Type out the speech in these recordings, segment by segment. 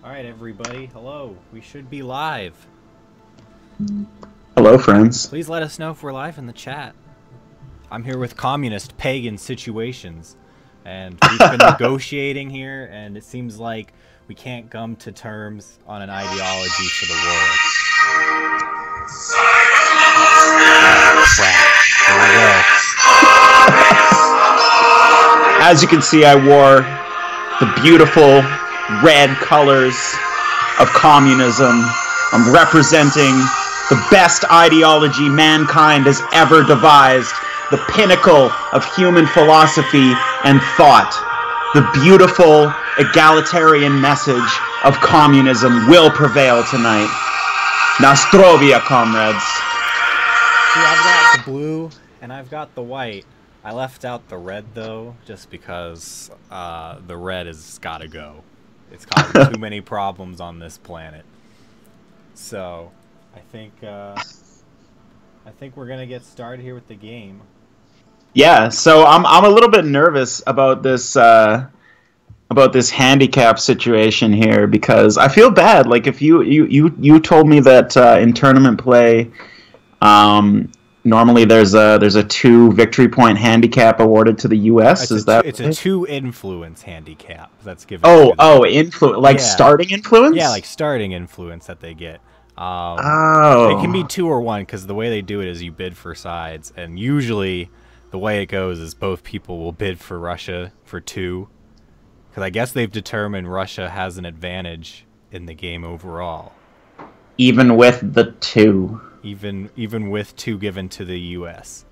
Alright, everybody. Hello. We should be live. Hello, friends. Please let us know if we're live in the chat. I'm here with communist PaganSituations. And we've been negotiating here, and it seems like we can't come to terms on an ideology for the world. Crap. Here we go. As you can see, I wore the beautiful red colors of communism. I'm representing the best ideology mankind has ever devised, the pinnacle of human philosophy and thought. The beautiful egalitarian message of communism will prevail tonight. Nostrovia, comrades. See, I've got the blue and I've got the white. I left out the red, though, just because the red has got to go. It's causing too many problems on this planet. So, I think we're gonna get started here with the game. Yeah, so I'm a little bit nervous about this handicap situation here because I feel bad. Like if you told me that in tournament play, normally there's a 2 victory point handicap awarded to the U.S. It's a 2 influence handicap that's given. Influence, like starting influence. Yeah, like starting influence that they get. It can be 2 or 1 because the way they do it is you bid for sides, and usually the way it goes is both people will bid for Russia for 2, because I guess they've determined Russia has an advantage in the game overall. Even with the 2. Even with 2 given to the U.S.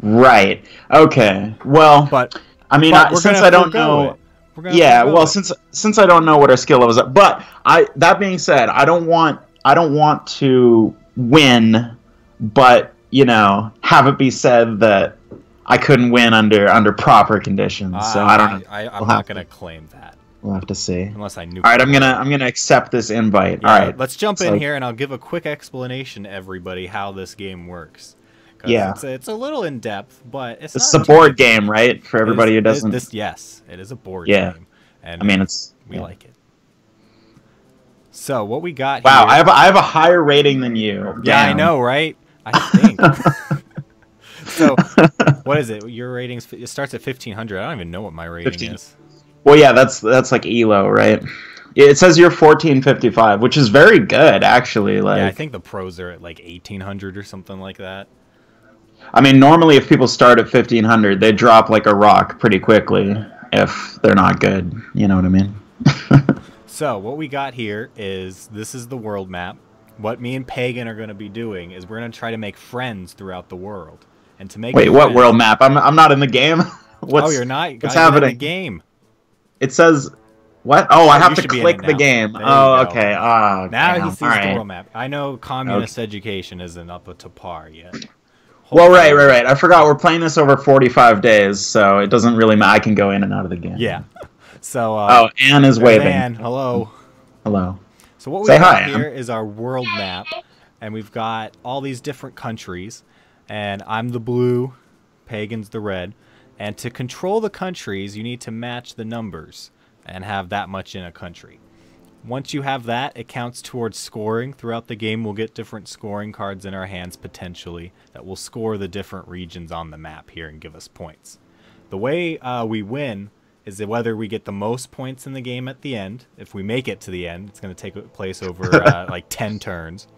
Right. Okay. Well, I mean, since I don't know, since I don't know what our skill levels are, but that being said, I don't want to win, but have it be said that I couldn't win under proper conditions. So I don't know. I'm not gonna claim that. We'll have to see. Unless I knew. All right, I'm gonna accept this invite. Yeah, all right, let's jump in here, and I'll give a quick explanation to everybody how this game works. Yeah, it's a little in depth, but it's a board game, right? For everybody who doesn't. Yes, it is a board game. And I mean, we like it. So what we got? Wow, here, I have a higher rating than you. Yeah, Damn. I know, right? I think. So, what is it? Your ratings? It starts at 1500. I don't even know what my rating is. Well, yeah, that's like ELO, right? It says you're 1455, which is very good, actually. Like, yeah, I think the pros are at like 1800 or something like that. I mean, normally if people start at 1500, they drop like a rock pretty quickly if they're not good. You know what I mean? So what we got here is this is the world map. What me and Pagan are going to be doing is we're going to try to make friends throughout the world. And to make what world map? I'm not in the game. You're not. What's happening? In the game. It says what? Oh, I have to click the game. Oh, okay. Now damn. he sees the world map. I know communist education isn't up to par yet. Well, right. I forgot we're playing this over 45 days, so it doesn't really matter. I can go in and out of the game. Yeah. So. Anne is waving. Anne, hello. Hello. So what we got here is our world map, and we've got all these different countries, and I'm the blue, Pagan's the red. And to control the countries, you need to match the numbers and have that much in a country. Once you have that, it counts towards scoring. Throughout the game, we'll get different scoring cards in our hands, potentially, that will score the different regions on the map here and give us points. The way we win is that whether we get the most points in the game at the end. If we make it to the end, it's going to take place over like 10 turns.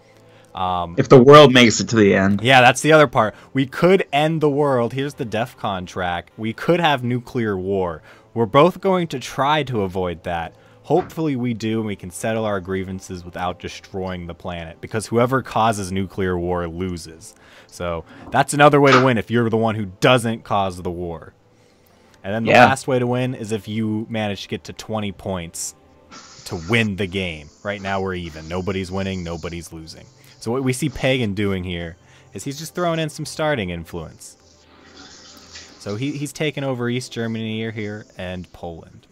If the world makes it to the end. Yeah, that's the other part. We could end the world. Here's the DEFCON track. We could have nuclear war. We're both going to try to avoid that. Hopefully we do, and we can settle our grievances without destroying the planet, because whoever causes nuclear war loses. So that's another way to win if you're the one who doesn't cause the war. And then the last way to win is if you manage to get to 20 points to win the game. Right now we're even. Nobody's winning, nobody's losing. So what we see Pagan doing here is he's just throwing in some starting influence. So he's taken over East Germany here and Poland.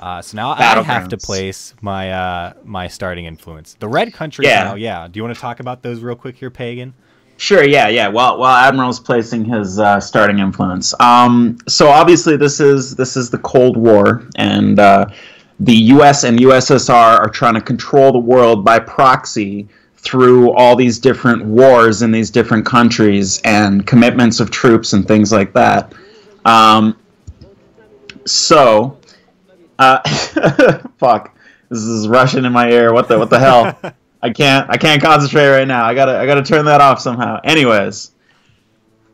So now I have to place my my starting influence. The red countries now, Do you want to talk about those real quick here, Pagan? Sure, yeah. While Admiral's placing his starting influence. So obviously this is the Cold War, and the US and USSR are trying to control the world by proxy through all these different wars in these different countries and commitments of troops and things like that. So, fuck, this is Russian in my ear. What the hell? I can't concentrate right now. I gotta turn that off somehow. Anyways,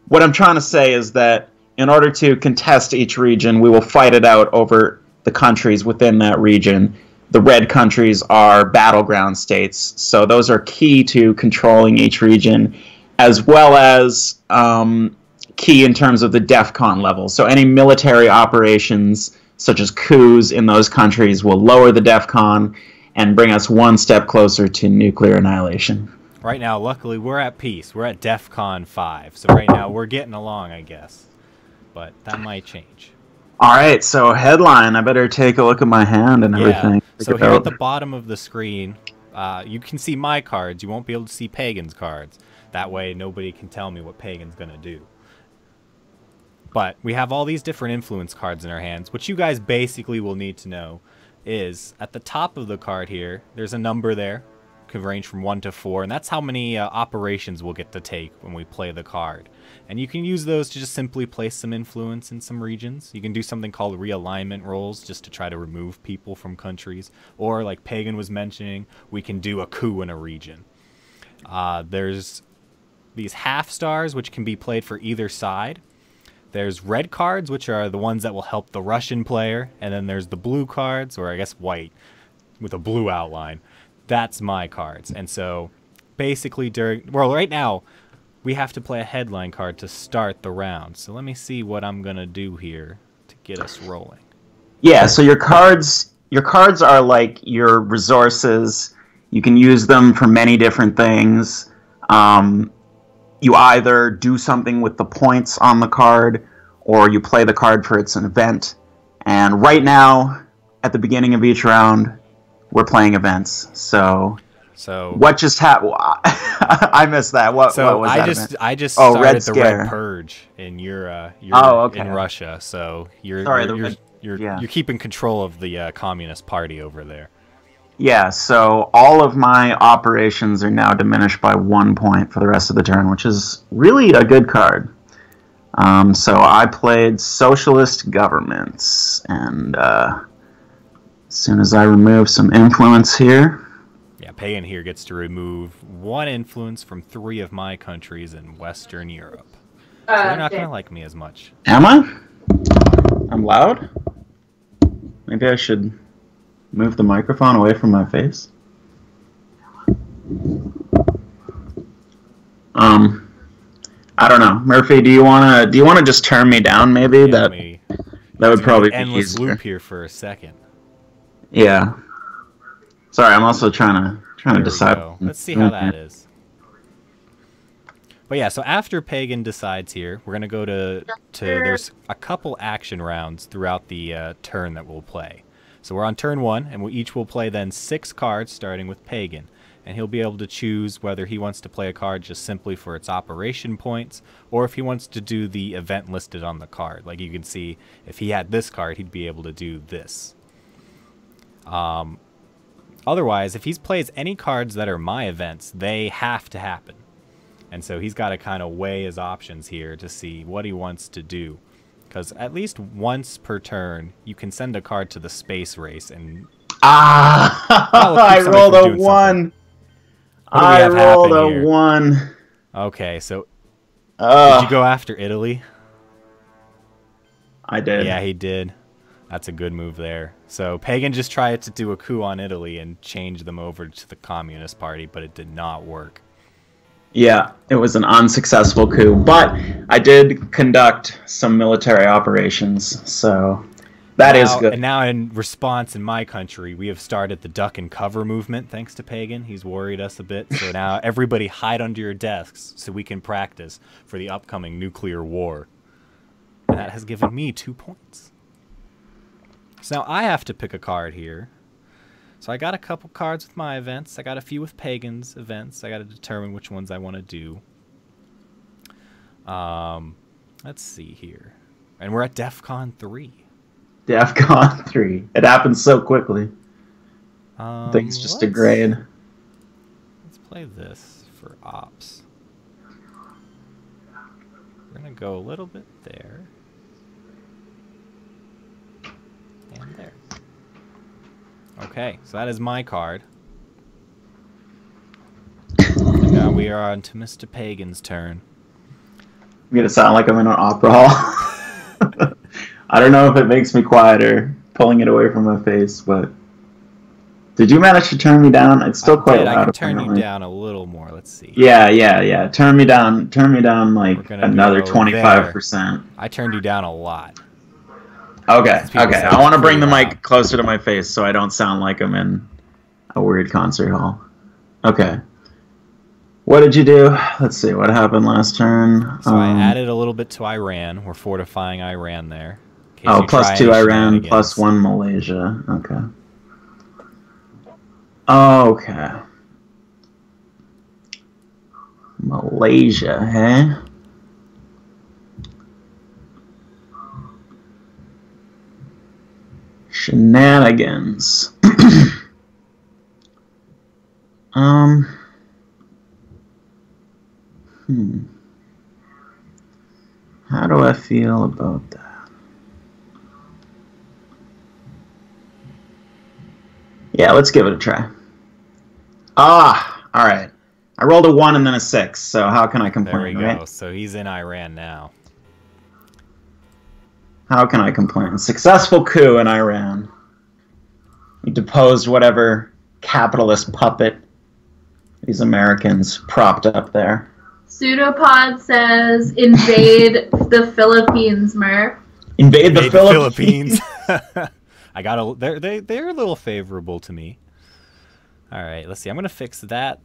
what I'm trying to say is that in order to contest each region, we will fight it out over the countries within that region. The red countries are battleground states, so those are key to controlling each region, as well as key in terms of the DEFCON level. So any military operations, such as coups in those countries, will lower the DEFCON and bring us one step closer to nuclear annihilation. Right now, luckily, we're at peace. We're at DEFCON 5, so right now we're getting along, I guess. But that might change. All right, so headline. I better take a look at my hand and everything. So here at the bottom of the screen, you can see my cards. You won't be able to see Pagan's cards. That way, nobody can tell me what Pagan's going to do. But we have all these different influence cards in our hands. What you guys basically will need to know is at the top of the card here, there's a number there. Could range from 1 to 4, and that's how many operations we'll get to take when we play the card. And you can use those to just simply place some influence in some regions. You can do something called realignment rolls just to try to remove people from countries. Or, like Pagan was mentioning, we can do a coup in a region. There's these half stars, which can be played for either side. There's red cards, which are the ones that will help the Russian player. And then there's the blue cards, or I guess white, with a blue outline. That's my cards. And so basically right now we have to play a headline card to start the round. So let me see what I'm going to do here to get us rolling. Yeah, so your cards are like your resources. You can use them for many different things. You either do something with the points on the card or you play the card for its event. And right now at the beginning of each round, we're playing events. So what just happened? I missed that. What was that event? I just started Red the Scare. Red Purge in your okay. in Russia. So you're keeping control of the Communist Party over there. Yeah. So all of my operations are now diminished by 1 point for the rest of the turn, which is really a good card. So I played Socialist Governments, and as soon as I remove some influence here... Yeah, Pagan here gets to remove 1 influence from 3 of my countries in Western Europe. So they're not going to like me as much. Am I? I'm loud? Maybe I should move the microphone away from my face? I don't know. Murphy, do you wanna just turn me down maybe? Yeah, that would probably be endless easier. loop here for a second. Yeah. Sorry, I'm also trying to decide. Let's see how that is. But yeah, so after Pagan decides here, we're going to go to there's a couple action rounds throughout the turn that we'll play. So we're on turn 1, and we each will play then 6 cards, starting with Pagan. And he'll be able to choose whether he wants to play a card just simply for its operation points, or if he wants to do the event listed on the card. Like you can see, if he had this card, he'd be able to do this. Otherwise, if he plays any cards that are my events, they have to happen. And so he's got to kind of weigh his options here to see what he wants to do. Because at least once per turn, you can send a card to the space race and... I rolled a 1. I rolled a 1. Okay, so... did you go after Italy? I did. Yeah, he did. That's a good move there. So Pagan just tried to do a coup on Italy and change them over to the Communist Party, but it did not work. Yeah, it was an unsuccessful coup, but I did conduct some military operations, so that is good. And now in response in my country, we have started the duck and cover movement, thanks to Pagan. He's worried us a bit, so now everybody hide under your desks so we can practice for the upcoming nuclear war. And that has given me 2 points. So now I have to pick a card here. So I got a couple cards with my events. I got a few with Pagan's events. I got to determine which ones I want to do. Let's see here. And we're at DEFCON 3. DEFCON 3. It happens so quickly. I think it's just a grade. Let's play this for ops. We're gonna go a little bit there. And there. Okay, so that is my card. And now we are on to Mr. Pagan's turn. I'm gonna sound like I'm in an opera hall. I don't know if it makes me quieter, pulling it away from my face, but... Did you manage to turn me down? It's still quite loud. I can turn you down a little more, let's see. Yeah. Turn me down like another 25%. I turned you down a lot. Okay. I want to bring the mic closer to my face so I don't sound like I'm in a weird concert hall. Okay. What did you do? Let's see, what happened last turn? So I added a little bit to Iran. We're fortifying Iran there. Oh, +2 Iran, +1 Malaysia. Okay. Okay. Malaysia, hey? Shenanigans. How do I feel about that? Yeah, let's give it a try. Alright. I rolled a 1 and then a 6, so how can I complain, There we go. right? So he's in Iran now. How can I complain? Successful coup in Iran. He deposed whatever capitalist puppet these Americans propped up there. Pseudopod says, invade the Philippines, Murph. Invade the Philippines. I got they're a little favorable to me. All right, let's see. I'm gonna fix that,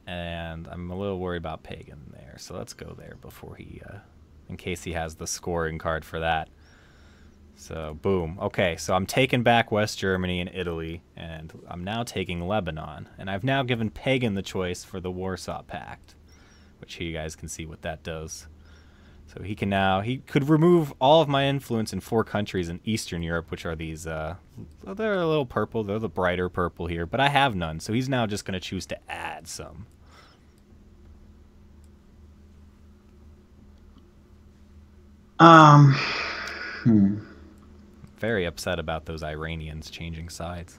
and I'm a little worried about Pagan there. So let's go there before he, in case he has the scoring card for that. So boom. Okay, so I'm taking back West Germany and Italy, and I'm now taking Lebanon, and I've now given Pagan the choice for the Warsaw Pact, which you guys can see what that does. So he could remove all of my influence in 4 countries in Eastern Europe, which are these, they're a little purple, they're the brighter purple here, but I have none, so he's now just going to choose to add some. Very upset about those Iranians changing sides.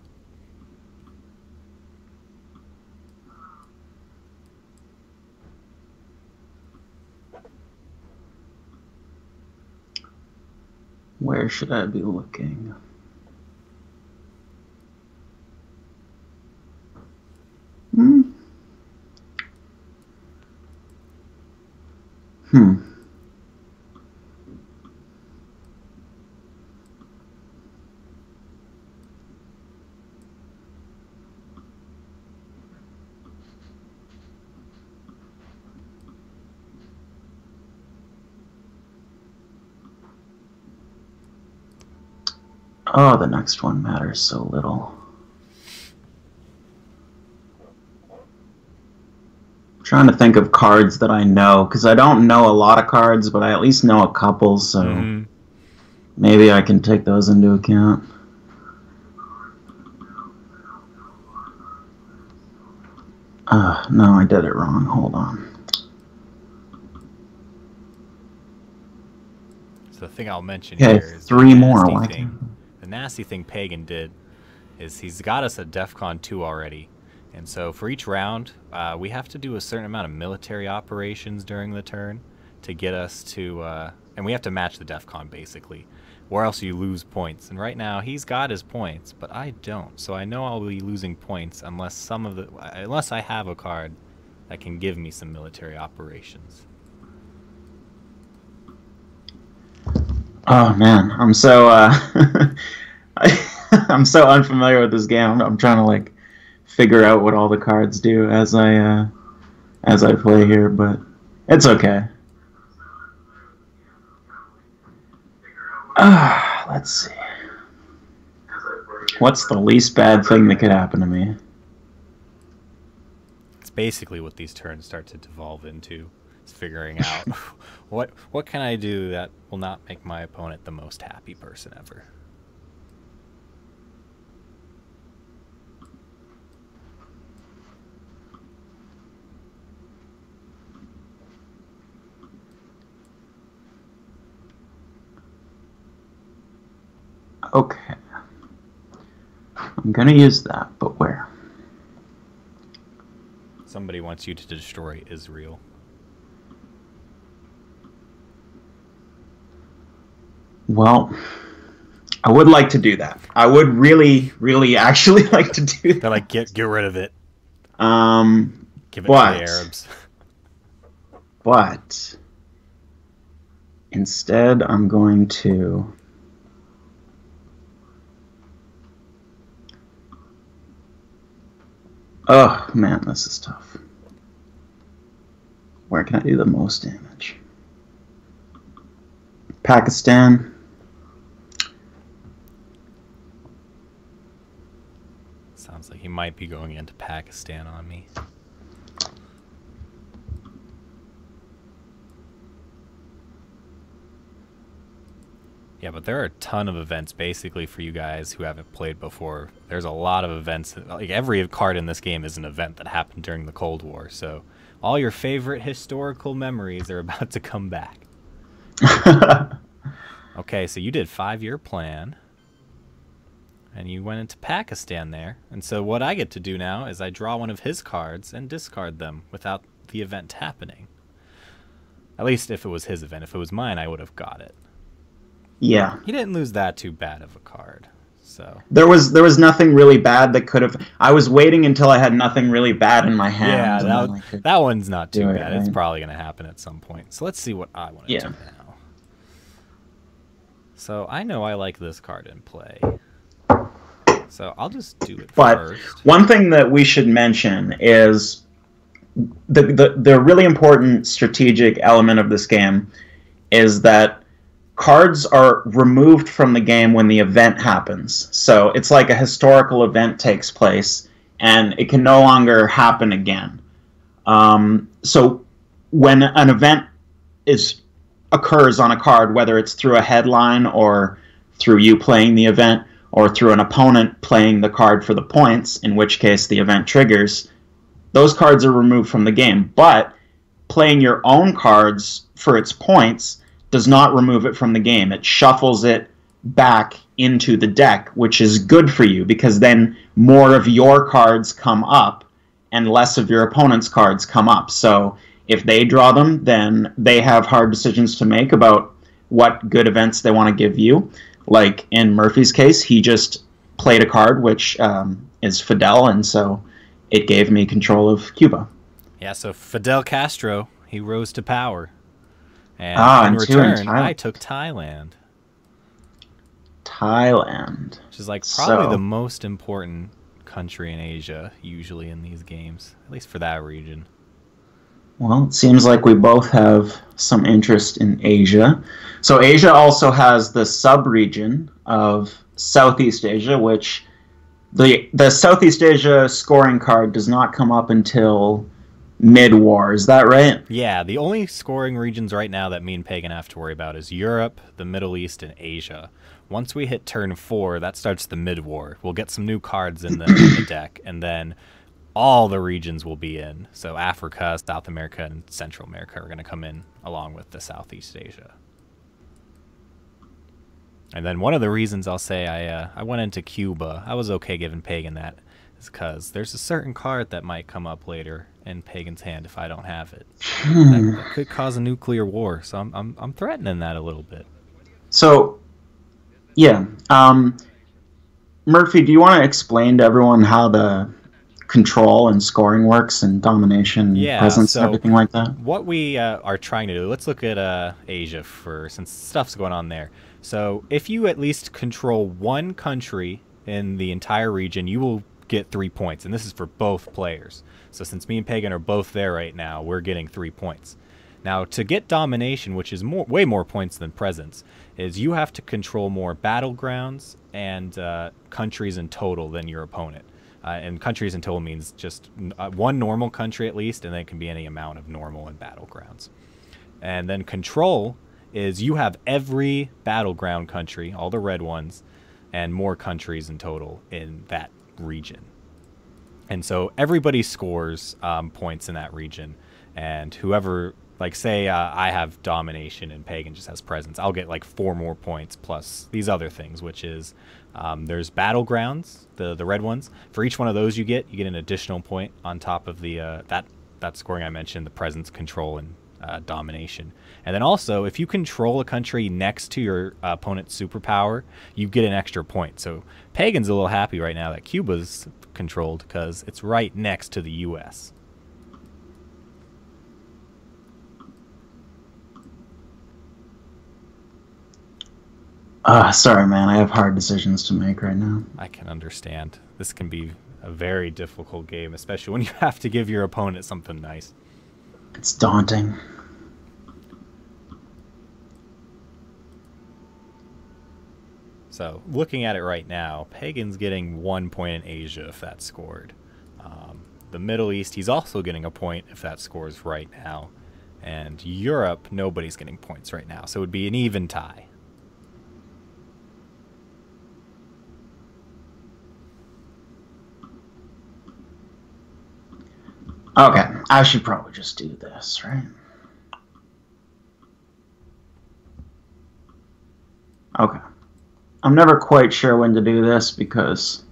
Where should I be looking? Oh, the next one matters so little. I'm trying to think of cards that I know, because I don't know a lot of cards, but I at least know a couple, so maybe I can take those into account. No, I did it wrong. Hold on. So the thing I'll mention here is 3 more. The nasty thing Pagan did is he's got us at DEFCON 2 already. And so for each round, we have to do a certain amount of military operations during the turn to get us to... and we have to match the DEFCON, basically, or else you lose points. And right now, he's got his points, but I don't. So I know I'll be losing points unless unless I have a card that can give me some military operations. Oh man, I'm so I'm so unfamiliar with this game. I'm trying to like figure out what all the cards do as I play here, but it's okay. Let's see. What's the least bad thing that could happen to me? It's basically what these turns start to devolve into. It's figuring out what can I do that will not make my opponent the most happy person ever. Okay. I'm gonna use that, but where? Somebody wants you to destroy Israel. Well, I would like to do that. I would really, really actually like to do that. They're like, get rid of it. Give it to the Arabs. But instead, I'm going to... Oh, man, this is tough. Where can I do the most damage? Pakistan. Sounds like he might be going into Pakistan on me. Yeah, but there are a ton of events basically for you guys who haven't played before. There's a lot of events. Like every card in this game is an event that happened during the Cold War. So all your favorite historical memories are about to come back. Okay, so you did 5-year plan. And you went into Pakistan there. And so what I get to do now is I draw one of his cards and discard them without the event happening. At least if it was his event. If it was mine, I would have got it. Yeah. He didn't lose that too bad of a card. So there was nothing really bad that could have... I was waiting until I had nothing really bad in my hand. Yeah, that one's not too bad. Right? It's probably going to happen at some point. So let's see what I want to do now. So I know I like this card in play. So I'll just do it first. But one thing that we should mention is the really important strategic element of this game is that cards are removed from the game when the event happens. So it's like a historical event takes place, and it can no longer happen again. So when an event occurs on a card, whether it's through a headline or through you playing the event, or through an opponent playing the card for the points, in which case the event triggers, those cards are removed from the game. But playing your own cards for its points does not remove it from the game. It shuffles it back into the deck, which is good for you, because then more of your cards come up and less of your opponent's cards come up. So if they draw them, then they have hard decisions to make about what good events they want to give you. Like in Murphy's case, he just played a card which is Fidel, and so it gave me control of Cuba. Yeah, so Fidel Castro, he rose to power. And in return, I took Thailand. Thailand. Which is like probably the most important country in Asia, usually in these games. At least for that region. Well, it seems like we both have some interest in Asia. So Asia also has the sub-region of Southeast Asia, which the Southeast Asia scoring card does not come up until mid-war. Is that right? Yeah, the only scoring regions right now that me and Pagan have to worry about is Europe, the Middle East, and Asia. Once we hit turn 4, that starts the mid-war. We'll get some new cards in the deck, and then all the regions will be in. So Africa, South America, and Central America are going to come in along with the Southeast Asia. And then one of the reasons I'll say I went into Cuba, I was okay giving Pagan that, is because there's a certain card that might come up later in Pagan's hand if I don't have it. That could cause a nuclear war, so I'm threatening that a little bit. So, yeah. Murphy, do you want to explain to everyone how the control and scoring works and domination, presence, and everything like that? What we are trying to do, let's look at Asia since stuff's going on there. So if you at least control one country in the entire region, you will get 3 points, and this is for both players. So since me and Pagan are both there right now, we're getting 3 points. Now, to get domination, which is way more points than presence, is you have to control more battlegrounds and countries in total than your opponent. And countries in total means just one normal country at least, and then it can be any amount of normal and battlegrounds. And then control is you have every battleground country, all the red ones, and more countries in total in that region. And so everybody scores points in that region, and whoever Like, say I have domination and Pagan just has presence. I'll get like 4 more points plus these other things, which is there's battlegrounds, the red ones. For each one of those you get an additional point on top of the that scoring I mentioned, the presence, control, and domination. And then also, if you control a country next to your opponent's superpower, you get an extra point. So Pagan's a little happy right now that Cuba's controlled because it's right next to the U.S. Sorry, man. I have hard decisions to make right now. I can understand. This can be a very difficult game, especially when you have to give your opponent something nice. It's daunting. So, looking at it right now, Pagan's getting 1 point in Asia if that's scored. The Middle East, he's also getting a point if that scores right now. And Europe, nobody's getting points right now, so it would be an even tie. Okay, I should probably just do this, right? Okay. I'm never quite sure when to do this because,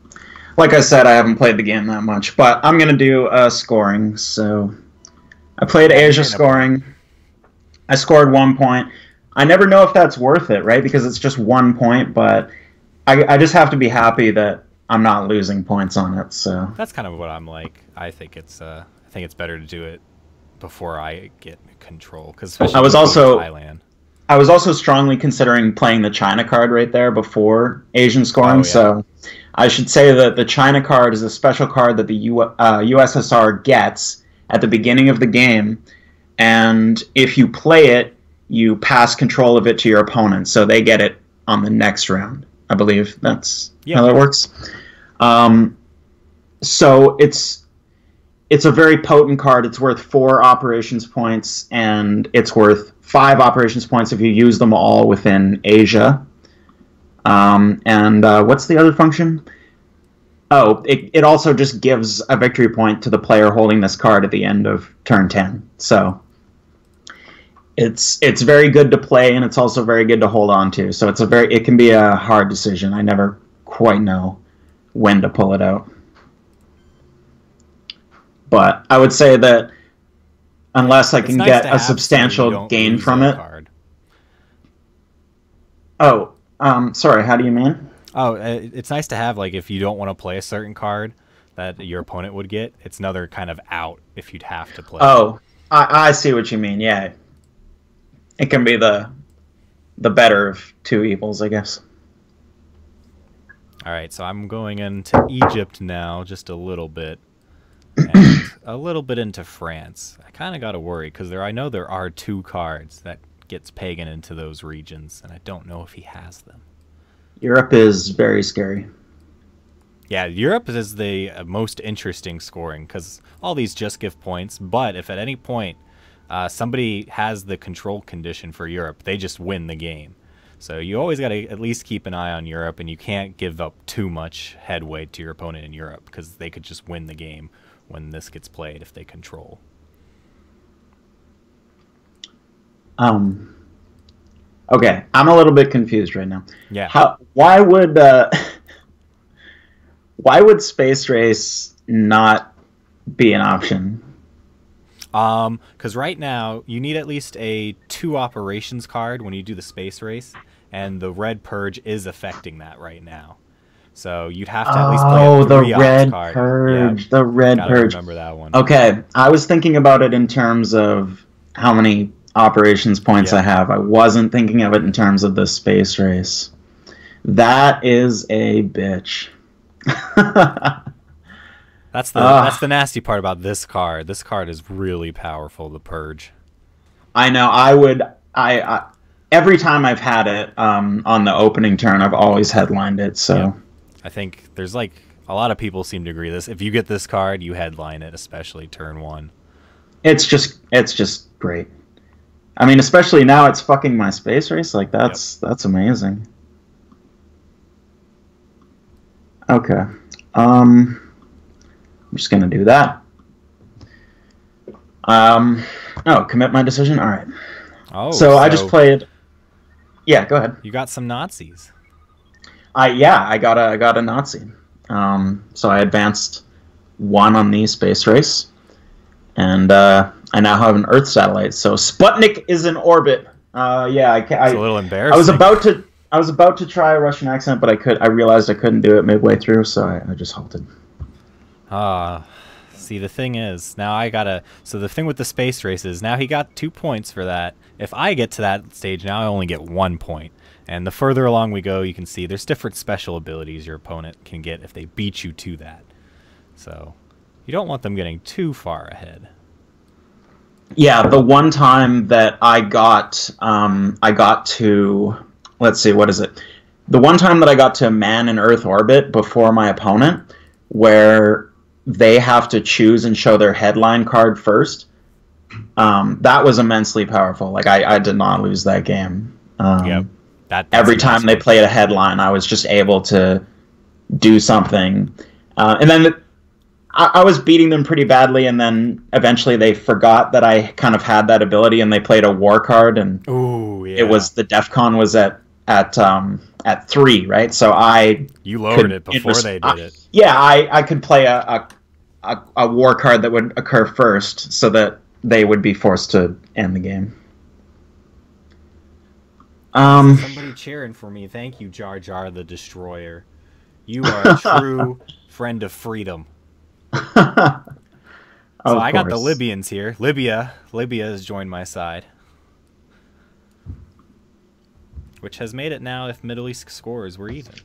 like I said, I haven't played the game that much. But I'm going to do scoring. So I played Asia scoring. I scored 1 point. I never know if that's worth it, right? Because it's just 1 point, but I just have to be happy that I'm not losing points on it. So that's kind of what I'm like. I think it's better to do it before I get control, because I was also strongly considering playing the China card right there before Asian scoring. So I should say that the China card is a special card that the USSR gets at the beginning of the game, and if you play it, you pass control of it to your opponent, so they get it on the next round. I believe that's how that works. So it's a very potent card. It's worth 4 operations points, and it's worth 5 operations points if you use them all within Asia. What's the other function? Oh, it also just gives a victory point to the player holding this card at the end of turn 10. So it's very good to play, and it's also very good to hold on to. So it can be a hard decision. I never quite know when to pull it out. But I would say that unless I can get a substantial gain from it. Oh, sorry, how do you mean? Oh, it's nice to have, like, if you don't want to play a certain card that your opponent would get, it's another kind of out if you'd have to play. Oh, I see what you mean, yeah. It can be the better of 2 evils, I guess. Alright, so I'm going into Egypt now, just a little bit. And a little bit into France. I kind of got to worry, because I know there are 2 cards that gets Pagan into those regions, and I don't know if he has them. Europe is very scary. Yeah, Europe is the most interesting scoring, because all these just give points, but if at any point somebody has the control condition for Europe, they just win the game. So you always got to at least keep an eye on Europe, and you can't give up too much headway to your opponent in Europe, because they could just win the game when this gets played if they control. Okay, I'm a little bit confused right now. Yeah. Why would Space Race not be an option? Because right now you need at least a 2 operations card when you do the Space Race, and the Red Purge is affecting that right now. So you'd have to at least play a 3 ops card. Purge, yeah. The Red Purge. Remember that one. Okay, I was thinking about it in terms of how many operations points I have. I wasn't thinking of it in terms of the Space Race. That is a bitch. That's the nasty part about this card. This card is really powerful, the Purge. I know. I every time I've had it on the opening turn, I've always headlined it. So. Yep. I think there's like a lot of people seem to agree this. If you get this card, you headline it, especially turn 1. It's just great. I mean, especially now it's fucking my Space Race. Like that's amazing. Okay. I'm just gonna do that. Oh, commit my decision? All right. Oh, so I just played... Yeah, go ahead. You got some Nazis. I got a Nazi. So I advanced 1 on the space race, and I now have an Earth satellite. So Sputnik is in orbit. It's a little embarrassing. I was about to try a Russian accent, but I realized I couldn't do it midway through, so I just halted. See, the thing is, now I gotta... So the thing with the space race is, now he got 2 points for that. If I get to that stage, now I only get 1 point. And the further along we go, you can see there's different special abilities your opponent can get if they beat you to that. So you don't want them getting too far ahead. Yeah, the one time that I got to... Let's see, what is it? The one time that I got to man in Earth orbit before my opponent, where they have to choose and show their headline card first, that was immensely powerful. Like, I did not lose that game. Yep. Every time they played a headline, I was just able to do something. And then I was beating them pretty badly, and then eventually they forgot that I kind of had that ability, and they played a war card, and ooh, yeah. it was the DEF CON was at 3, right? So you lowered it before they did it. Yeah, I could play a war card that would occur first, so that they would be forced to end the game. Somebody cheering for me. Thank you, Jar Jar the Destroyer. You are a true friend of freedom. So I got the Libyans here. Libya has joined my side, which has made it now, if Middle East scores, we're even.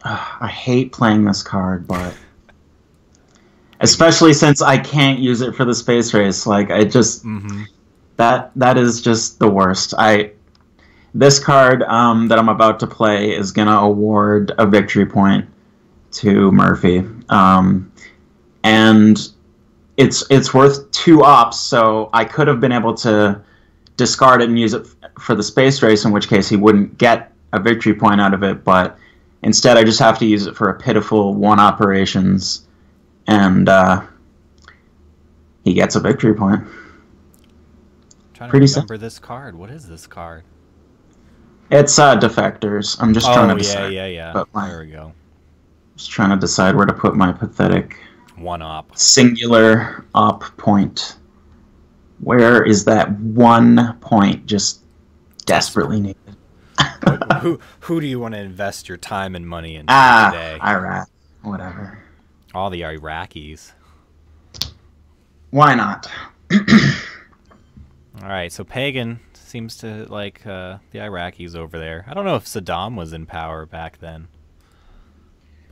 I hate playing this card, but especially since I can't use it for the space race. Like, I just that is just the worst. This card that I'm about to play is gonna award a victory point to Murphy, and it's worth 2 ops. So I could have been able to discard it and use it for the space race, in which case he wouldn't get a victory point out of it, but instead I just have to use it for a pitiful 1 operations, and he gets a victory point. I'm trying to remember this card. What is this card? It's Defectors. I'm just trying to decide. Yeah. There we go. Just trying to decide where to put my pathetic 1 op. Singular op point. Where is that 1 point just desperately needed? Who do you want to invest your time and money in today? Iraq. Whatever. All the Iraqis. Why not? Alright, so Pagan seems to like the Iraqis over there. I don't know if Saddam was in power back then.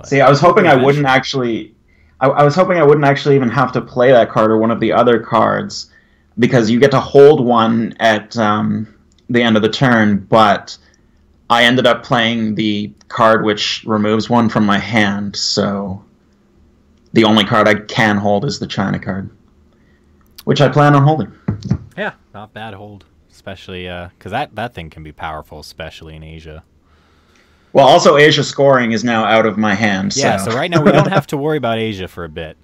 See, I was hoping I wouldn't actually... I was hoping I wouldn't actually even have to play that card or one of the other cards, because you get to hold 1 at the end of the turn, but I ended up playing the card which removes 1 from my hand, so the only card I can hold is the China card, which I plan on holding. Yeah, not bad hold, especially because that thing can be powerful, especially in Asia. Well, also Asia scoring is now out of my hand. Yeah, so right now we don't have to worry about Asia for a bit.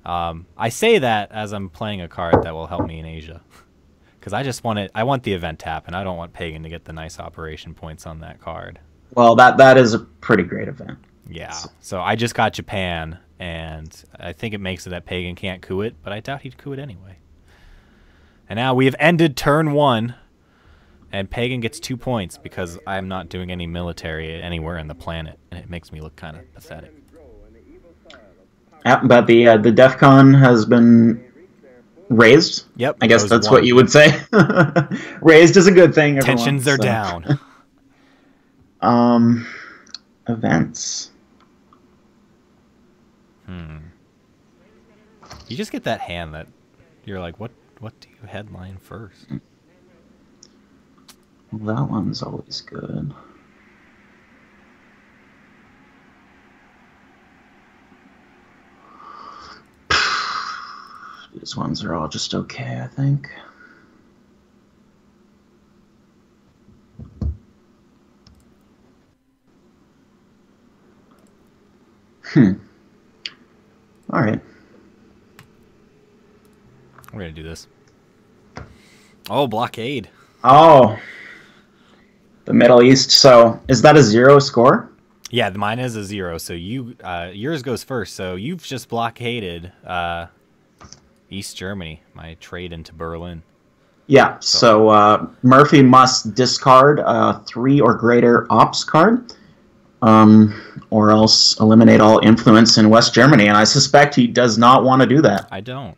I say that as I'm playing a card that will help me in Asia. Because I just want it. I want the event tap, and I don't want Pagan to get the nice operation points on that card. Well, that is a pretty great event. Yeah. So I just got Japan, and I think it makes it that Pagan can't coup it, but I doubt he'd coup it anyway. And now we have ended turn 1, and Pagan gets 2 points because I'm not doing any military anywhere on the planet, and it makes me look kind of pathetic. Yeah, but the DEF CON has been raised. Yep. I guess that's what you would say. Raised is a good thing. Tensions are down. Events. You just get that hand that you're like, what do you headline first? Well, that one's always good. These ones are all just okay, I think. All right. We're gonna do this. Oh, blockade. Oh, the Middle East. So is that a 0 score? Yeah, mine is a 0. So yours goes first. So you've just blockaded East Germany. My trade into Berlin. Yeah. So Murphy must discard a 3 or greater ops card, or else eliminate all influence in West Germany. And I suspect he does not want to do that. I don't.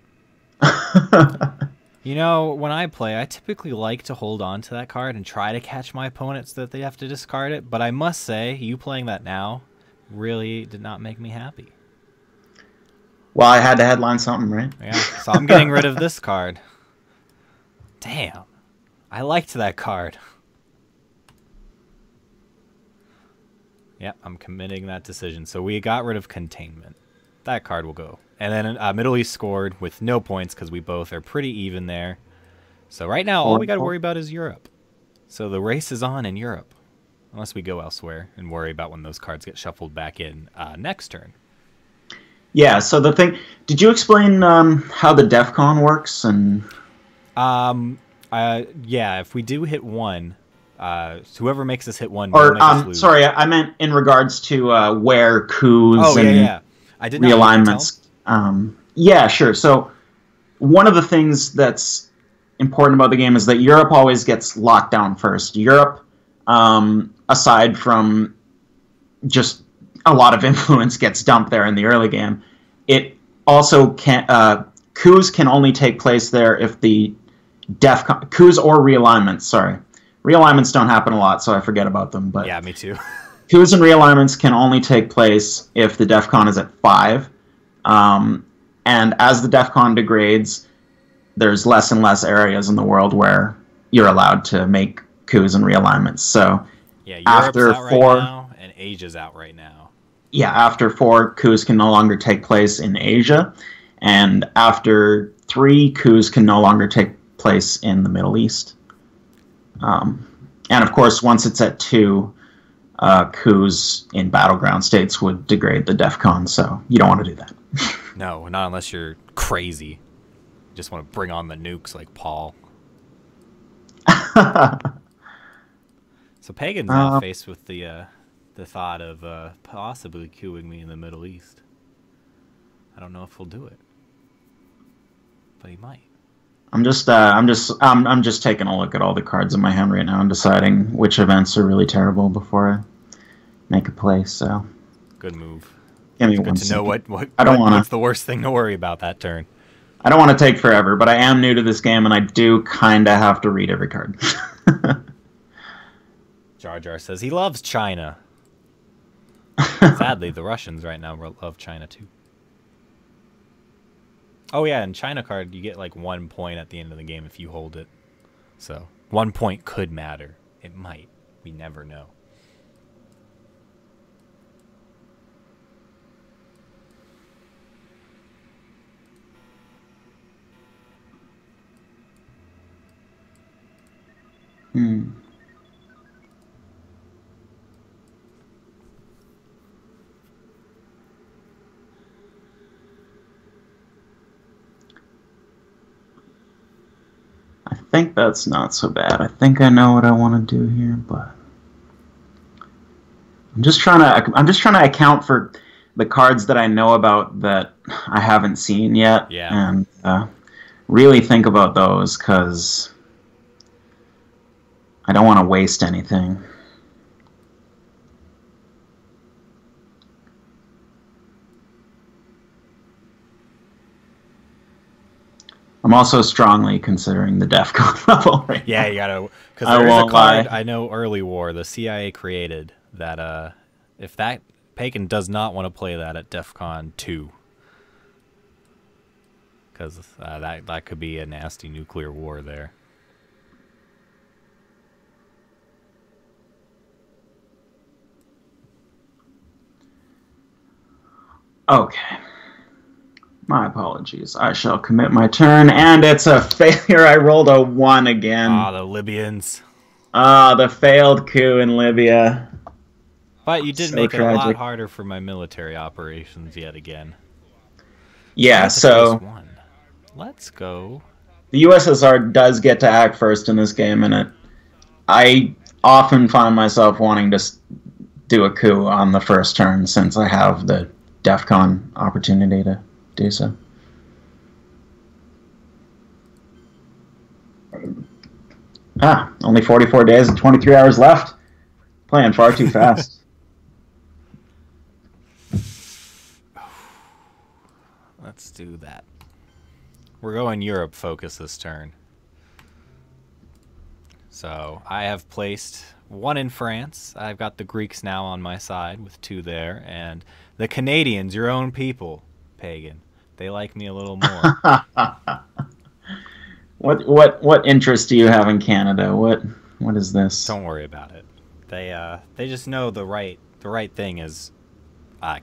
You know, when I play, I typically like to hold on to that card and try to catch my opponents that they have to discard it. But I must say, you playing that now really did not make me happy. Well, I had to headline something, right? Yeah, so I'm getting rid of this card. Damn. I liked that card. Yeah, I'm committing that decision. So we got rid of containment. That card will go. And then Middle East scored with no points because we both are pretty even there. So right now, all we got to worry about is Europe. So the race is on in Europe. Unless we go elsewhere and worry about when those cards get shuffled back in next turn. Yeah, so the thing... Did you explain how the DEFCON works? And yeah, if we do hit 1... whoever makes us hit 1... Or, sorry, I meant in regards to where coups and I did realignments... yeah, sure. So one of the things that's important about the game is that Europe always gets locked down first. Europe, aside from just a lot of influence gets dumped there in the early game, it also can coups can only take place there if the DEFCON coups or realignments. Sorry, realignments don't happen a lot, so I forget about them. But yeah, me too. Coups and realignments can only take place if the DEFCON is at 5. And as the DEFCON degrades, there's less and less areas in the world where you're allowed to make coups and realignments. So yeah, Europe's after out 4, right now, and Asia's out right now. Yeah, after 4, coups can no longer take place in Asia, and after 3, coups can no longer take place in the Middle East. And of course, once it's at 2, coups in battleground states would degrade the DEFCON, so you don't want to do that. No, not unless you're crazy. You just want to bring on the nukes like Paul. So Pagan's now faced with the thought of possibly queuing me in the Middle East. I don't know if he'll do it, but he might. I'm just taking a look at all the cards in my hand right now and deciding which events are really terrible before I make a play. So good move. Give me it's one good to know second. what's the worst thing to worry about that turn. I don't want to take forever, but I am new to this game and I do kind of have to read every card. Jar Jar says he loves China. Sadly, the Russians right now love China too. Oh yeah, and China card, you get like 1 point at the end of the game if you hold it. So 1 point could matter. It might. We never know. I think that's not so bad. I think I know what I want to do here, but I'm just trying to account for the cards that I know about that I haven't seen yet, and really think about those because I don't want to waste anything. I'm also strongly considering the DEFCON level right Yeah, now. you gotta, because there is a card I know early war the CIA created that if that Pagan does not want to play that at DEFCON 2, because that could be a nasty nuclear war there. Okay. My apologies. I shall commit my turn, and it's a failure. I rolled a 1 again. Ah, the Libyans. Ah, the failed coup in Libya. But you did So make it a lot tragic. harder for my military operations yet again. Yeah, At the so phase 1. Let's go. the USSR does get to act first in this game, and I often find myself wanting to do a coup on the first turn since I have the DEF CON opportunity to do so. Only 44 days and 23 hours left. Playing far too fast. Let's do that. We're going Europe focus this turn. So I have placed 1 in France. I've got the Greeks now on my side with 2 there. And the Canadians, your own people, Pagan. They like me a little more. What interest do you have in Canada? What is this? Don't worry about it. They just know the right thing is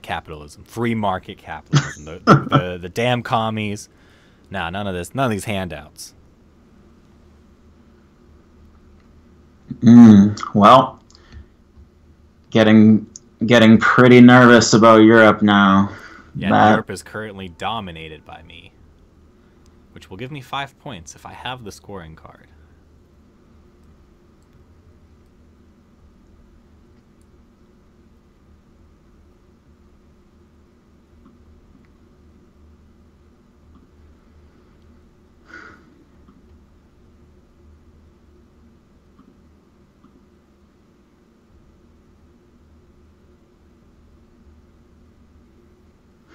capitalism, free market capitalism. the damn commies. Nah, none of this. None of these handouts. Well, getting pretty nervous about Europe now. Yeah, Europe is currently dominated by me, which will give me 5 points if I have the scoring card.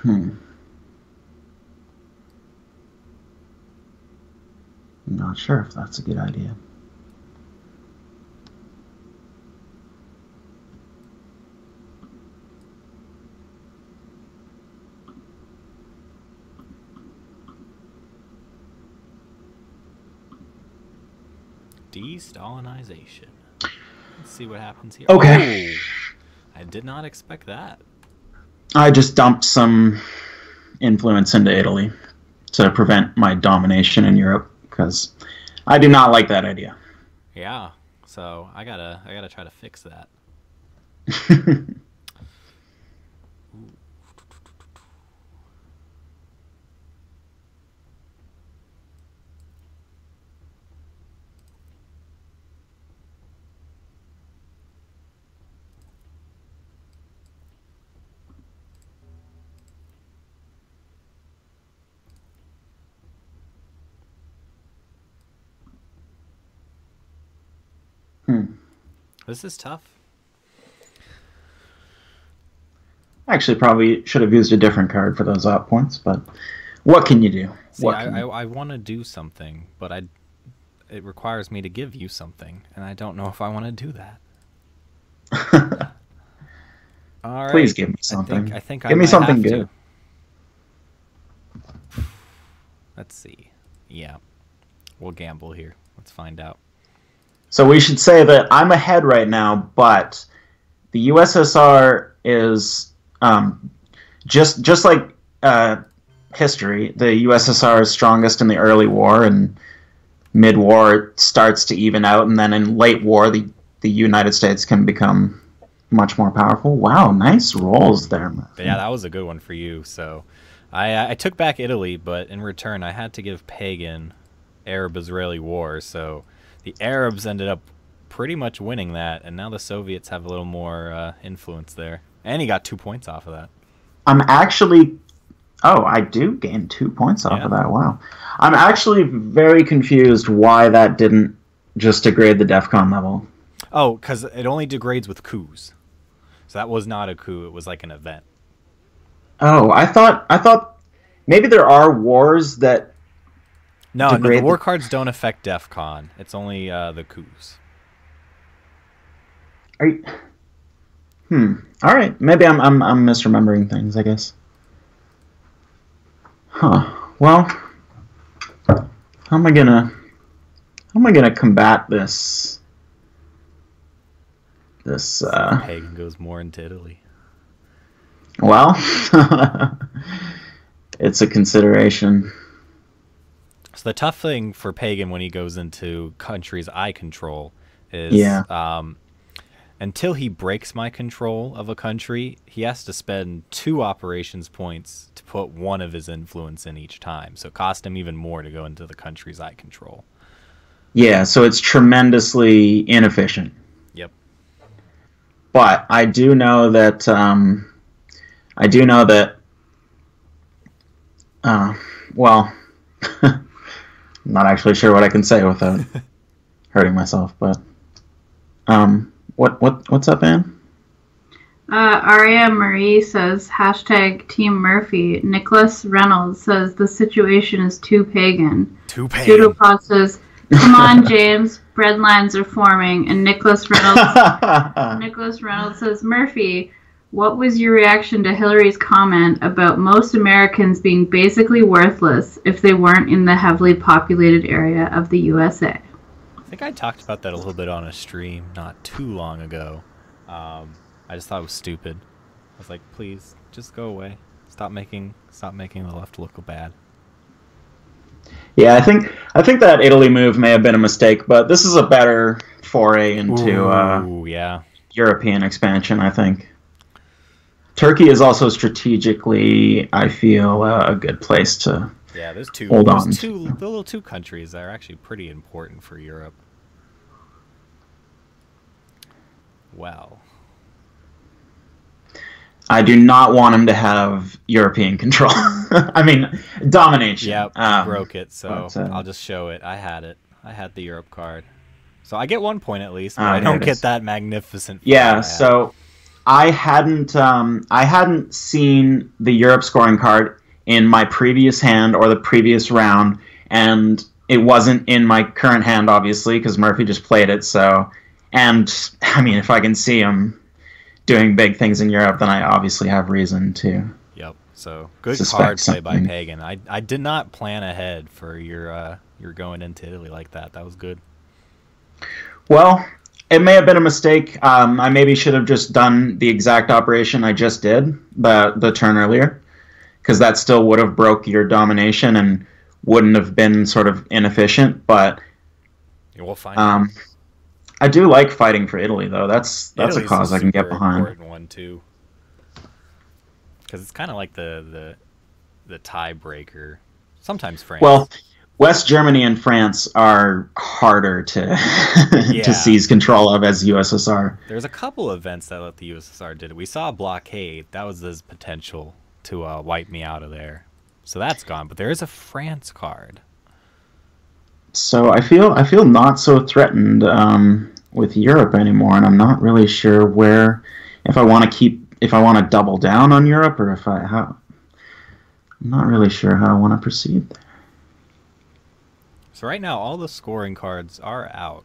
I'm not sure if that's a good idea. De-Stalinization. Let's see what happens here. Okay. Oh, I did not expect that. I just dumped some influence into Italy to prevent my domination in Europe because I do not like that idea. Yeah. So I gotta try to fix that. This is tough. Actually, probably should have used a different card for those op points, but what can you do? See, I want to do something, but it requires me to give you something, and I don't know if I want to do that. All right. Please give me something. I think give me something good. Let's see. Yeah. We'll gamble here. Let's find out. So we should say that I'm ahead right now, but the USSR is just like history. The USSR is strongest in the early war, and mid-war it starts to even out, and then in late war the United States can become much more powerful. Wow, nice rolls there, Murphy. Yeah, that was a good one for you. So I took back Italy, but in return I had to give Pagan Arab-Israeli war, so the Arabs ended up pretty much winning that, and now the Soviets have a little more influence there. And he got 2 points off of that. I'm actually... Oh, I do gain 2 points off of that. Wow. I'm actually very confused why that didn't just degrade the DEF CON level. Oh, because it only degrades with coups. So that was not a coup. It was like an event. Oh, I thought maybe there are wars that... No, the war cards don't affect DEF CON. It's only the coups. Are you... All right. Maybe I'm misremembering things, I guess. Huh. Well, how am I gonna combat this? Pagan goes more into Italy. Well, it's a consideration. So the tough thing for Pagan when he goes into countries I control is until he breaks my control of a country, he has to spend 2 operations points to put 1 of his influence in each time. So it cost him even more to go into the countries I control. Yeah, so it's tremendously inefficient. Yep. But I do know that well, I'm not actually sure what I can say without hurting myself, but what's up, Anne? Aria Marie says, #Team Murphy. Nicholas Reynolds says, the situation is too pagan. Too pagan. Pseudopod says, come on, James. Bread lines are forming. And Nicholas Reynolds says, Murphy, what was your reaction to Hillary's comment about most Americans being basically worthless if they weren't in the heavily populated area of the USA? I think I talked about that a little bit on a stream not too long ago. I just thought it was stupid. I was like, please, just go away. Stop making the left look bad. Yeah, I think that Italy move may have been a mistake, but this is a better foray into yeah. European expansion, I think. Turkey is also strategically, I feel, a good place to there's hold on. The little 2 countries that are actually pretty important for Europe. Well, I do not want him to have European control. I mean, domination. Yeah, I broke it, so but, I'll just show it. I had it. I had the Europe card. So I get 1 point at least, but I don't get that magnificent. Yeah, so I hadn't seen the Europe scoring card in my previous hand or the previous round, and it wasn't in my current hand, obviously, because Murphy just played it. So, and I mean, if I can see him doing big things in Europe, then I obviously have reason to. Yep. So good card play by Pagan. I did not plan ahead for your going into Italy like that. That was good. Well, it may have been a mistake. I maybe should have just done the exact operation I just did the turn earlier, because that still would have broke your domination and wouldn't have been sort of inefficient. But yeah, we'll find out. I do like fighting for Italy, though. That's Italy's a cause I can get behind. Important one too, because it's kind of like the tiebreaker. Sometimes France. Well, West Germany and France are harder to to seize control of as USSR. There's a couple events that let the USSR did it. We saw a blockade. That was his potential to wipe me out of there. So that's gone. But there is a France card. So I feel not so threatened with Europe anymore, and I'm not really sure if I want to double down on Europe, or I'm not really sure how I want to proceed there. So right now all the scoring cards are out.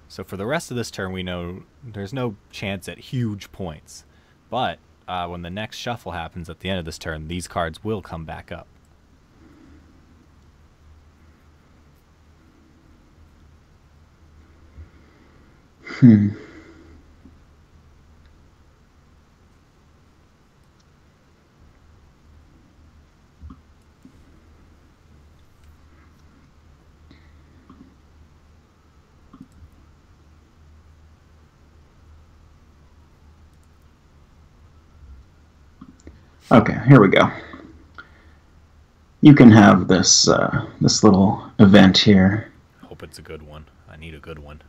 So for the rest of this turn we know there's no chance at huge points. But when the next shuffle happens at the end of this turn, these cards will come back up. Okay, here we go. You can have this this little event here. Hope it's a good one. I need a good one.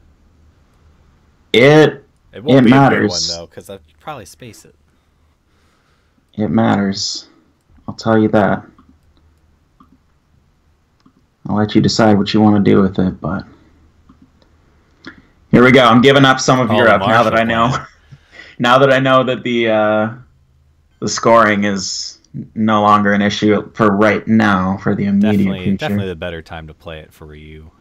It won't be matters. a good one though, because I'd probably space it. It matters. I'll tell you that. I'll let you decide what you want to do with it, but here we go. I'm giving up some of Europe now that I know. Now that I know that the scoring is no longer an issue for right now, for the immediate future. Definitely the better time to play it for you.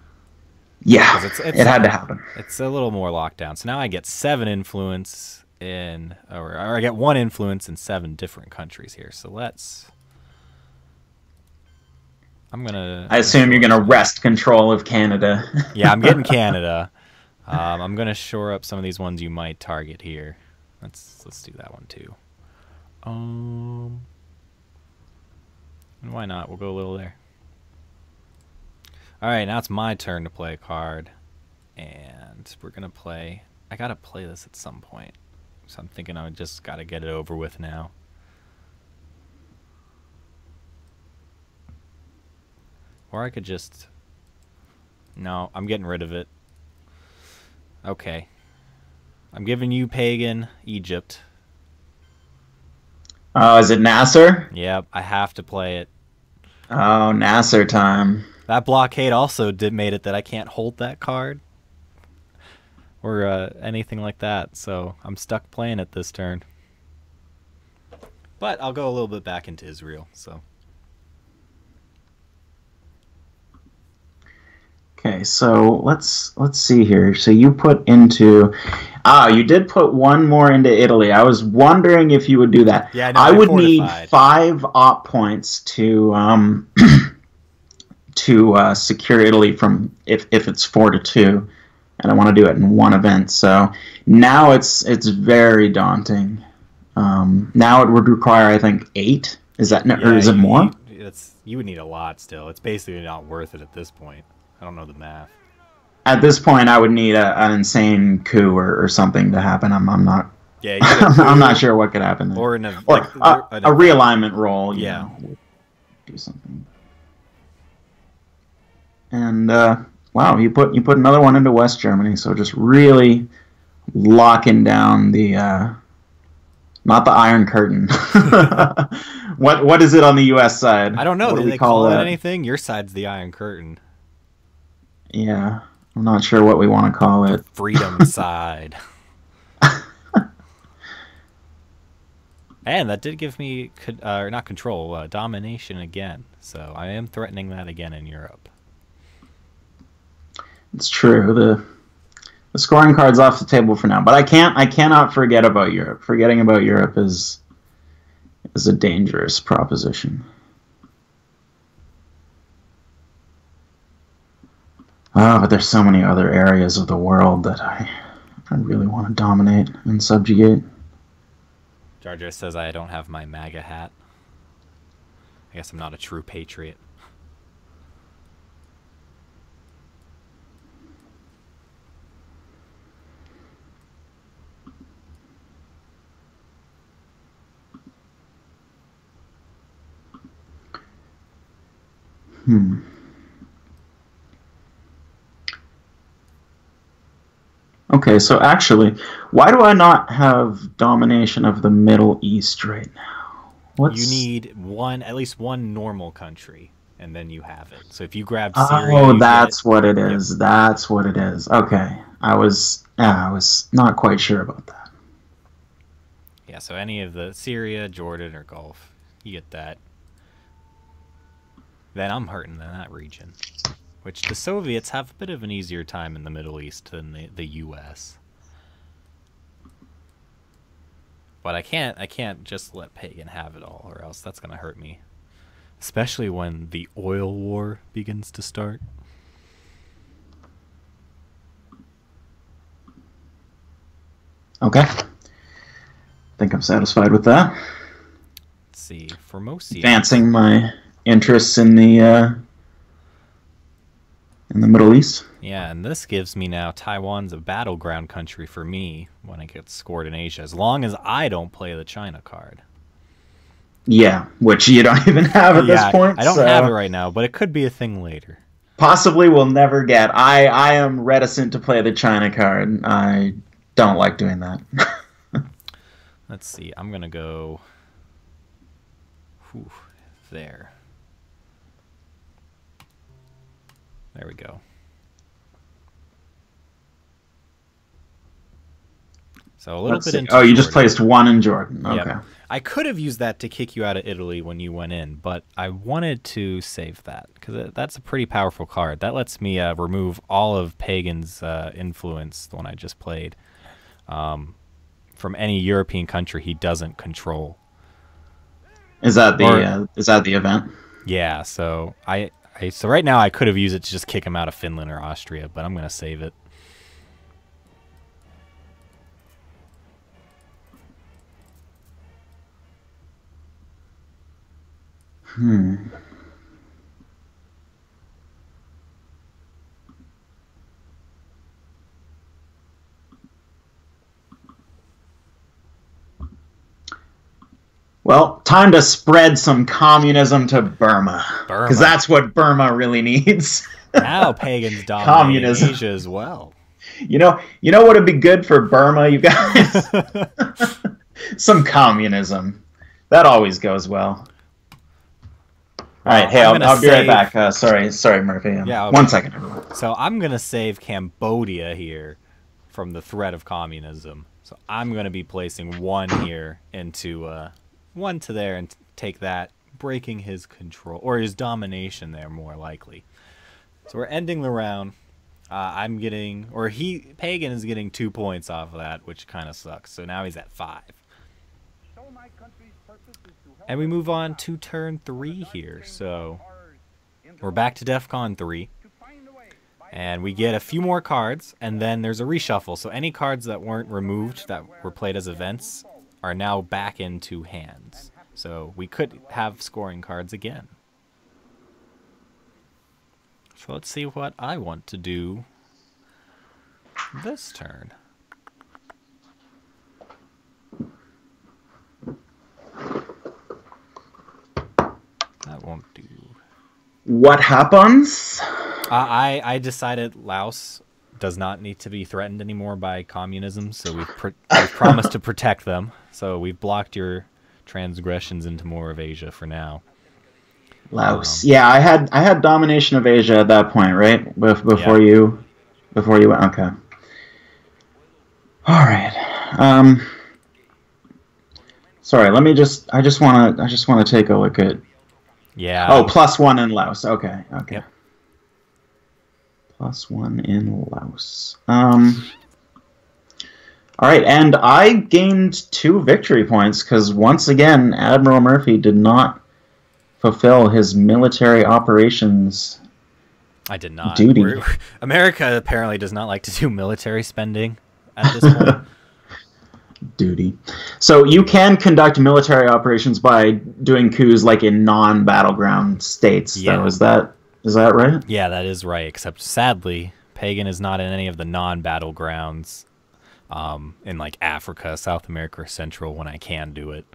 Yeah, it had to happen. It's a little more locked down. So now I get 7 influence in, or I get 1 influence in 7 different countries here. So I assume you're gonna wrest control of Canada. Yeah, I'm getting Canada. I'm gonna shore up some of these ones you might target here. Let's do that one too. And why not? We'll go a little there. Alright, now it's my turn to play a card. And we're going to play I gotta play this at some point. So I'm thinking I just gotta get it over with now. Or I could just... No, I'm getting rid of it. Okay. I'm giving you Pagan Egypt. Oh, is it Nasser? Yep, I have to play it. Oh, Nasser time. That blockade also made it that I can't hold that card. Or anything like that. So I'm stuck playing it this turn. But I'll go a little bit back into Israel, so... Okay, so let's see here. So you put into... you did put one more into Italy. I was wondering if you would do that. Yeah, no, I would fortified. need 5 op points to to secure Italy from if it's 4-2, and I want to do it in one event. So now it's very daunting. Now it would require, I think, 8. Is that or is it more? You would need a lot still. It's basically not worth it at this point. I don't know the math. At this point, I would need an insane coup or something to happen. I'm not. Yeah, I'm not sure what could happen there. Or a realignment roll. You know, would do something. And wow, you put another one into West Germany. So just really locking down the not the Iron Curtain. What is it on the U.S. side? I don't know. Do they call it anything? Your side's the Iron Curtain. Yeah, I'm not sure what we want to call it. Freedom side. And that did give me, not control, domination again. So I am threatening that again in Europe. It's true. The scoring card's off the table for now, but I cannot forget about Europe. Forgetting about Europe is a dangerous proposition. Oh, but there's so many other areas of the world that I really want to dominate and subjugate. Jar Jar says I don't have my MAGA hat. I guess I'm not a true patriot. Okay, so actually, why do I not have domination of the Middle East right now? You need at least one normal country, and then you have it. So if you grab Syria... Oh, that's what it is. Yep. That's what it is. Okay. I was not quite sure about that. Yeah, so any of the Syria, Jordan, or Gulf, you get that. Then I'm hurting in that region. Which the Soviets have a bit of an easier time in the Middle East than the U.S. But I can't just let Pagan have it all, or else that's gonna hurt me. Especially when the oil war begins to start. Okay. I think I'm satisfied with that. Let's see. For most advancing my interests in the Middle East. Yeah, and this gives me now Taiwan's a battleground country for me when I get scored in Asia, as long as I don't play the China card. Yeah, which you don't even have at this point. I don't have it right now, but it could be a thing later. Possibly we'll never get. I am reticent to play the China card. I don't like doing that. Let's see. I'm going to go there. There we go. So a little bit into you just placed one in Jordan. Okay. Yep. I could have used that to kick you out of Italy when you went in, but I wanted to save that because that's a pretty powerful card. That lets me remove all of Pagan's influence, the one I just played, from any European country he doesn't control. Is that the event? Yeah. So so right now I could have used it to just kick him out of Finland or Austria, but I'm going to save it. Well, time to spread some communism to Burma. Because that's what Burma really needs. Now pagans dominating Communism. Asia as well. You know what would be good for Burma, you guys? Some communism. That always goes well. All right, hey, I'll be right back. Sorry, Murphy. Yeah, okay. 1 second, everyone. So I'm going to save Cambodia here from the threat of communism. So I'm going to be placing one here into one to there and take that, breaking his control, or his domination there, more likely. So we're ending the round. I'm getting, or Pagan is getting 2 points off of that, which kind of sucks. So now he's at 5. And we move on to turn 3 here. So we're back to DEFCON 3. And we get a few more cards, and then there's a reshuffle. So any cards that weren't removed, that were played as events, are now back into hands. So we could have scoring cards again. So let's see what I want to do this turn. That won't do. What happens? I decided Laos does not need to be threatened anymore by communism, so we've promised to protect them. So we've blocked your transgressions into more of Asia for now. Laos. Yeah, I had domination of Asia at that point, right? Before you went. Okay. All right. Sorry. I just want to take a look at. Yeah. Oh, +1 in Laos. Okay. Okay. Yep. +1 in Laos. All right, and I gained 2 victory points because once again, Admiral Murphy did not fulfill his military operations. I did not. Duty. America apparently does not like to do military spending at this point. Duty. So you can conduct military operations by doing coups like in non-battleground states, though. Is that right? Yeah, that is right, except sadly, Pagan is not in any of the non-battlegrounds in like Africa, South America, or Central when I can do it.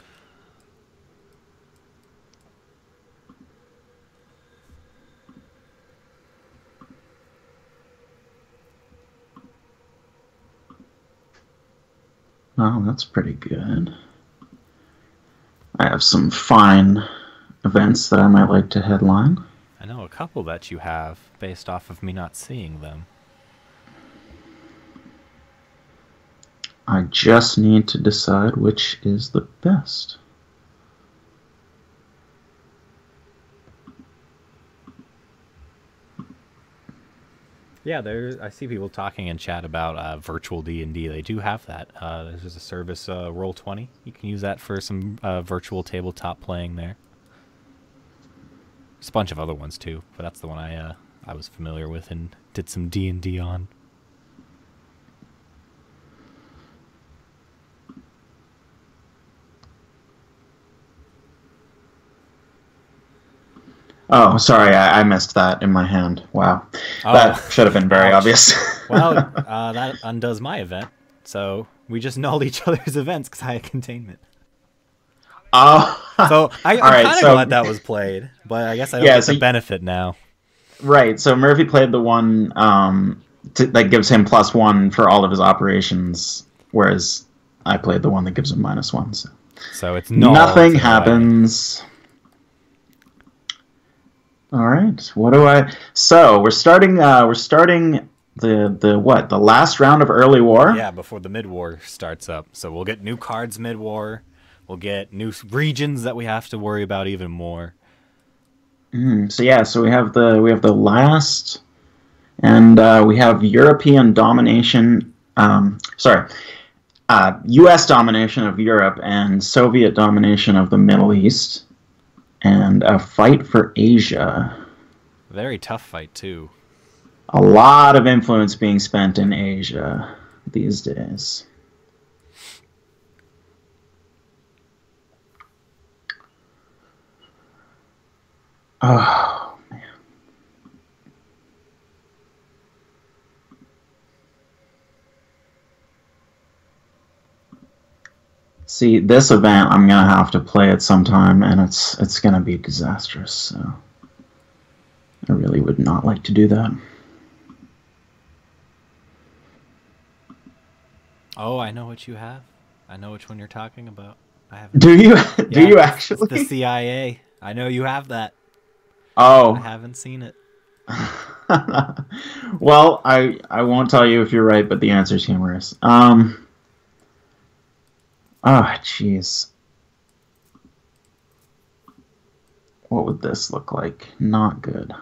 Oh, that's pretty good. I have some fine events that I might like to headline. I know a couple that you have, based off of me not seeing them. I just need to decide which is the best. Yeah, I see people talking in chat about virtual D&D. They do have that. There's a service, Roll20. You can use that for some virtual tabletop playing there. There's a bunch of other ones too, but that's the one I was familiar with and did some D&D on. Oh, sorry, I missed that in my hand. Wow. Oh. That should have been very obvious. Well, that undoes my event, so we just nulled each other's events because I had containment. Oh. So I'm kind of glad that was played, but I guess I don't get the benefit now. Right, so Murphy played the one that gives him +1 for all of his operations, whereas I played the one that gives him -1. So it's null. Nothing happens. All right. What do I? So we're starting the what? The last round of early war. Yeah, before the mid-war starts up. So we'll get new cards mid-war. We'll get new regions that we have to worry about even more. So yeah. So we have the last, and we have European domination. U.S. domination of Europe and Soviet domination of the Middle East. And a fight for Asia. Very tough fight, too. A lot of influence being spent in Asia these days. Oh, man. See, this event, I'm gonna have to play it sometime, and it's gonna be disastrous. So I really would not like to do that. Oh, I know what you have. I know which one you're talking about. I have. Do you? Yeah, Do you actually? It's the CIA. I know you have that. Oh. I haven't seen it. Well, I won't tell you if you're right, but the answer's humorous. Oh, jeez. What would this look like? Not good.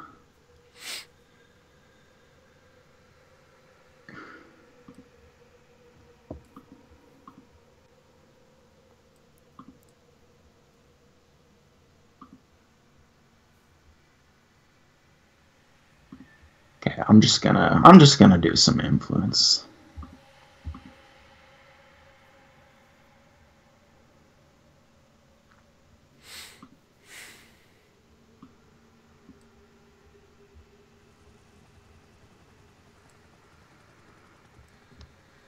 Okay, I'm just gonna do some influence.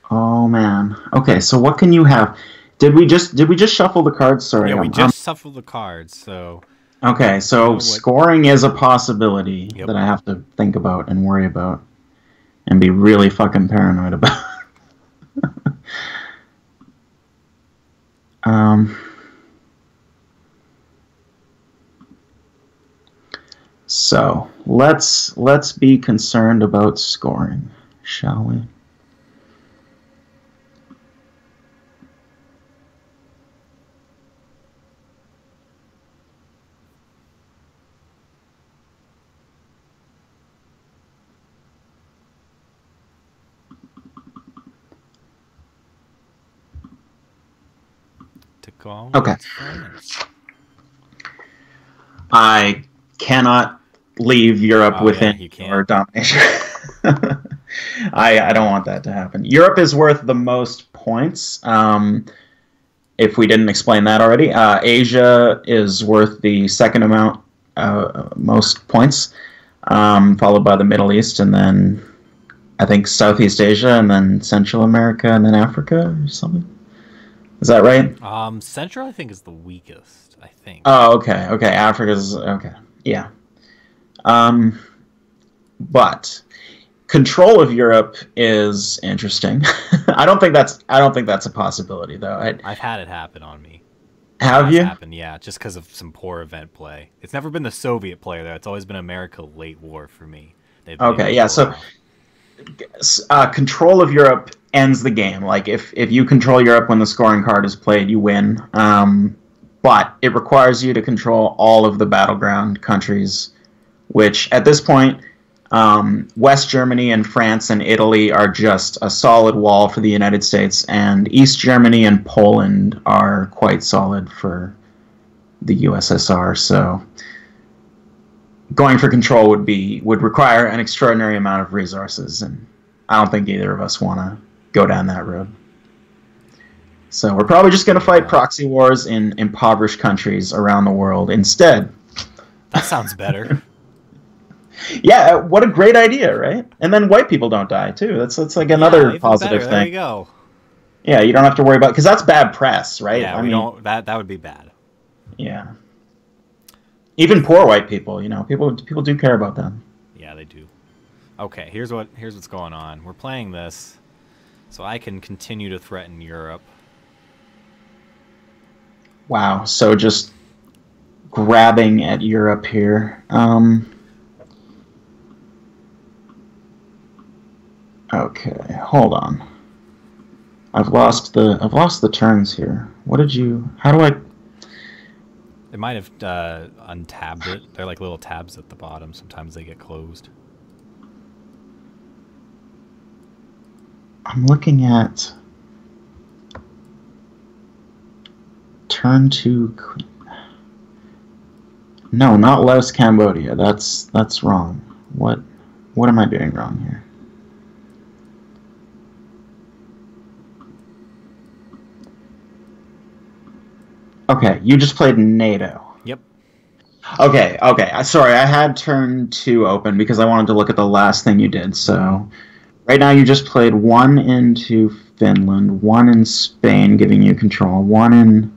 Oh man. Okay, so what can you have? Did we just shuffle the cards? Sorry. Yeah, we just shuffled the cards, so. Okay, so scoring is a possibility Yep. that I have to think about and worry about and be really fucking paranoid about. So let's be concerned about scoring, shall we? Okay. I cannot leave Europe within your domination. I don't want that to happen. Europe is worth the most points. If we didn't explain that already, Asia is worth the second amount, most points, followed by the Middle East, and then I think Southeast Asia, and then Central America, and then Africa or something. Is that right? Central, I think, is the weakest. I think. Oh, okay. Okay, Africa's okay. Yeah. But control of Europe is interesting. I don't think that's a possibility though. I've had it happen on me. Have you? Happened, yeah, just because of some poor event play. It's never been the Soviet player though. It's always been America late war for me. Okay, yeah. So control of Europe ends the game. Like if you control Europe when the scoring card is played, you win. But it requires you to control all of the battleground countries, which at this point, West Germany and France and Italy are just a solid wall for the United States, and East Germany and Poland are quite solid for the USSR. So going for control would require an extraordinary amount of resources, and I don't think either of us want to go down that road. So we're probably just going to fight proxy wars in impoverished countries around the world instead. That sounds better. Yeah, what a great idea, right? And then white people don't die too. That's like another positive thing. There you go. Yeah, you don't have to worry about, because that's bad press, right? Yeah, that would be bad. Yeah. Even poor white people, people do care about them. Yeah, they do. Okay, here's what's going on. We're playing this so I can continue to threaten Europe. Wow, so just grabbing at Europe here. Okay, hold on. I've lost the turns here. How do I? They might have untabbed it. They're like little tabs at the bottom. Sometimes they get closed. I'm looking at turn 2. No, not Laos, Cambodia. That's wrong. What am I doing wrong here? Okay, you just played NATO. Yep. Okay. Sorry, I had turn 2 open because I wanted to look at the last thing you did. So Right now, you just played one into Finland, one in Spain, giving you control, one in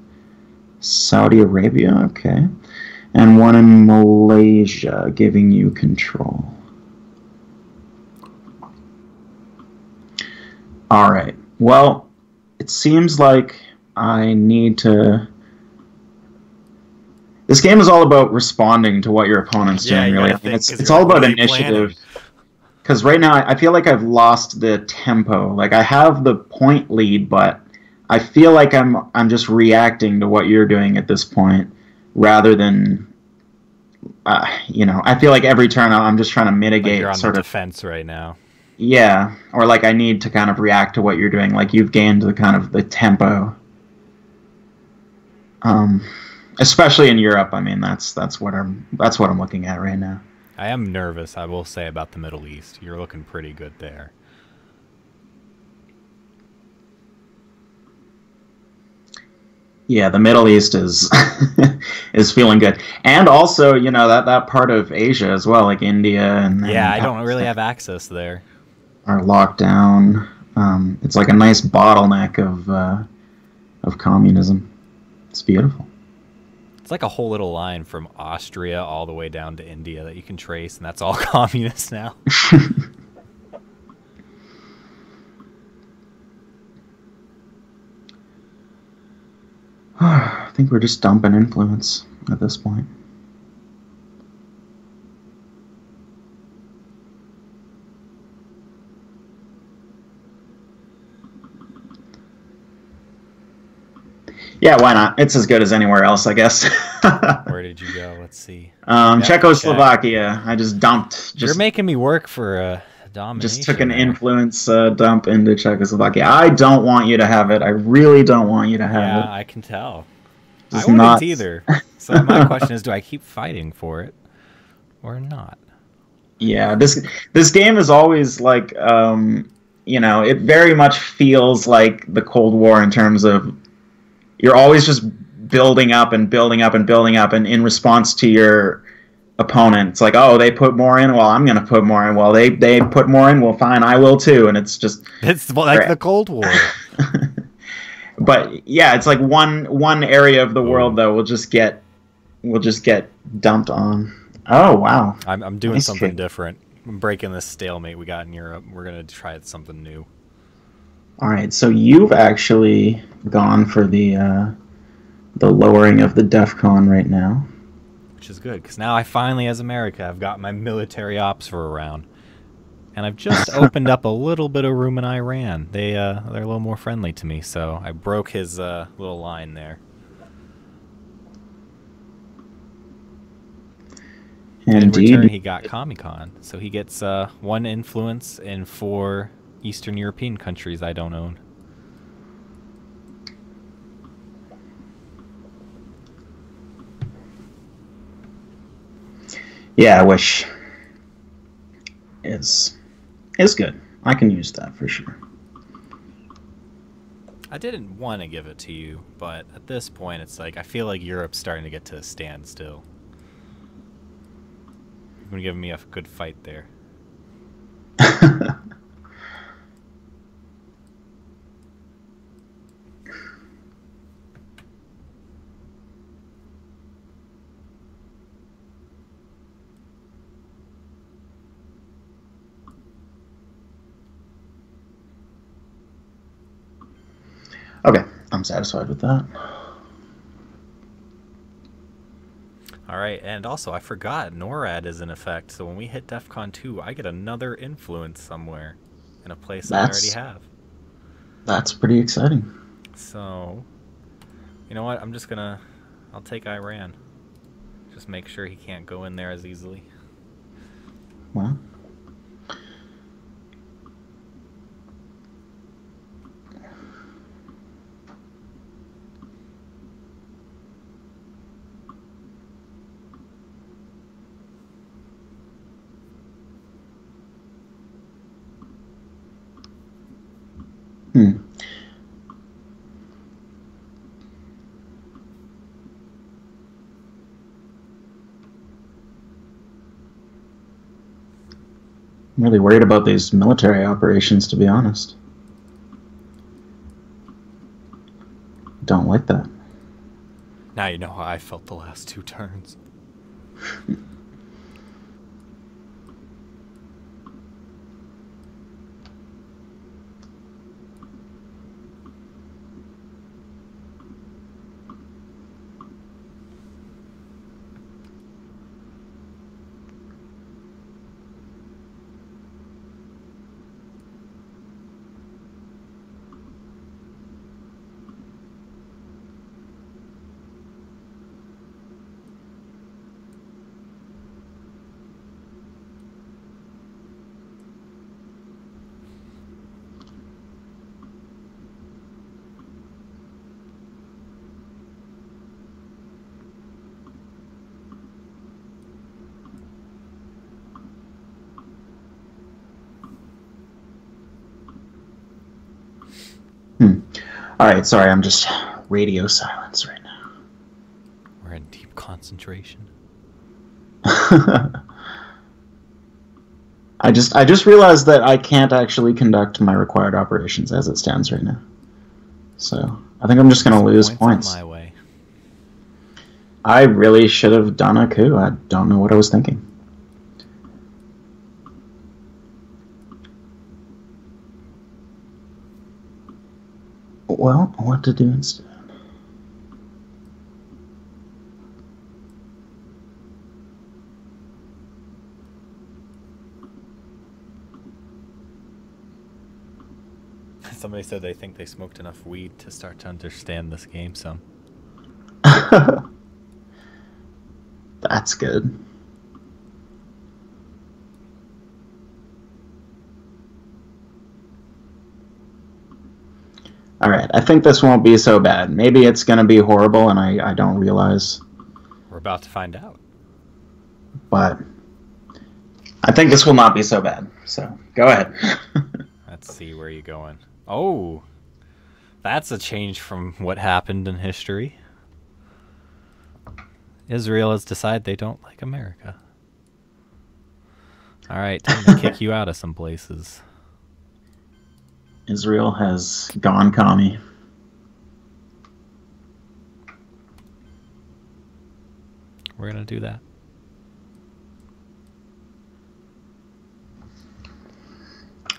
Saudi Arabia, okay, and one in Malaysia, giving you control. All right. Well, it seems like I need to. This game is all about responding to what your opponent's doing. Really, it's all about initiative. Because right now, I feel like I've lost the tempo. Like I have the point lead, but I feel like I'm just reacting to what you're doing at this point, rather than, I feel like every turn I'm just trying to mitigate. Like you're on sort the of defense right now. Yeah, or like I need to kind of react to what you're doing. Like you've gained the kind of the tempo. Especially in Europe. I mean, that's what I'm looking at right now. I am nervous, I will say, about the Middle East. You're looking pretty good there. Yeah, the Middle East is is feeling good, and also that part of Asia as well, like India and yeah, I don't really have access there. Are locked down. It's like a nice bottleneck of communism. It's beautiful. It's like a whole little line from Austria all the way down to India that you can trace, and that's all communist now. I think we're just dumping influence at this point. Yeah, why not? It's as good as anywhere else, I guess. Where did you go? Let's see. Czechoslovakia. I just dumped. You're making me work for domination. Just took an influence dump into Czechoslovakia. I don't want you to have it. I really don't want you to have it. Yeah, I can tell. I wouldn't either. So my question is, do I keep fighting for it or not? Yeah, this game is always like, it very much feels like the Cold War in terms of you're always just building up and building up and building up, and in response to your opponent, it's like, oh, they put more in, well, I'm going to put more in. Well, they put more in, well, fine, I will too. And it's like the Cold War. But yeah, it's like one area of the world though will just get dumped on. Oh wow! I'm doing something different. I'm breaking this stalemate we got in Europe. We're gonna try something new. All right, so you've actually gone for the lowering of the DEFCON right now, which is good because now I finally, as America, I've got my military ops for a round. And I've just opened up a little bit of room in Iran. They're a little more friendly to me, so I broke his little line there. Indeed. In return, he got Comic-Con, so he gets 1 influence in 4 Eastern European countries I don't own. Yeah, which is good. I can use that for sure. I didn't want to give it to you, but at this point it's like I feel like Europe's starting to get to a standstill. You've been giving me a good fight there. Okay, I'm satisfied with that. Alright, and also I forgot NORAD is in effect, so when we hit DEFCON 2, I get another influence somewhere in a place I already have. That's pretty exciting. So, you know what? I'll take Iran. Just make sure he can't go in there as easily. Well. I'm really worried about these military operations, to be honest. Don't like that. Now you know how I felt the last 2 turns. Alright, sorry, I'm just radio silence right now. We're in deep concentration. I just realized that I can't actually conduct my required operations as it stands right now. So, I think I'm just going to lose points. My way. I really should have done a coup. I don't know what I was thinking. Well, what to do instead? Somebody said they think they smoked enough weed to start to understand this game some. That's good. Alright, I think this won't be so bad. Maybe it's going to be horrible and I don't realize. We're about to find out. But I think this will not be so bad. So, go ahead. Let's see where you're going. Oh, that's a change from what happened in history. Israel has decided they don't like America. Alright, time to kick you out of some places. Israel has gone commie. We're going to do that.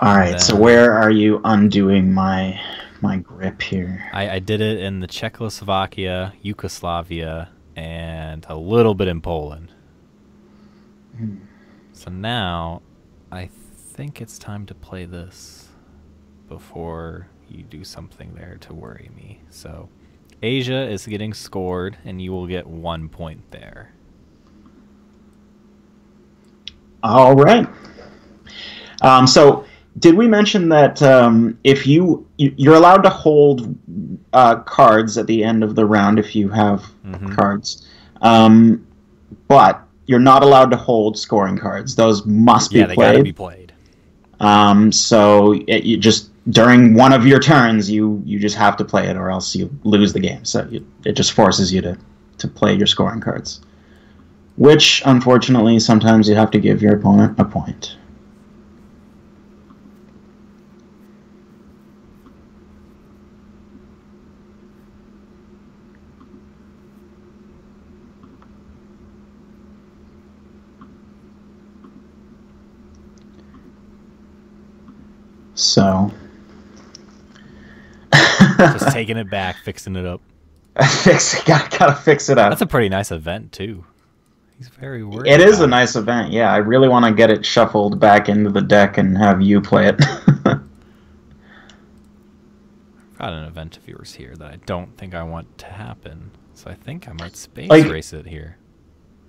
Alright, so where are you undoing my grip here? I did it in the Czechoslovakia, Yugoslavia, and a little bit in Poland. So now, I think it's time to play this before you do something there to worry me. So, Asia is getting scored, and you will get 1 point there. All right. So, did we mention that if you're allowed to hold cards at the end of the round if you have cards, but you're not allowed to hold scoring cards. Those must be played. Yeah, they gotta be played. So you just during one of your turns, you just have to play it, or else you lose the game. So it just forces you to play your scoring cards, which unfortunately sometimes you have to give your opponent a point. So, just taking it back, fixing it up. Gotta fix it up. That's a pretty nice event too. He's very worried. It is a nice event. Yeah, I really want to get it shuffled back into the deck and have you play it. I've got an event of yours here that I don't think I want to happen, so I think I might space race it here.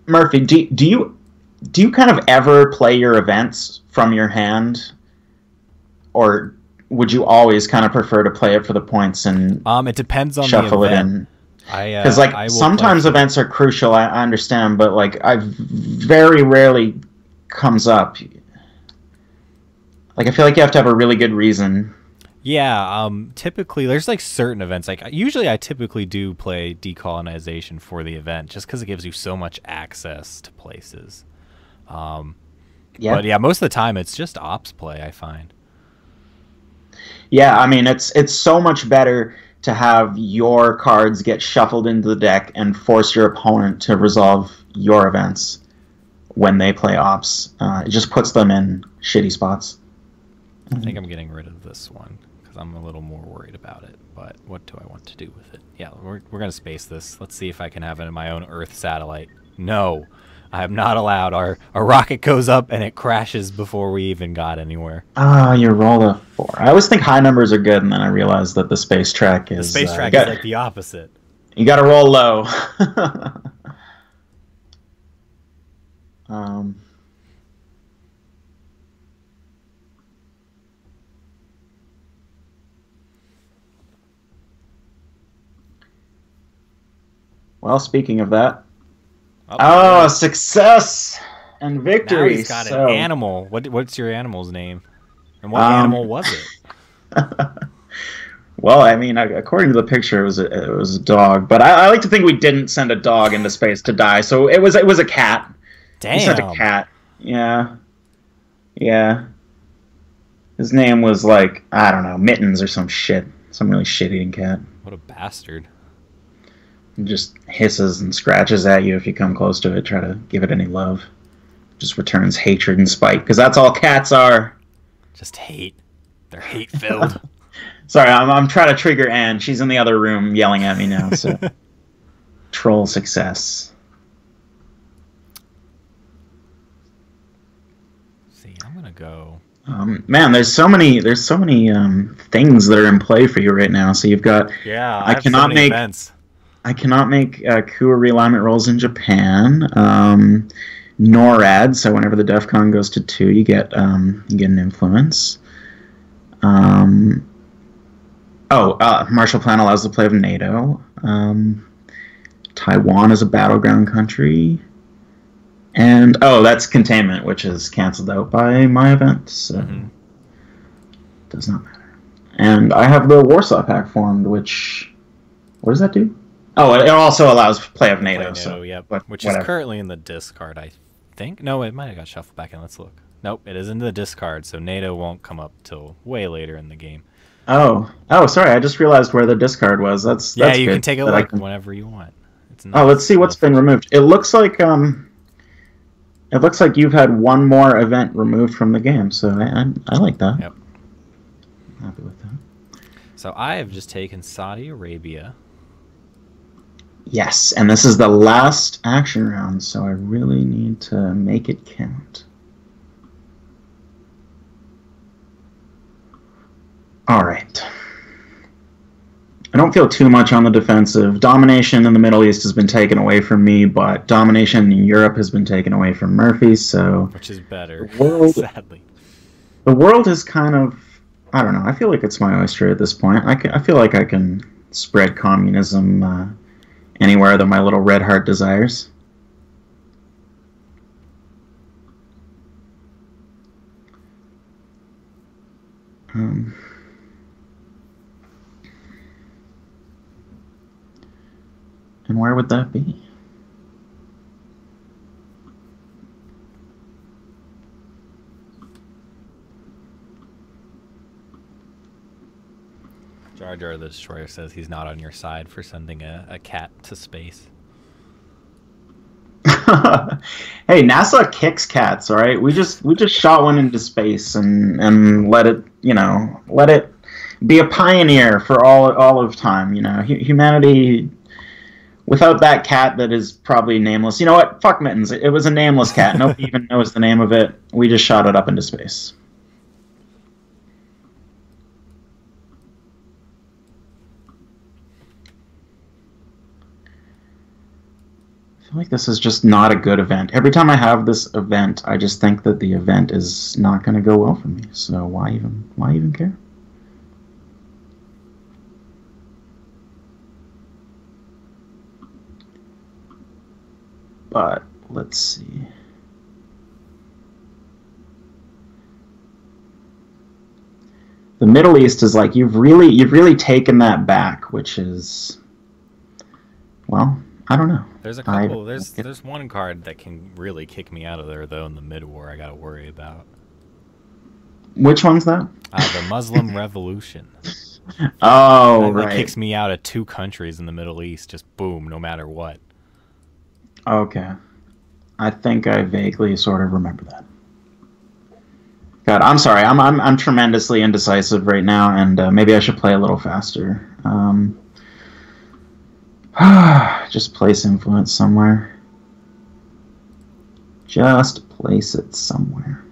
Murphy, do you kind of ever play your events from your hand? Or would you always kind of prefer to play it for the points and it depends on shuffle the it event. in? Because sometimes events are crucial. I understand, but I very rarely comes up. I feel like you have to have a really good reason. Yeah. Typically, there's certain events. Usually, I typically do play decolonization for the event, just because it gives you so much access to places. Yeah. But yeah, most of the time it's just ops play, I find. Yeah, I mean, it's so much better to have your cards get shuffled into the deck and force your opponent to resolve your events when they play ops. It just puts them in shitty spots. I think I'm getting rid of this one because I'm a little more worried about it. But what do I want to do with it? Yeah, we're going to space this. Let's see if I can have it in my own Earth satellite. No, I am not allowed. Our rocket goes up and it crashes before we even got anywhere. Oh, you roll a 4. I always think high numbers are good, and then I realized that the space track is... The space track is like the opposite. You got to roll low. Well, speaking of that... Oh, success and victory. Now he's got an animal. What's your animal's name? And what animal was it? Well, I mean, according to the picture, it was a dog. But I like to think we didn't send a dog into space to die. So it was a cat. Damn. We sent a cat. Yeah. Yeah. His name was like, I don't know, Mittens or some shit. Some really shit-eating cat. What a bastard. It just hisses and scratches at you if you come close to it, try to give it any love. Just returns hatred and spite, because that's all cats are. Just hate. They're hate-filled. Sorry, I'm trying to trigger Anne. She's in the other room yelling at me now, so... Troll success. See, I'm gonna go... Man, there's so many things that are in play for you right now. So you've got... Yeah, I cannot make events. I cannot make coup or realignment rolls in Japan. NORAD, so whenever the DEFCON goes to 2, you get an influence. Marshall Plan allows the play of NATO. Taiwan is a battleground country. And, that's containment, which is canceled out by my event, so does not matter. And I have the Warsaw Pact formed, which... What does that do? Oh, it also allows play of NATO. So, yep. Which is currently in the discard, I think. No, it might have got shuffled back in. Let's look. Nope, it is in the discard, so NATO won't come up till way later in the game. Oh, sorry. I just realized where the discard was. That's you good, can take a look whenever you want. It's let's see what's been removed. It looks like you've had one more event removed from the game, so I like that. Yep. I'm happy with that. So I have just taken Saudi Arabia. Yes, and this is the last action round, so I really need to make it count. Alright. I don't feel too much on the defensive. Domination in the Middle East has been taken away from me, but domination in Europe has been taken away from Murphy, so... Which is better, sadly. The world is kind of... I don't know, I feel like it's my oyster at this point. I feel like I can spread communism... anywhere that my little red heart desires. And where would that be? Jar Jar the Destroyer says he's not on your side for sending a cat to space. Hey, NASA kicks cats, all right? We just shot one into space and let it be a pioneer for all of time. You know, humanity. Without that cat that is probably nameless. You know what? Fuck Mittens. It was a nameless cat. Nobody even knows the name of it. We just shot it up into space. I feel like this is just not a good event. Every time I have this event, I just think that the event is not going to go well for me. So why even care? But let's see. The Middle East is like you've really taken that back, which is, well, I don't know. There's a couple. There's one card that can really kick me out of there though in the mid-war. I gotta worry about. Which one's that? The Muslim Revolution. Oh, that right. kicks me out of 2 countries in the Middle East. Just boom, no matter what. Okay. I think I vaguely sort of remember that. God, I'm sorry. I'm tremendously indecisive right now, and maybe I should play a little faster. Just place influence somewhere. Just place it somewhere.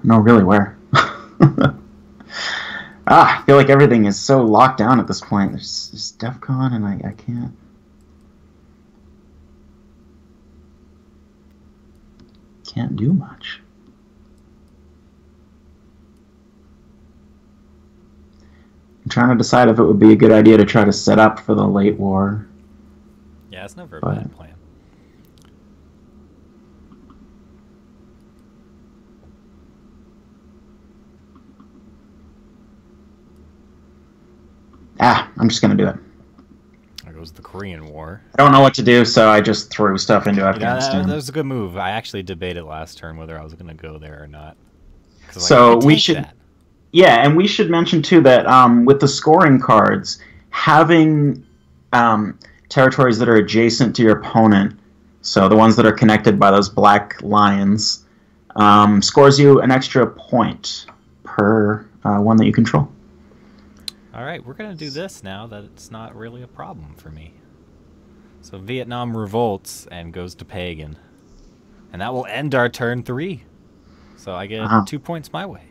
No, really, where? I feel like everything is so locked down at this point. There's DEF CON, and I can't do much. I'm trying to decide if it would be a good idea to try to set up for the late war. Yeah, it's never a bad plan. I'm just going to do it. There goes the Korean War. I don't know what to do, so I just threw stuff into Afghanistan. That was a good move. I actually debated last turn whether I was going to go there or not. So we should... Yeah, and we should mention, too, that with the scoring cards, having territories that are adjacent to your opponent, so the ones that are connected by those black lines, scores you an extra point per one that you control. All right, we're going to do this now that it's not really a problem for me. So Vietnam revolts and goes to Pagan. And that will end our turn 3. So I get 2 points my way.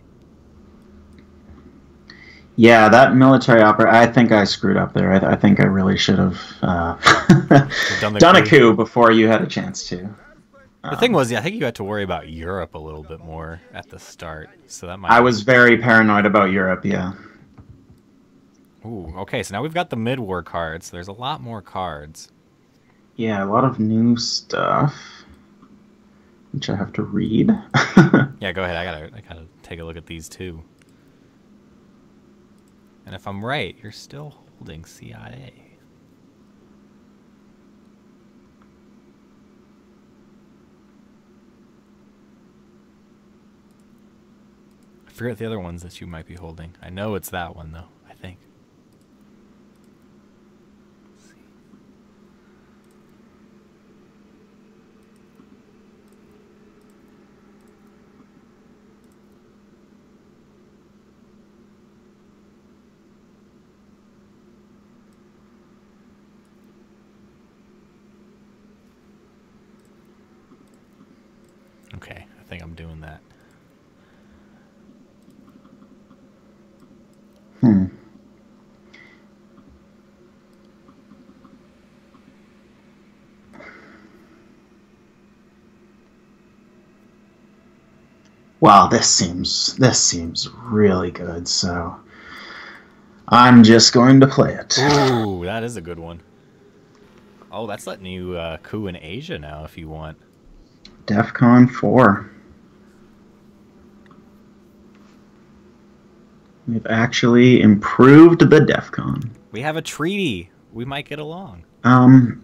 Yeah, that military opera, I think I screwed up there. I think I really should have done a coup before you had a chance to. The thing was, I think you had to worry about Europe a little bit more at the start. So that might. I was very paranoid about Europe, yeah. Ooh, okay, so now we've got the mid-war cards. There's a lot more cards. Yeah, a lot of new stuff, which I have to read. Yeah, go ahead. I gotta take a look at these too. And if I'm right, you're still holding CIA. I forget the other ones that you might be holding. I know it's that one though, I think. Okay, I think I'm doing that. Wow, this seems really good, so I'm just going to play it. Ooh, that is a good one. Oh, that's letting you coup in Asia now if you want. DEF CON 4. We've actually improved the DEF CON. We have a treaty. We might get along.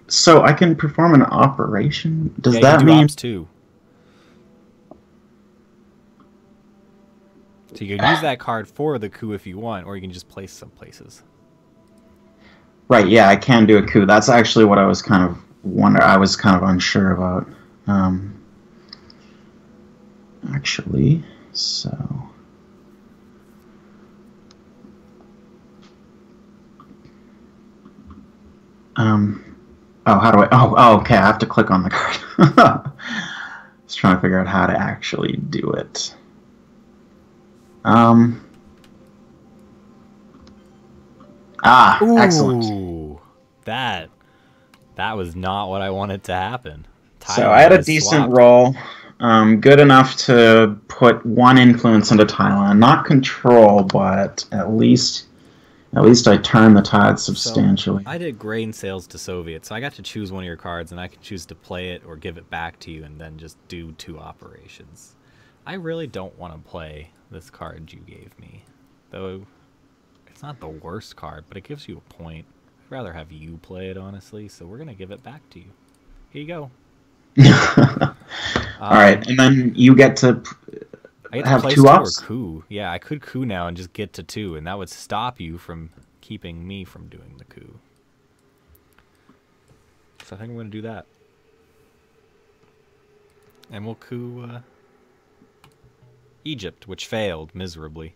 So I can perform an operation? Does yeah, that you can do mean... ops too. So you can use that card for the coup if you want, or you can just place some places. Right, yeah, I can do a coup. That's actually what I was kind of unsure about. Actually, so... how do I... Oh, okay, I have to click on the card. I was trying to figure out how to actually do it. Ooh, Excellent. That was not what I wanted to happen. So I had a decent roll. Good enough to put one influence into Thailand. Not control, but at least I turn the tide substantially. So I did grain sales to Soviet, so I got to choose one of your cards, and I can choose to play it or give it back to you and then just do 2 operations. I really don't want to play this card you gave me, though it's not the worst card, but it gives you a point. I'd rather have you play it, honestly, so we're going to give it back to you. Here you go. All right, and then you get to have 2 ups? Coup. Yeah, I could coup now and just get to 2, and that would stop you from keeping me from doing the coup. So I think I'm going to do that. And we'll coup Egypt, which failed miserably.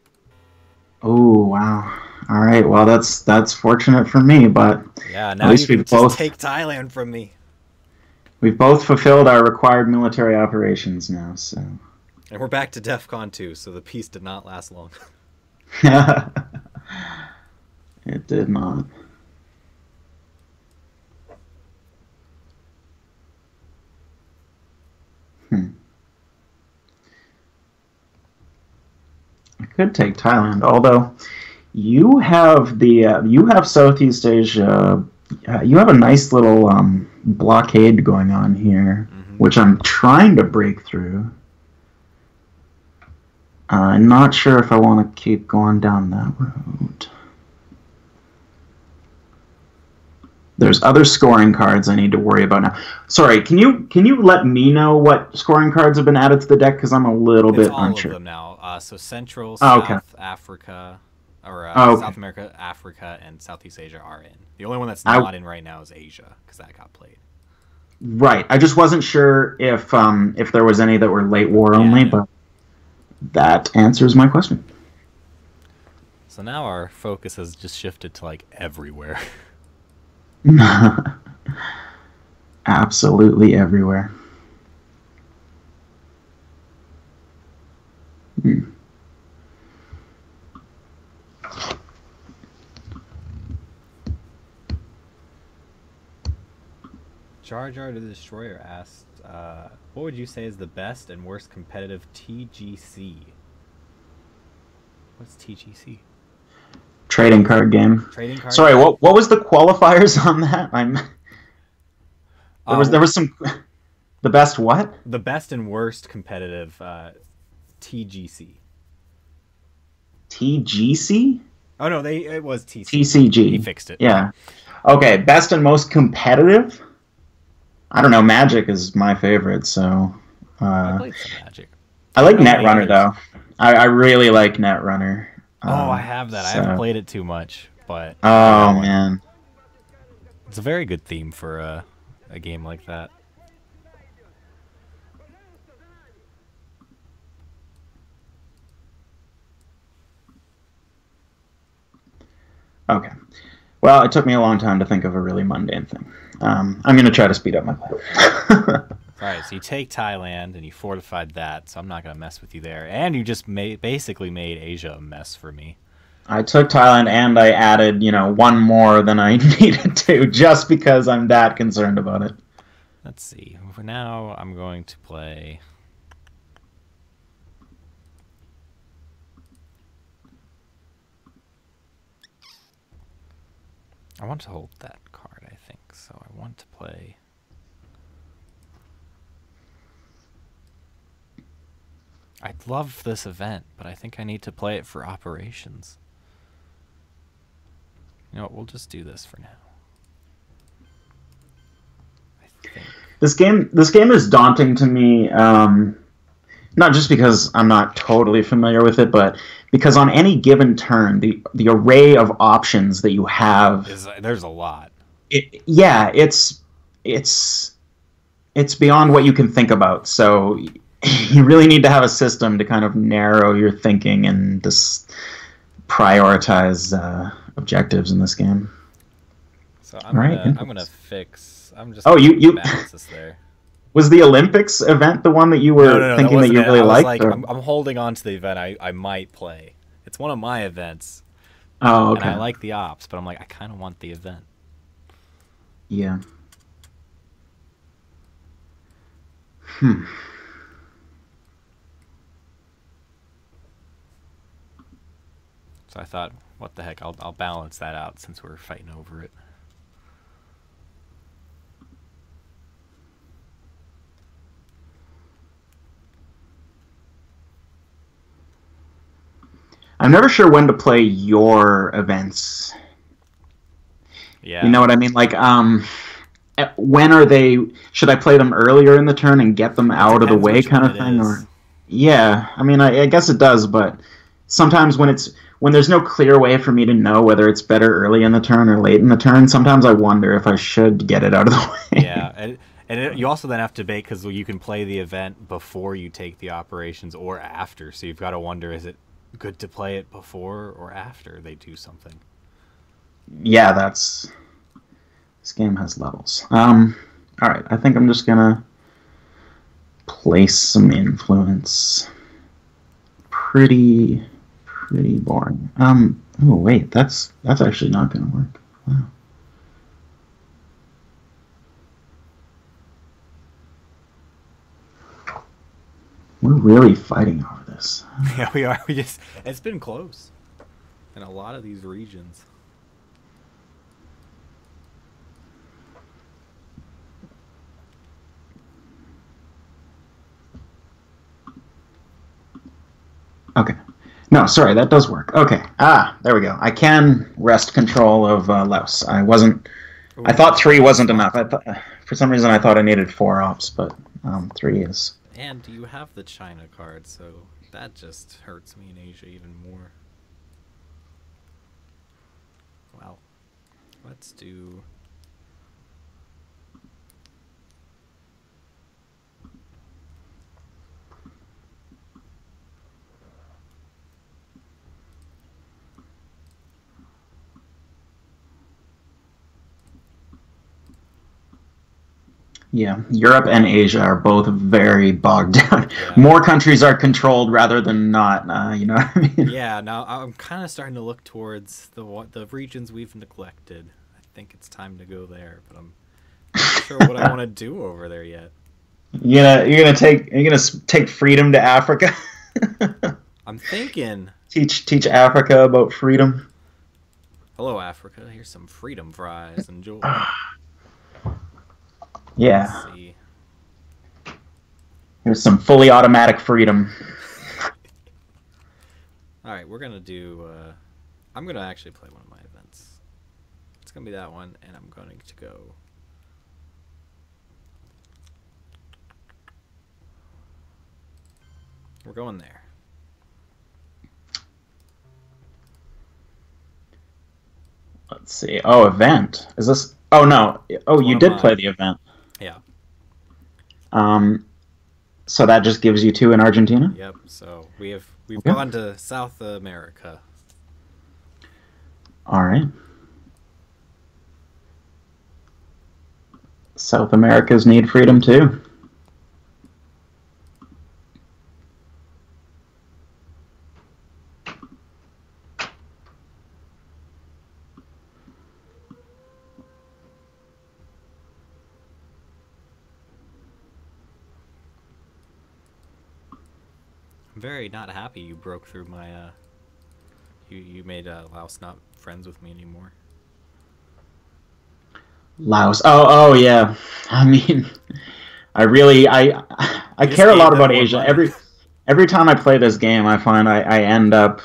Oh, wow. All right, well, that's fortunate for me, but yeah, now you can just take Thailand from me. We've both fulfilled our required military operations now, so... And we're back to DEFCON 2, so the peace did not last long. It did not. I could take Thailand, although you have Southeast Asia. You have a nice little blockade going on here, which I'm trying to break through. I'm not sure if I want to keep going down that road. There's other scoring cards I need to worry about now. Sorry, can you let me know what scoring cards have been added to the deck? Because I'm a little bit unsure. It's all of them now. So Central, South Africa, or South America, Africa, and Southeast Asia are in. The only one that's not in right now is Asia, because that got played. Right. I just wasn't sure if there was any that were late war only, but that answers my question. So now our focus has just shifted to like everywhere. Absolutely everywhere. Jar Jar the Destroyer asked, what would you say is the best and worst competitive TGC? What's TGC? Trading card game. Trading card. Sorry, what was the qualifiers on that? There was some. The best what? The best and worst competitive TGC. TGC? Oh no, it was TCG. TCG. He fixed it. Yeah. Okay, best and most competitive. I don't know. Magic is my favorite, so. I played some Magic. I like Netrunner though. I really like Netrunner. I have that. I haven't played it too much, but oh man, it's a very good theme for a game like that. Okay. Well, it took me a long time to think of a really mundane thing. I'm going to try to speed up my play. Alright, so you take Thailand and you fortified that, so I'm not going to mess with you there. And you just basically made Asia a mess for me. I took Thailand and I added, one more than I needed to, just because I'm that concerned about it. Let's see. For now, I'm going to play... I want to hold that card, I think. So I want to play... I love this event, but I think I need to play it for operations. You know what, we'll just do this for now. I think. This game is daunting to me, not just because I'm not totally familiar with it, but because on any given turn, the array of options that you have... There's a lot. It's beyond what you can think about, so... You really need to have a system to kind of narrow your thinking and just prioritize objectives in this game. So I'm gonna fix. I'm just. You balance this there. Was the Olympics event the one that you were thinking that you really liked? I'm holding on to the event I might play. It's one of my events. Oh, okay. And I like the ops, but I'm like, I kind of want the event. Yeah. So I thought, what the heck, I'll balance that out since we're fighting over it. I'm never sure when to play your events. Yeah. You know what I mean? Like, when are they? Should I play them earlier in the turn and get them out of the way, kind of thing? Or, yeah, I mean, I guess it does, but sometimes when there's no clear way for me to know whether it's better early in the turn or late in the turn, sometimes I wonder if I should get it out of the way. Yeah, you also then have to debate because you can play the event before you take the operations or after, so you've got to wonder, is it good to play it before or after they do something? Yeah, this game has levels. Alright, I think I'm just gonna place some influence. Pretty boring. Oh wait, that's actually not gonna work. Wow. We're really fighting over this. Yeah, we are. It's been close in a lot of these regions. Okay. No, sorry, that does work. Okay. There we go. I can wrest control of Laos. I thought 3 wasn't enough. For some reason I thought I needed 4 ops, but 3 is. And you have the China card, so that just hurts me in Asia even more. Well, let's do... Yeah, Europe and Asia are both very bogged down. Yeah. More countries are controlled rather than not, you know what I mean? Yeah, now I'm kind of starting to look towards the regions we've neglected. I think it's time to go there, but I'm not sure what I want to do over there yet. You're gonna take freedom to Africa? I'm thinking. Teach Africa about freedom. Hello, Africa. Here's some freedom fries. Enjoy. Yeah. Let's see. Here's some fully automatic freedom. Alright, we're gonna do... I'm gonna actually play one of my events. It's gonna be that one, and I'm going to go... We're going there. Let's see. Oh, event. Is this... Oh, no. Oh, you did play the event. Yeah. So that just gives you 2 in Argentina? Yep. So we've gone to South America. All right. South Americas need freedom too. I'm very not happy you broke through my, you made Laos not friends with me anymore. Laos. Oh yeah. I mean, I care a lot about Asia. Every time I play this game, I find I end up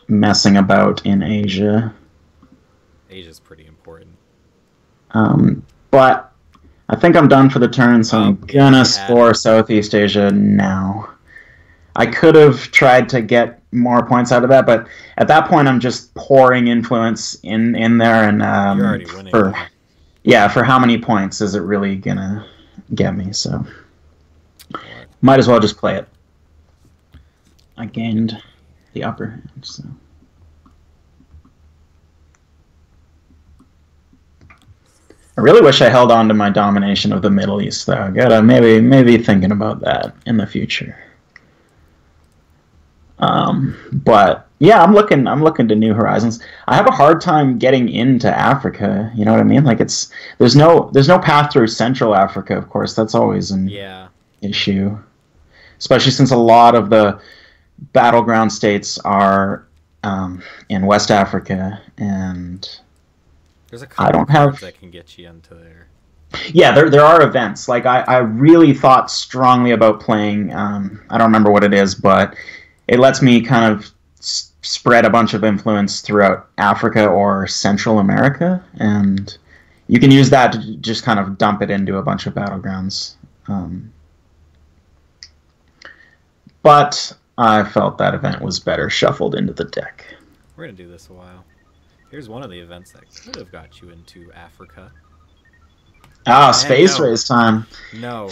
messing about in Asia. Asia's pretty important. But I think I'm done for the turn, so I'm gonna score Southeast Asia now. I could have tried to get more points out of that, but at that point I'm just pouring influence in there, and you're already winning. For how many points is it really gonna get me? So might as well just play it. I gained the upper hand, so. I really wish I held on to my domination of the Middle East, though. I gotta maybe thinking about that in the future. But yeah, I'm looking to new horizons. I have a hard time getting into Africa. You know what I mean? Like there's no path through Central Africa. Of course, that's always an issue, especially since a lot of the battleground states are in West Africa, and There's a I couple don't cards have. that can get you into there. Yeah, there are events. Like I really thought strongly about playing. I don't remember what it is, but it lets me kind of spread a bunch of influence throughout Africa or Central America, and you can use that to just kind of dump it into a bunch of battlegrounds. But I felt that event was better shuffled into the deck. We're gonna do this a while. Here's one of the events that could have got you into Africa. Ah, space no. race time. No.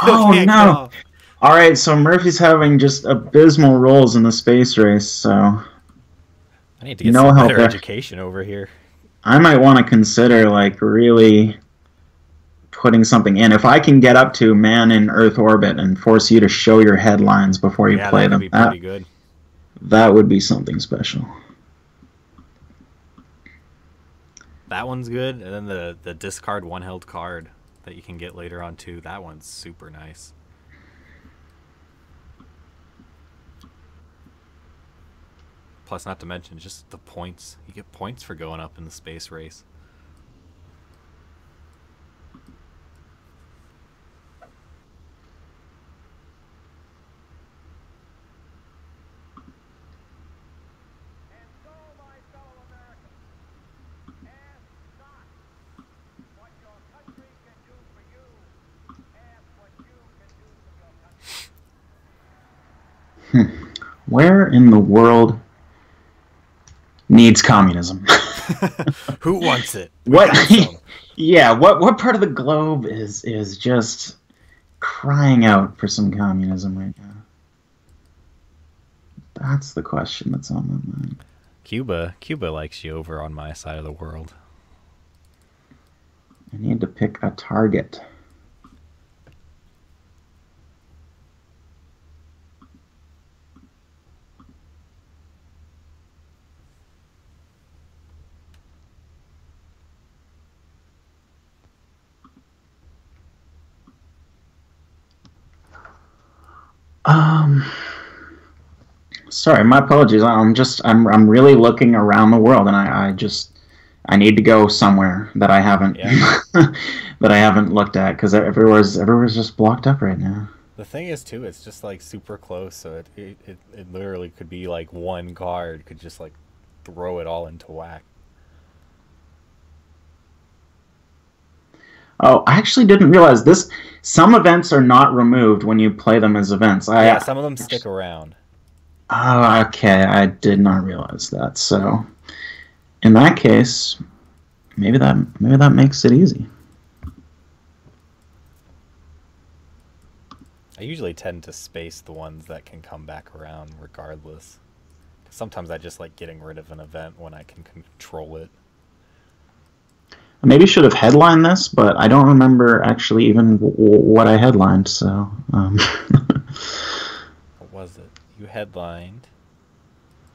Oh no! All right, so Murphy's having just abysmal rolls in the space race. So I need to get some better education over here. I might want to consider like really putting something in. If I can get up to man in Earth orbit and force you to show your headlines before you play them, be pretty good. That would be something special. That one's good, and then the discard one held card that you can get later on too. That one's super nice. Plus, not to mention just the points. You get points for going up in the space race. Where in the world needs communism? Who wants it? What? Yeah. What part of the globe is just crying out for some communism right now? That's the question that's on my mind. Cuba likes you over on my side of the world. I need to pick a target. Sorry, my apologies. I'm really looking around the world, and I need to go somewhere that I haven't that I haven't looked at, because everywhere's just blocked up right now. The thing is too, it's just like super close, so it literally could be like one card could just like throw it all into whack. Oh, I actually didn't realize this. Some events are not removed when you play them as events. Yeah, some of them stick around. Oh, okay. I did not realize that. So, in that case, maybe that makes it easy. I usually tend to space the ones that can come back around regardless. Sometimes I just like getting rid of an event when I can control it. I maybe should have headlined this, but I don't remember actually even what I headlined. So, what was it? You headlined.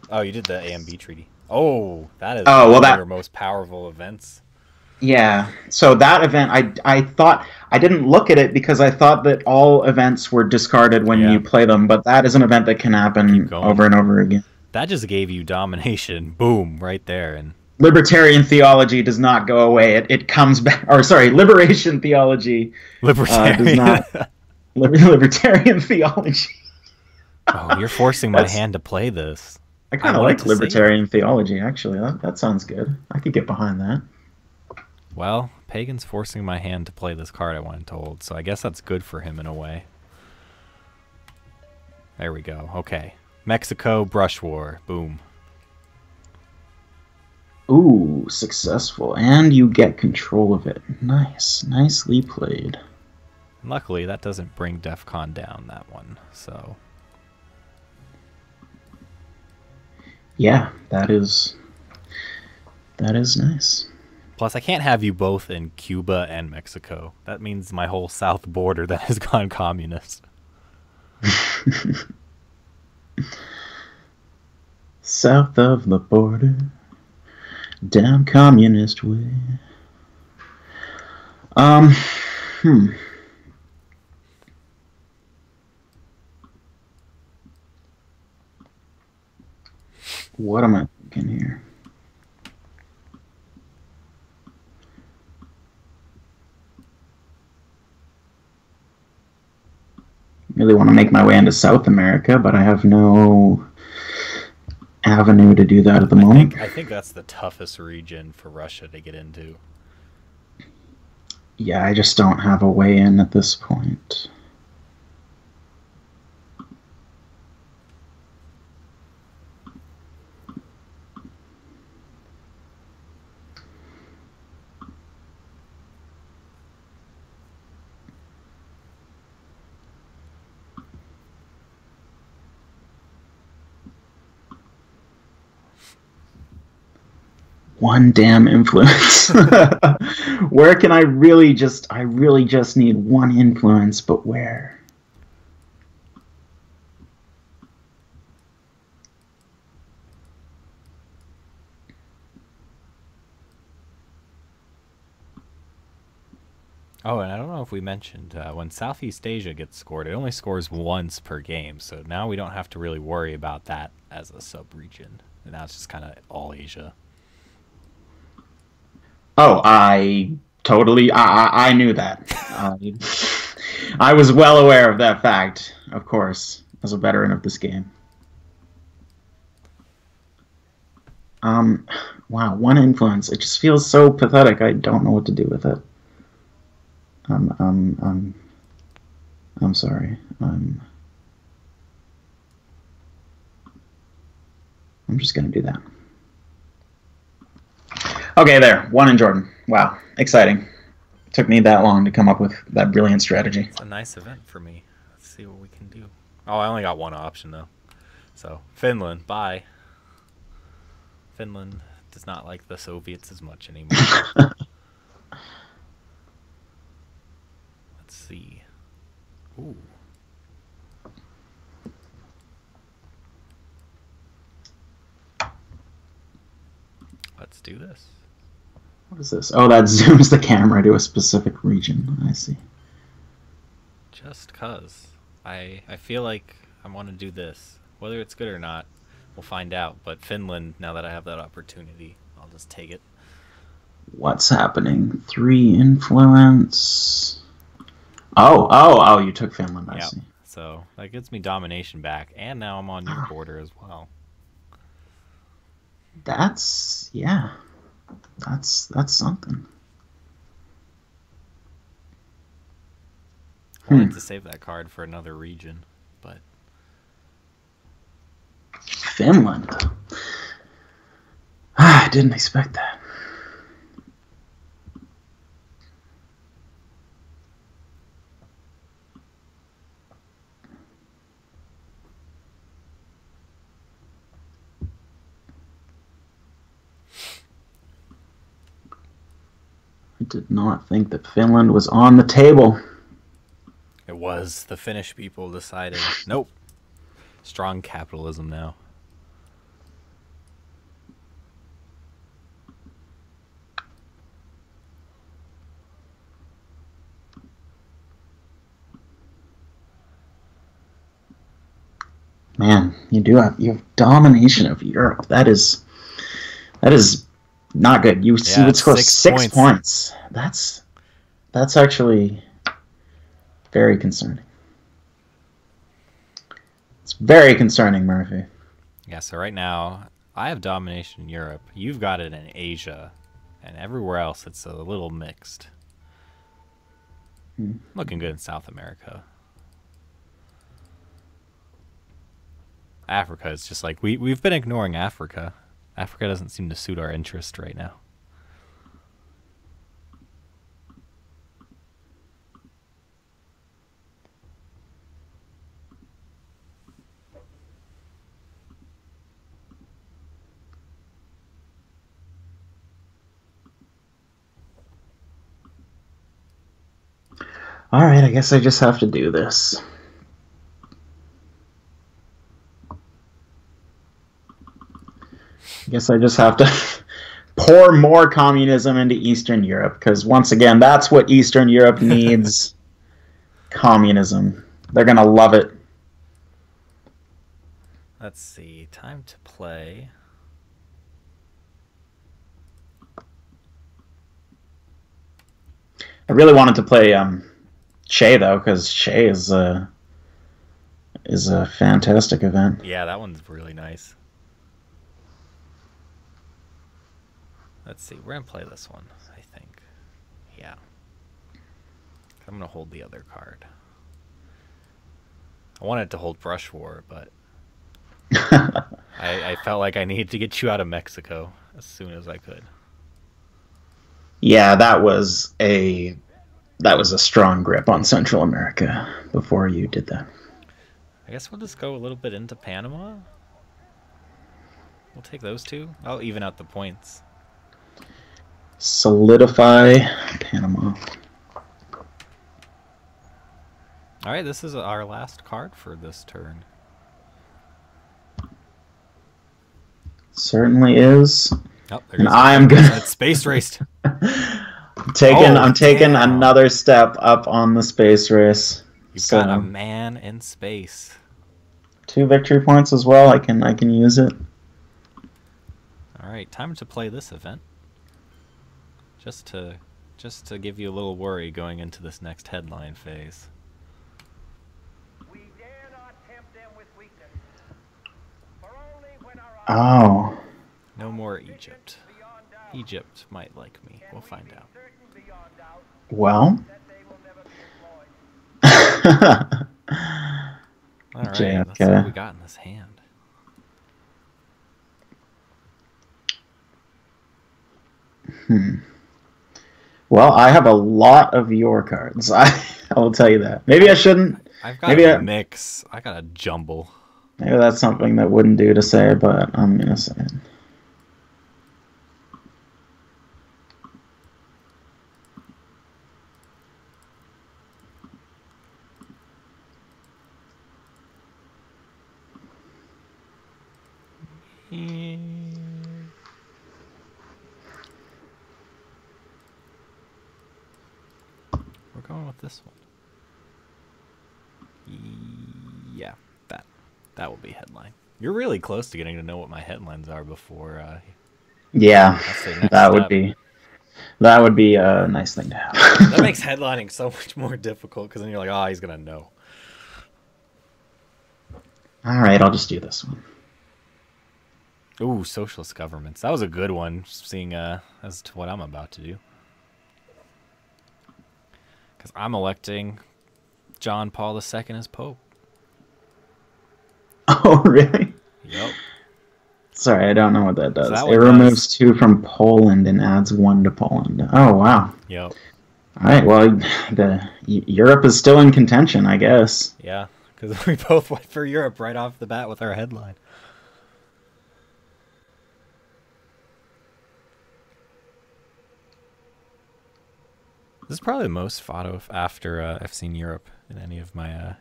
Oh, you did the A&B treaty. Oh, that is one of your most powerful events. Yeah. So that event, I thought I didn't look at it because I thought that all events were discarded when you play them, but that is an event that can happen over and over again. That just gave you domination. Boom, right there. And libertarian theology does not go away. It comes back. Or sorry, liberation theology does not. Libertarian theology. Oh, you're forcing my hand to play this. I kind of like libertarian theology, actually. That sounds good. I could get behind that. Well, Pagan's forcing my hand to play this card I wanted to hold, so I guess that's good for him in a way. There we go. Okay. Mexico, brush war. Boom. Ooh, successful. And you get control of it. Nice. Nicely played. Luckily, that doesn't bring DEFCON down, that one, so... Yeah, that is nice. Plus, I can't have you both in Cuba and Mexico. That means my whole south border that has gone communist. South of the border, down communist way. What am I thinking here? Really want to make my way into South America, but I have no avenue to do that at the moment. I think that's the toughest region for Russia to get into. Yeah, I just don't have a way in at this point. One damn influence. Where can I really just need one influence, but where? Oh, and I don't know if we mentioned, when Southeast Asia gets scored, it only scores once per game, so now we don't have to really worry about that as a sub-region. And now it's just kind of all Asia. Oh, I knew that. I was well aware of that fact, of course, as a veteran of this game. Wow, one influence. It just feels so pathetic. I don't know what to do with it. I'm sorry. I'm just gonna do that. Okay, there. One in Jordan. Wow, exciting. It took me that long to come up with that brilliant strategy. It's a nice event for me. Let's see what we can do. Oh, I only got one option, though. So, Finland, bye. Finland does not like the Soviets as much anymore. Let's see. Ooh. Let's do this. What is this? Oh, that zooms the camera to a specific region. I see. Just cause. I feel like I want to do this. Whether it's good or not, we'll find out. But Finland, now that I have that opportunity, I'll just take it. What's happening? 3 influence. Oh, you took Finland, I see. So that gets me domination back, and now I'm on your border as well. That's something. I wanted to save that card for another region, but Finland. I didn't expect that. I did not think that Finland was on the table. it was. The Finnish people decided, nope. Strong capitalism now. Man, you have domination of Europe. That is not good. You would score 6 points. That's actually very concerning. It's very concerning, Murphy. Yeah, so right now, I have domination in Europe. You've got it in Asia. And everywhere else, it's a little mixed. Looking good in South America. Africa is just like, we've been ignoring Africa. Africa doesn't seem to suit our interest right now. All right, I guess I just have to do this. I guess I just have to pour more communism into Eastern Europe, because once again, that's what Eastern Europe needs. Communism. They're gonna love it. Let's see. Time to play. I really wanted to play Che though, because Che is a fantastic event. Yeah, that one's really nice. Let's see. We're gonna play this one, I think. Yeah. I'm gonna hold the other card. I wanted to hold Brush War, but I felt like I needed to get you out of Mexico as soon as I could. Yeah, that was a strong grip on Central America before you did that. I guess we'll just go a little bit into Panama. We'll take those two. I'll even out the points. Solidify Panama. All right, this is our last card for this turn. Certainly is. Oh, and I'm gonna space raced. I'm taking another step up on the space race. You've got a man in space. 2 victory points as well. I can use it. All right, time to play this event. Just to give you a little worry going into this next headline phase. We dare not tempt them with weakness. For only when our Oh. No more Egypt. Egypt might like me. We'll find out. Well. All right, let's see what we got in this hand. Well, I have a lot of your cards. I will tell you that. Maybe I shouldn't. I've got a mix. I got a jumble. Maybe that's something that wouldn't do to say, but I'm gonna say it. We're going with this one. Yeah, that will be headline. You're really close to getting to know what my headlines are before. Yeah, that would be a nice thing to have. That makes headlining so much more difficult because then you're like, oh, he's gonna know. All right, I'll just do this one. Ooh, socialist governments. That was a good one, seeing as to what I'm about to do. Because I'm electing John Paul II as Pope. Oh, really? Yep. Sorry, I don't know what that does. So it removes 2 from Poland and adds 1 to Poland. Oh, wow. Yep. All right, well, Europe is still in contention, I guess. Yeah, because we both went for Europe right off the bat with our headline. This is probably the most fought after I've seen Europe in any of my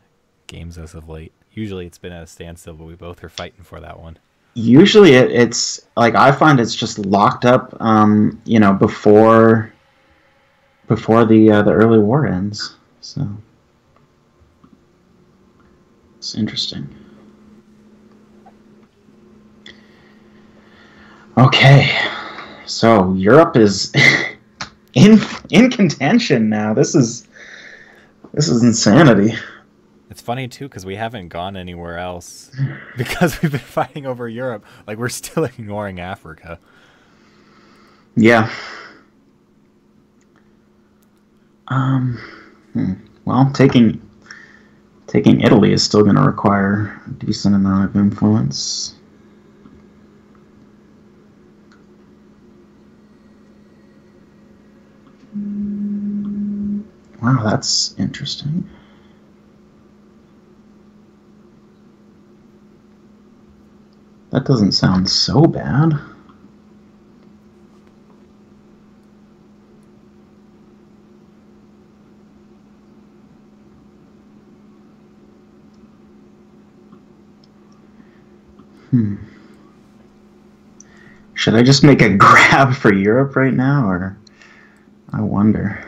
games as of late. Usually it's been at a standstill, but we both are fighting for that one. Usually it's like I find it's just locked up, before the early war ends. So it's interesting. Okay, so Europe is in contention now. This is insanity. It's funny too because we haven't gone anywhere else because we've been fighting over Europe. Like we're still ignoring Africa. Yeah. Well, taking Italy is still going to require a decent amount of influence. Wow, that's interesting. That doesn't sound so bad. Should I just make a grab for Europe right now, or I wonder.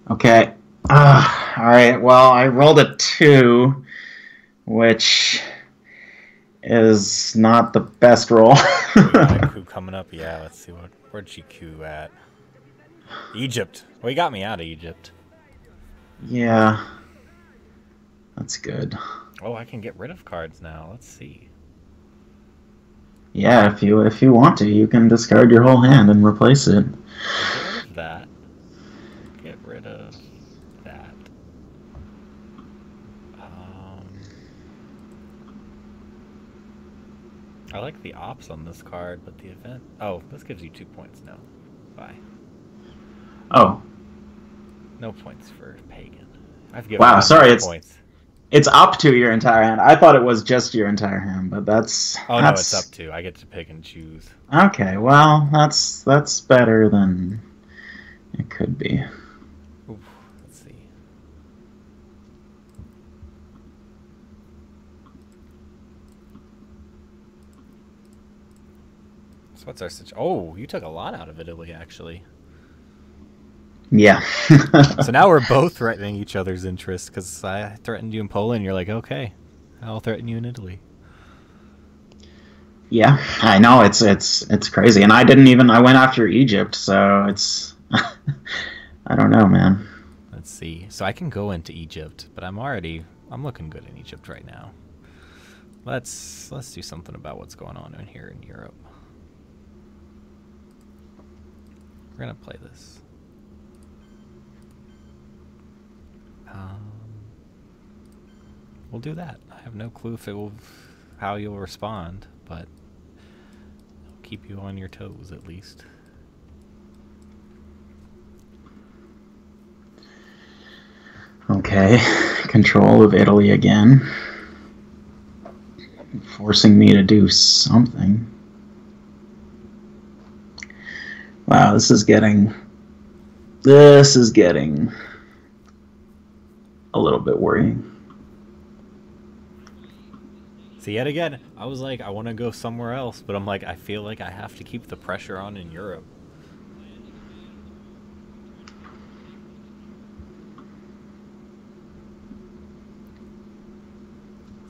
Okay. All right. Well, I rolled a 2, which is not the best roll. You got a coup coming up. Yeah, let's see where'd she coup at? Egypt. Well, you got me out of Egypt. Yeah. That's good. Oh, I can get rid of cards now. Let's see. Yeah, if you want to, you can discard your whole hand and replace it. Get rid of that. Get rid of that. I like the ops on this card, but the event... Oh, this gives you 2 points. No. Bye. Oh. No points for Pagan. I've given Wow, him sorry, points. It's up to your entire hand. I thought it was just your entire hand, but that's... Oh, no, it's up to. I get to pick and choose. Okay, well, that's better than it could be. Oof, let's see. So what's our situation? Oh, you took a lot out of Italy, actually. Yeah. So now we're both threatening each other's interests, because I threatened you in Poland, you're like, okay, I'll threaten you in Italy. Yeah, I know, it's crazy. And I went after Egypt, so it's... I don't know, man. Let's see. So I can go into Egypt, but I'm looking good in Egypt right now. Let's do something about what's going on in here in Europe. We're gonna play this. We'll do that. I have no clue how you'll respond, but I'll keep you on your toes at least. Okay, control of Italy again. Forcing me to do something. Wow, this is getting a little bit worrying. See, yet again, I was like, I want to go somewhere else, but I'm like, I feel like I have to keep the pressure on in Europe.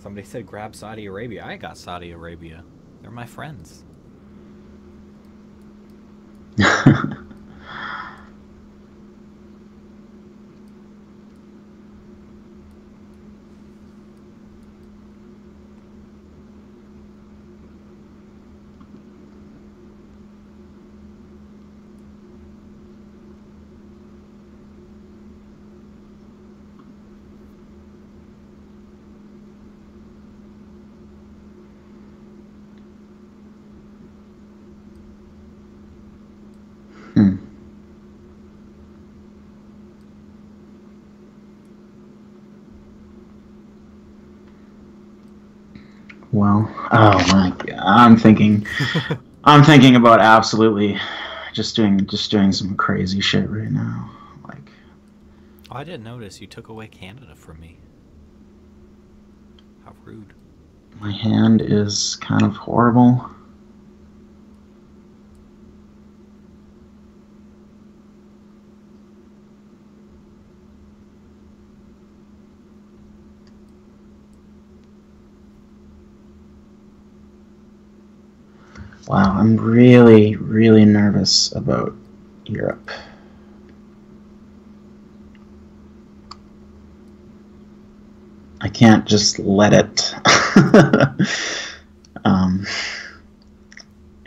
Somebody said grab Saudi Arabia. I got Saudi Arabia. They're my friends. Well, oh my god, I'm thinking about absolutely just doing some crazy shit right now. Like, oh, I didn't notice you took away Canada from me. How rude. my hand is kind of horrible. Wow, I'm really, really nervous about Europe. I can't just let it...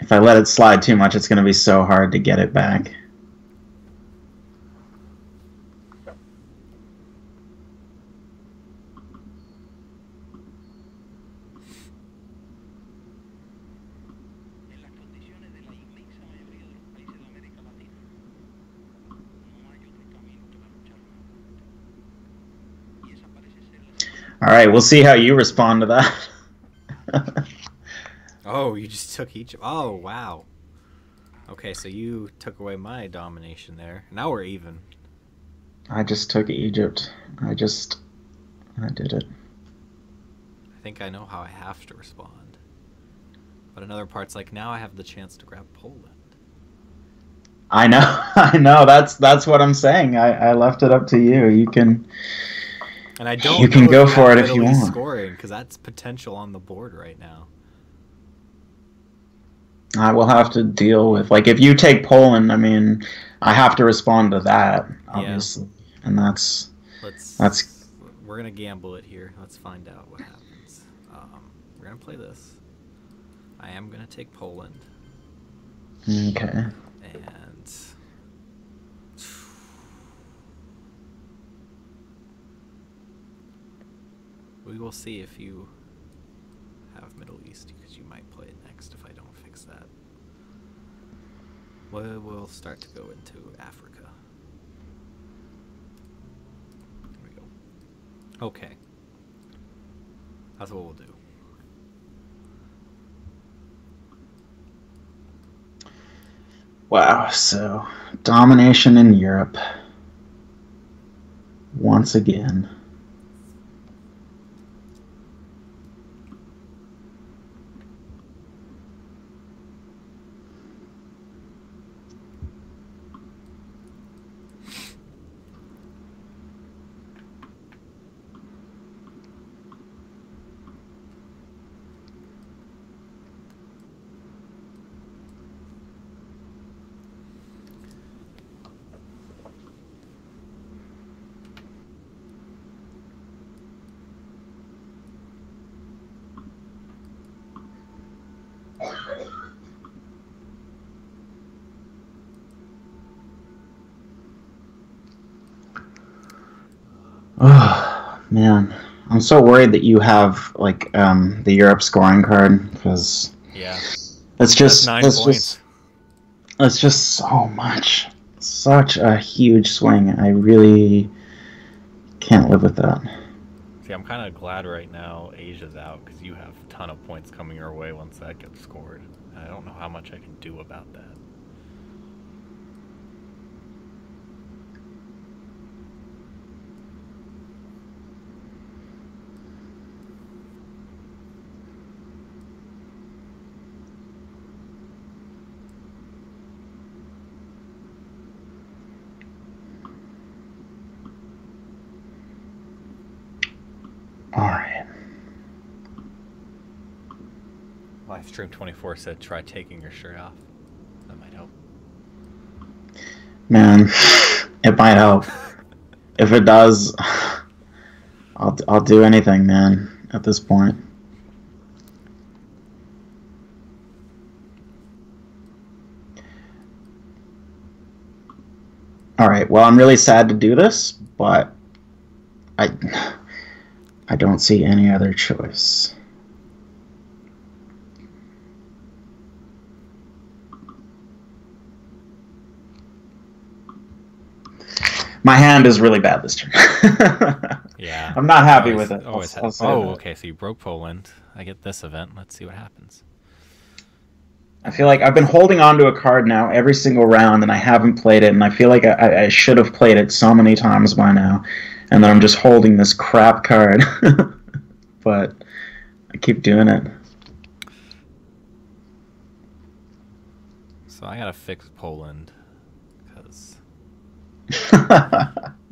if I let it slide too much, it's going to be so hard to get it back. All right, we'll see how you respond to that. Oh, you just took each... Oh, wow. Okay, so you took away my domination there. Now we're even. I just took Egypt. I did it. I think I know how I have to respond. But another part's like, now I have the chance to grab Poland. I know, I know. That's what I'm saying. I left it up to you. You can. And I don't. You can know go if we for have it if you Italy want. scoring, because that's potential on the board right now. I will have to deal with, like, if you take Poland, I mean, I have to respond to that, obviously, and that's. We're gonna gamble it here. Let's find out what happens. We're gonna play this. I am gonna take Poland. Okay. And we will see if you have Middle East, because you might play it next if I don't fix that. We'll start to go into Africa. There we go. Okay. That's what we'll do. Wow, so domination in Europe. Once again. Oh, man. I'm so worried that you have, like, the Europe scoring card, because Yeah. it's just, That's 9 it's points. just so much. Such a huge swing. I really can't live with that. See, I'm kind of glad right now Asia's out, because you have a ton of points coming your way once that gets scored. I don't know how much I can do about that. Alright. Livestream24 said try taking your shirt off. That might help. Man, it might help. If it does, I'll do anything, man, at this point. Alright, well, I'm really sad to do this, but I don't see any other choice. My hand is really bad this turn. Yeah. I'm not happy with it. I'll say that. Okay, so you broke Poland. I get this event. Let's see what happens. I feel like I've been holding on to a card now every single round, and I haven't played it, and I feel like I should have played it so many times by now, and then I'm just holding this crap card. But I keep doing it. So I gotta fix Poland, because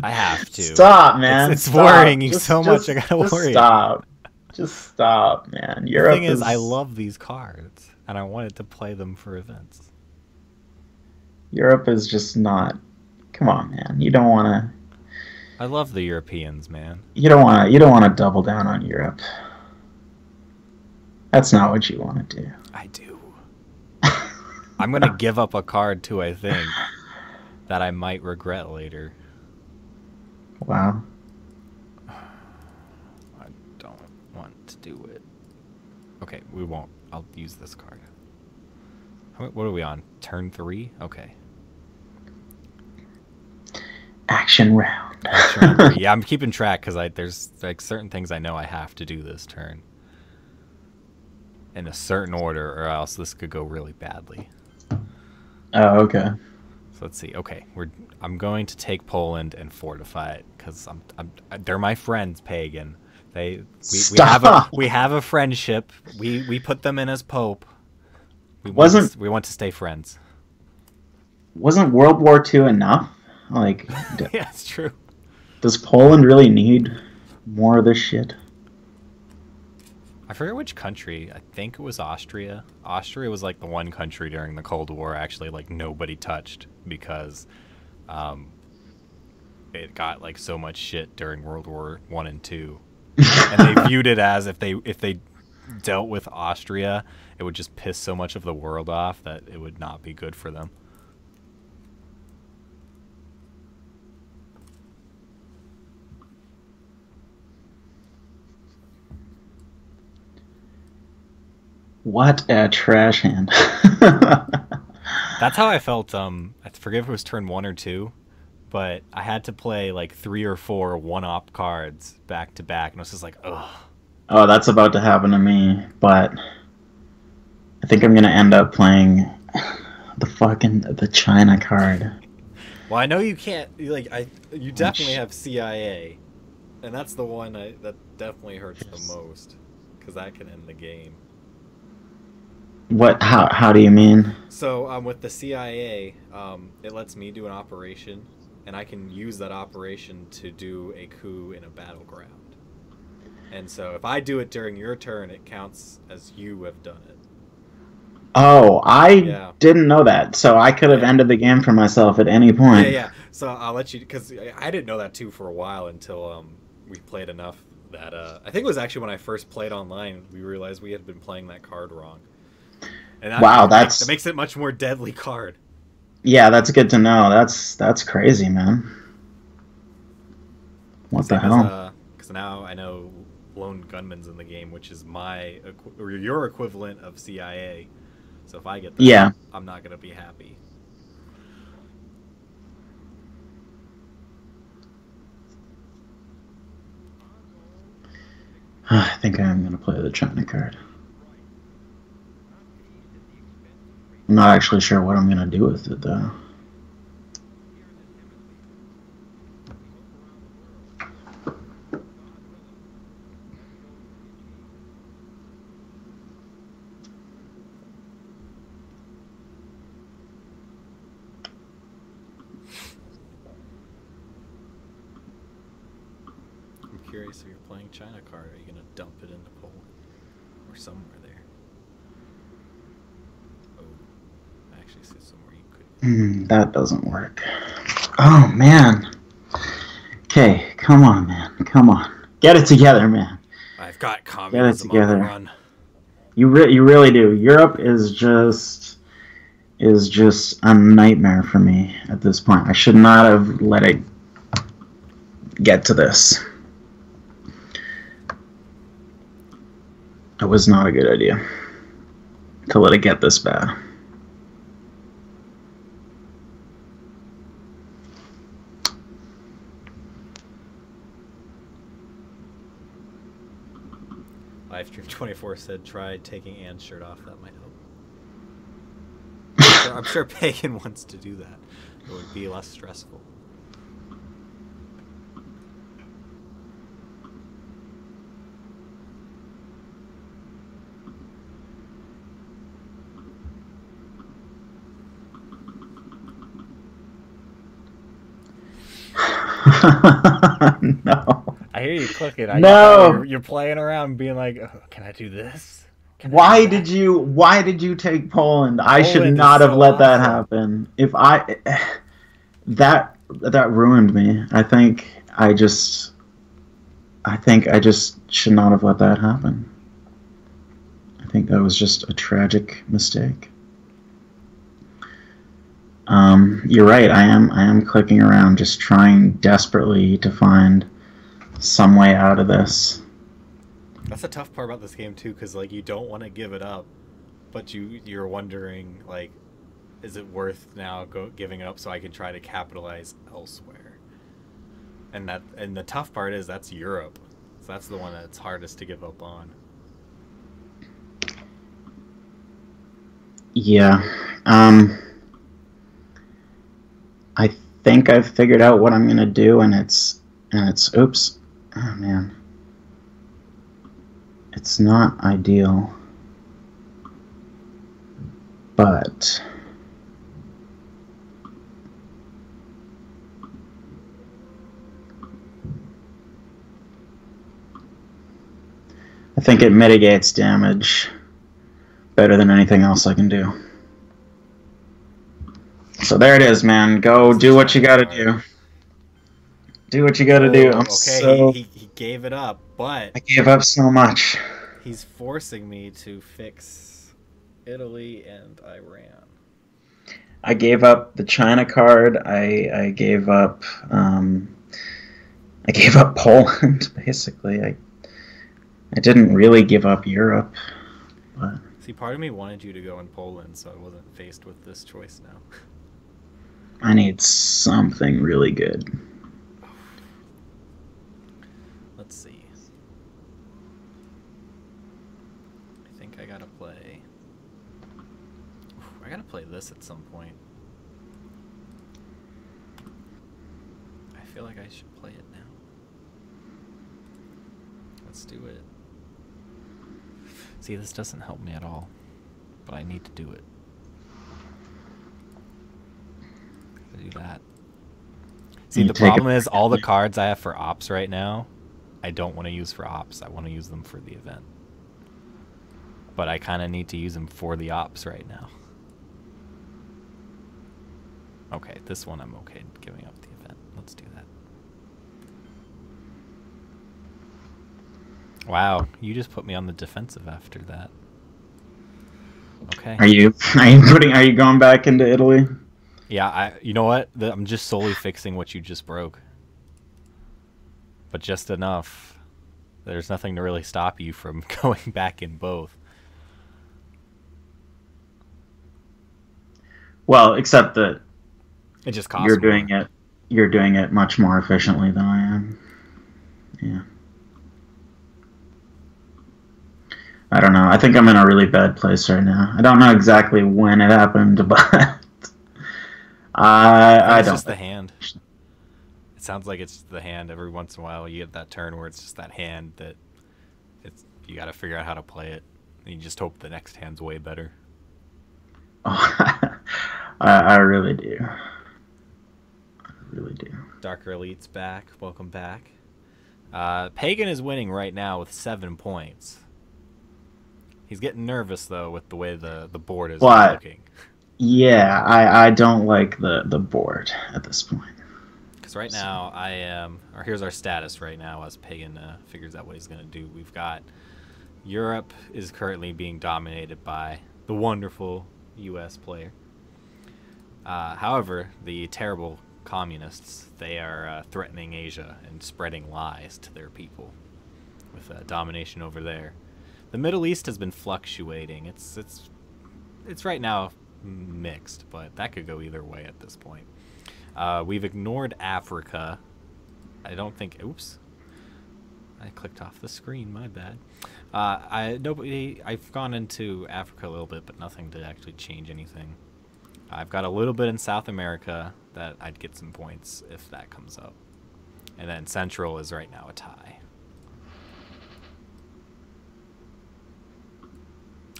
I have to. Stop, man. It's Stop. worrying you so much. I gotta worry. Stop. Just stop, man. The Europe thing is, I love these cards, and I wanted to play them for events. Europe is just not. Come on, man. You don't want to. I love the Europeans, man. You don't want to. You don't want to double down on Europe. That's not what you want to do. I do. I'm gonna give up a card too, I think, that I might regret later. Wow. I don't want to do it. Okay, we won't. I'll use this card. What are we on? Turn 3? Okay. Action round. Action round 3. Yeah, I'm keeping track because there's like certain things I know I have to do this turn in a certain order, or else this could go really badly. Oh, okay. So let's see. Okay, I'm going to take Poland and fortify it because they're my friends, Pagan. We have a friendship. We put them in as Pope. We want to stay friends. wasn't World War II enough? Like, Yeah, it's true. does Poland really need more of this shit? I forget which country. I think it was Austria. Austria was like the one country during the Cold War actually like nobody touched because um, it got like so much shit during World War One and Two, and they viewed it as if they dealt with Austria, it would just piss so much of the world off that it would not be good for them. What a trash hand. That's how I felt. I forget if it was turn 1 or 2, but I had to play like 3 or 4 one-op cards back to back, and I was just like, ugh. Oh, that's about to happen to me, but I think I'm gonna end up playing the China card. Well, I know you can't. You definitely have CIA, and that's the one that definitely hurts the most because that can end the game. What? How do you mean? So with the CIA, it lets me do an operation, and I can use that operation to do a coup in a battleground. And so if I do it during your turn, it counts as you have done it. Oh, I didn't know that. So I could have ended the game for myself at any point. Yeah. So I'll let you, because I didn't know that too for a while until we played enough that I think it was actually when I first played online, we realized we had been playing that card wrong. And that makes it a much more deadly card. Yeah, that's good to know. That's crazy, man. What the hell? Because now I know Lone Gunman's in the game, which is or your equivalent of CIA. So if I get that, I'm not gonna be happy. I think I am gonna play the China card. I'm not actually sure what I'm gonna do with it though. I'm curious if you're playing China card, are you gonna dump it into Poland or somewhere there? See somewhere you could. That doesn't work. Oh man. Okay, come on, man. Come on. Get it together, man. I've got communism on the run. You really do. Europe is just a nightmare for me at this point. I should not have let it get to this. It was not a good idea to let it get this bad. Livestream24 said, try taking Anne's shirt off. That might help. I'm sure Pagan wants to do that. It would be less stressful. No. I hear you clicking. No. You're playing around being like, oh, can I do this? Why did you take Poland? I should not have let that happen. If that ruined me. I think I just should not have let that happen. I think that was just a tragic mistake. You're right. I am clicking around, just trying desperately to find some way out of this. That's the tough part about this game too, because like you don't want to give it up, but you're wondering like, is it worth now giving it up so I can try to capitalize elsewhere? And the tough part is that's Europe, so that's the one that's hardest to give up on. Yeah. I think I've figured out what I'm gonna do, and it's oops. Oh man. It's not ideal. But I think it mitigates damage better than anything else I can do. So there it is, man. Go do what you gotta do. Do what you gotta do. I'm okay, so... he gave it up, but I gave up so much. he's forcing me to fix Italy and Iran. I gave up the China card. I gave up Poland, basically. I didn't really give up Europe. But See, part of me wanted you to go in Poland, so I wasn't faced with this choice now. I need something really good. Let's see. I think I gotta play... I gotta play this at some point. I feel like I should play it now. Let's do it. See, this doesn't help me at all, but I need to do it. Gotta do that. See, the problem is all the cards I have for ops right now, I don't want to use for ops. I want to use them for the event. But I kind of need to use them for the ops right now. Okay, this one I'm okay giving up the event. Let's do that. Wow, you just put me on the defensive after that. Okay. Are you going back into Italy? Yeah, you know what? I'm just solely fixing what you just broke. But just enough. There's nothing to really stop you from going back in both. Well, except that it just costs you're doing it much more efficiently than I am. Yeah. I don't know. I think I'm in a really bad place right now. I don't know exactly when it happened, but I don't. It's just the hand. It sounds like it's the hand. Every once in a while, you get that turn where it's just that hand that you got to figure out how to play it. And you just hope the next hand's way better. Oh, I really do. I really do. Darker Elite's back. Welcome back. Pagan is winning right now with 7 points. He's getting nervous, though, with the way the board is looking. Yeah, I don't like the board at this point. Because right now, I am... Or here's our status right now as Pagan figures out what he's going to do. We've got... Europe is currently being dominated by the wonderful U.S. player. However, the terrible communists, they are threatening Asia and spreading lies to their people with domination over there. The Middle East has been fluctuating. It's right now mixed, but that could go either way at this point. We've ignored Africa. I don't think... Oops. I clicked off the screen. My bad. I've gone into Africa a little bit, but nothing to actually change anything. I've got a little bit in South America that I'd get some points if that comes up. And then Central is right now a tie.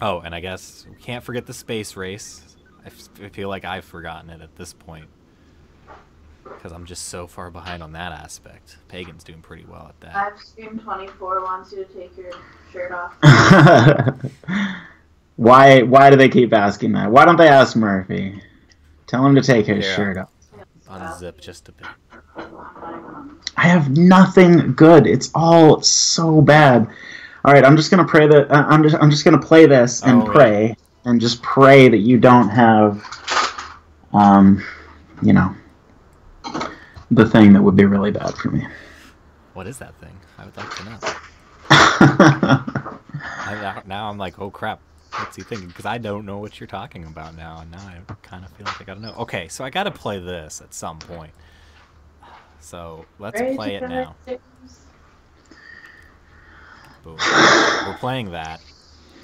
Oh, and I guess we can't forget the space race. I feel like I've forgotten it at this point. Because I'm just so far behind on that aspect. Pagan's doing pretty well at that. Livestream24 wants you to take your shirt off. Why do they keep asking that? Why don't they ask Murphy? Tell him to take his shirt off. Unzip just a bit. I have nothing good. It's all so bad. All right, I'm just gonna pray that I'm just gonna play this and pray and just pray that you don't have, you know, the thing that would be really bad for me. What is that thing? I would like to know. Now I'm like, oh crap, what's he thinking? Because I don't know what you're talking about now, and now I kind of feel like I gotta know. Okay, so I gotta play this at some point. So let's play it now. Boom. We're playing that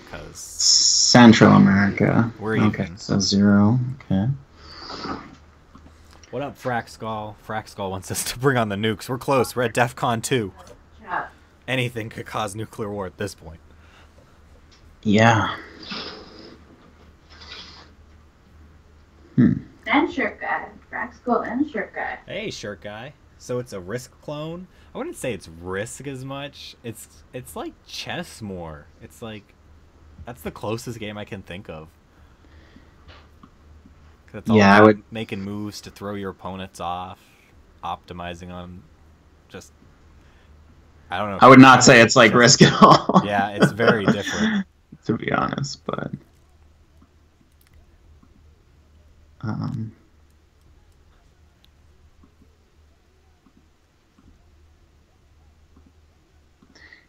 because Central America. We're even. Okay, so 0. Okay. What up, Fraxcall? Fraxcall wants us to bring on the nukes. We're close. We're at DEFCON 2. Anything could cause nuclear war at this point. Yeah. And shirt guy. Fraxcall and shirt guy. Hey, shirt guy. So it's a Risk clone. I wouldn't say it's Risk as much. It's like chess more. It's like that's the closest game I can think of. 'Cause it's all Yeah, I about would. making moves to throw your opponents off, optimizing on just I don't know. I would not say it's like Risk at all. Yeah, it's very different. To be honest, but um,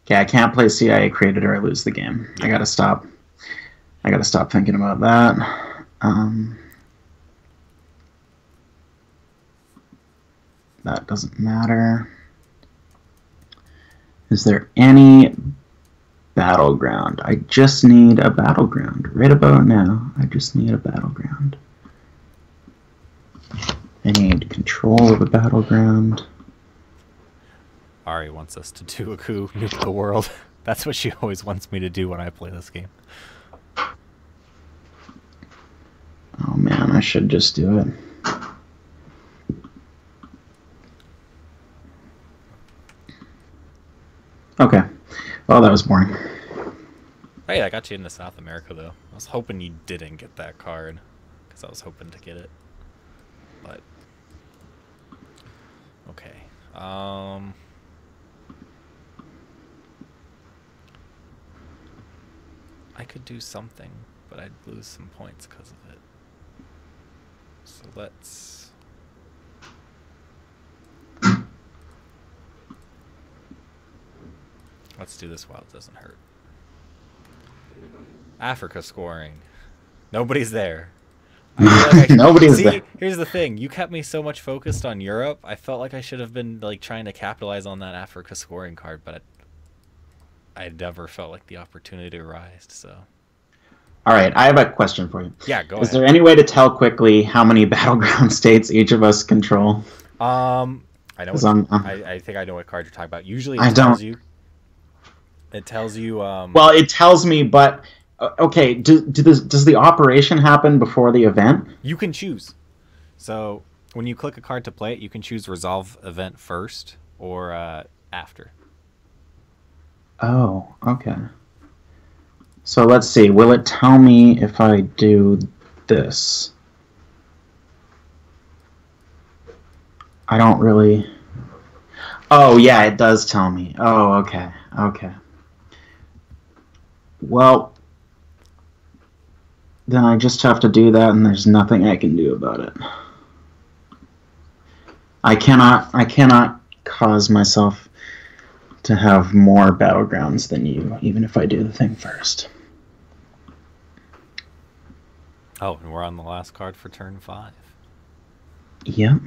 okay, I can't play CIA created or I lose the game. I gotta stop. I gotta stop thinking about that. That doesn't matter. Is there any battleground? I just need a battleground. Right about now, I just need a battleground. I need control of a battleground. Ari wants us to do a coup, nuke the world. That's what she always wants me to do when I play this game. Oh man, I should just do it. Okay. Well, that was boring. Hey, I got you into South America, though. I was hoping you didn't get that card, because I was hoping to get it. But, okay. I could do something, but I'd lose some points because of it. So let's do this while it doesn't hurt. Africa scoring. Nobody's there. Nobody's there. Here's the thing. You kept me so much focused on Europe. I felt like I should have been like trying to capitalize on that Africa scoring card, but I never felt like the opportunity arose. So. All right, I have a question for you. Yeah, go ahead. Is there any way to tell quickly how many battleground states each of us control? I know. I think I know what card you're talking about. Usually, it tells you. It tells you. Well, it tells me, but okay. Does the operation happen before the event? You can choose. So when you click a card to play it, you can choose resolve event first or after. Oh, okay. So let's see. Will it tell me if I do this? I don't really. Oh yeah, it does tell me. Oh, okay, okay. Well, then I just have to do that, and there's nothing I can do about it. I cannot cause myself to have more battlegrounds than you, even if I do the thing first. Oh, and we're on the last card for turn 5. Yep.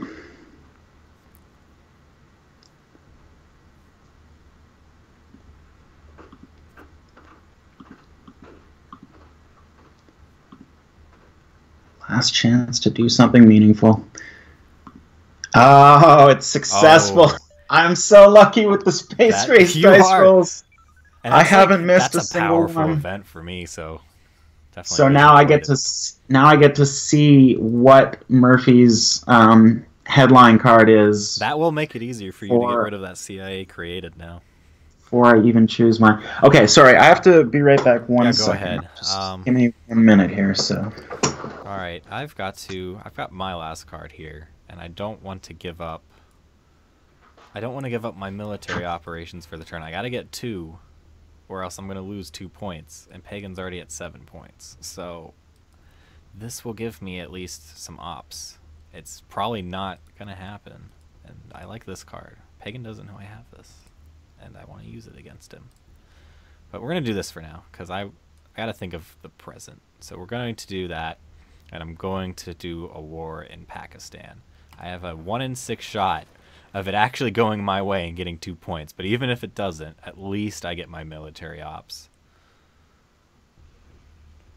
Last chance to do something meaningful. Oh, it's successful. Oh. I'm so lucky with the Space Race dice rolls. I haven't missed a single one. That's a powerful event for me, so definitely. So now I get to see what Murphy's headline card is. That will make it easier for you to get rid of that CIA created now. Before I even choose my. Okay, sorry, I have to be right back. One second. Go ahead. Just give me 1 minute here. So. All right, I've got my last card here, and I don't want to give up. I don't want to give up my military operations for the turn. I got to get 2, or else I'm going to lose 2 points, and Pagan's already at 7 points. So this will give me at least some ops. It's probably not going to happen, and I like this card. Pagan doesn't know I have this, and I want to use it against him. But we're going to do this for now, because I got to think of the present. So we're going to do that, and I'm going to do a war in Pakistan. I have a 1 in 6 shot of it actually going my way and getting 2 points. But even if it doesn't, at least I get my military ops.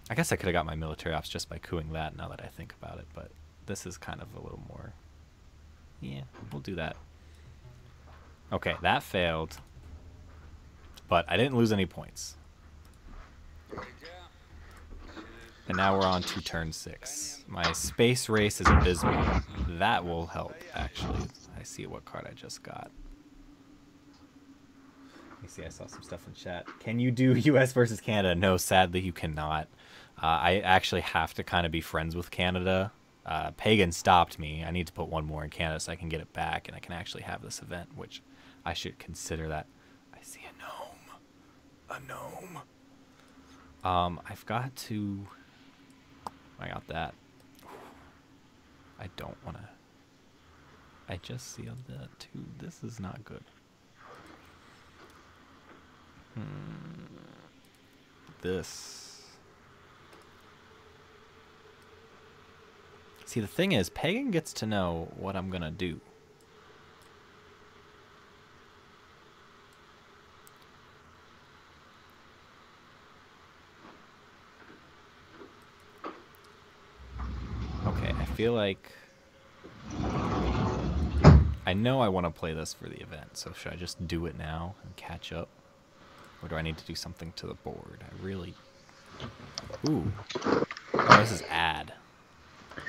I guess I could have got my military ops just by cooing that now that I think about it. But this is kind of a little more... Yeah, we'll do that. Okay, that failed. But I didn't lose any points. And now we're on to turn 6. My space race is abysmal. That will help, actually. I see what card I just got. Let me see, I saw some stuff in chat. Can you do US versus Canada? No, sadly you cannot. I actually have to kind of be friends with Canada. Pagan stopped me. I need to put one more in Canada so I can get it back, and I can actually have this event, which I should consider that. I see a gnome. A gnome. I've got to... I got that. I don't want to... I just sealed that too. This is not good. This... See, the thing is, Pagan gets to know what I'm gonna do. Okay, I feel like... I know I want to play this for the event, so should I just do it now and catch up? Or do I need to do something to the board? I really... Ooh. Oh, this is add. Okay.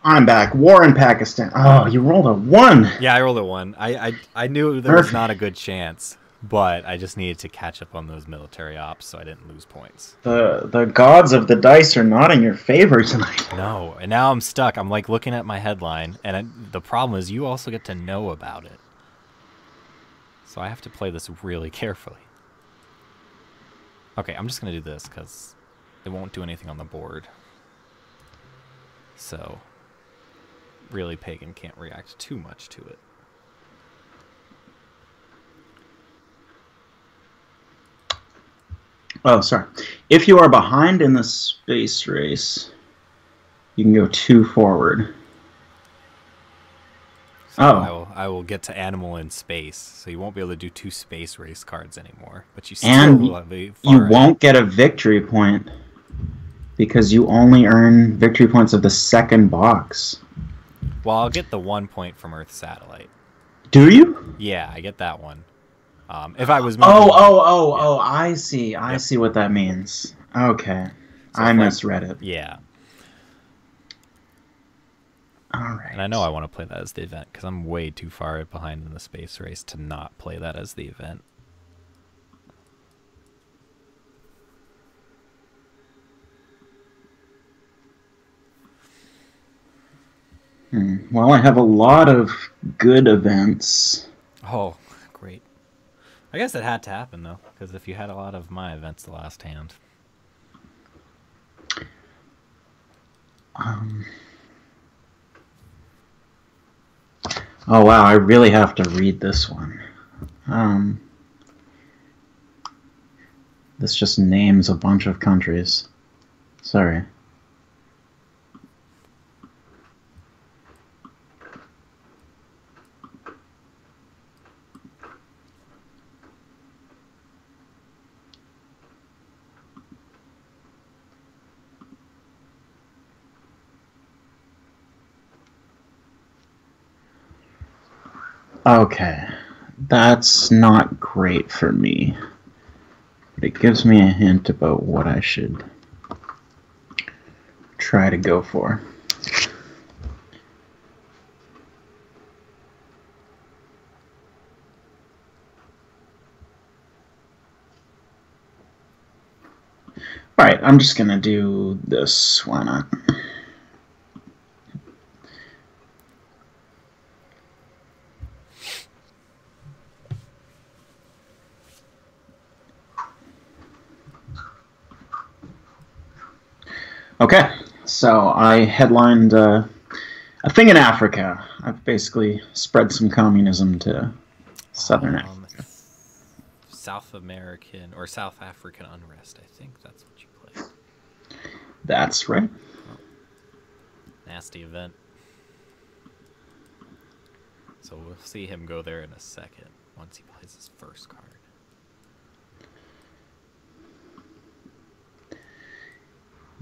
I'm back. War in Pakistan. Oh, you rolled a 1. Yeah, I rolled a 1. I knew there was not a good chance, but I just needed to catch up on those military ops so I didn't lose points. The gods of the dice are not in your favor tonight. No, and now I'm stuck. I'm like looking at my headline, and the problem is you also get to know about it. So I have to play this really carefully. Okay, I'm just going to do this because it won't do anything on the board. So, really, Pagan can't react too much to it. Oh, sorry. If you are behind in the space race, you can go 2 forward. So I will get to animal in space, so you won't be able to do 2 space race cards anymore. But you still will be far you ahead. won't get a victory point because you only earn victory points of the second box. Well, I'll get the 1 point from Earth Satellite. Do you? Yeah, I get that one. If I was moving, I see. I see what that means. Okay. So I misread it. Yeah. All right. And I know I want to play that as the event because I'm way too far behind in the space race to not play that as the event. Well, I have a lot of good events. Oh, great. I guess it had to happen, though, because if you had a lot of my events the last hand. Oh, wow, I really have to read this one. This just names a bunch of countries. Sorry. Okay, that's not great for me, but it gives me a hint about what I should try to go for. Alright, I'm just gonna do this, why not? Okay, so I headlined a thing in Africa. I've basically spread some communism to Southern Africa. South American or South African unrest. I think that's what you played. That's right. Oh. Nasty event. So we'll see him go there in a second once he plays his first card.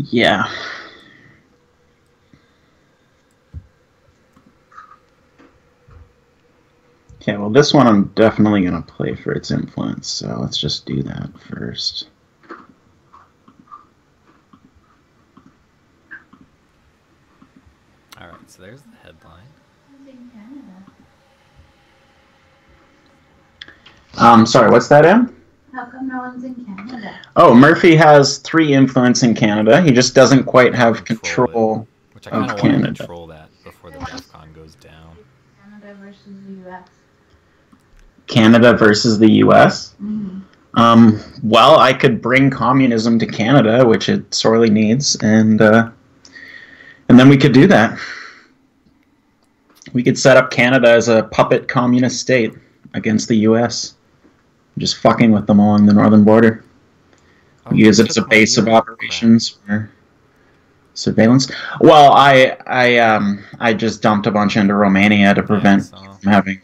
Yeah. Okay, well this one I'm definitely going to play for its influence, so let's just do that first. there's the headline. Who's in Canada? Sorry, what's that, Em? How come no one's in Canada? Oh, Murphy has 3 influence in Canada. He just doesn't quite have control Which I kind of of want to Canada. control that before the DEF CON goes down. Canada versus the U.S. Canada versus the U.S.? Mm-hmm. Well, I could bring communism to Canada, which it sorely needs, and then we could do that. We could set up Canada as a puppet communist state against the U.S., just fucking with them along the northern border. Oh, Use it as a base of operations for surveillance. Well, I just dumped a bunch into Romania to prevent from having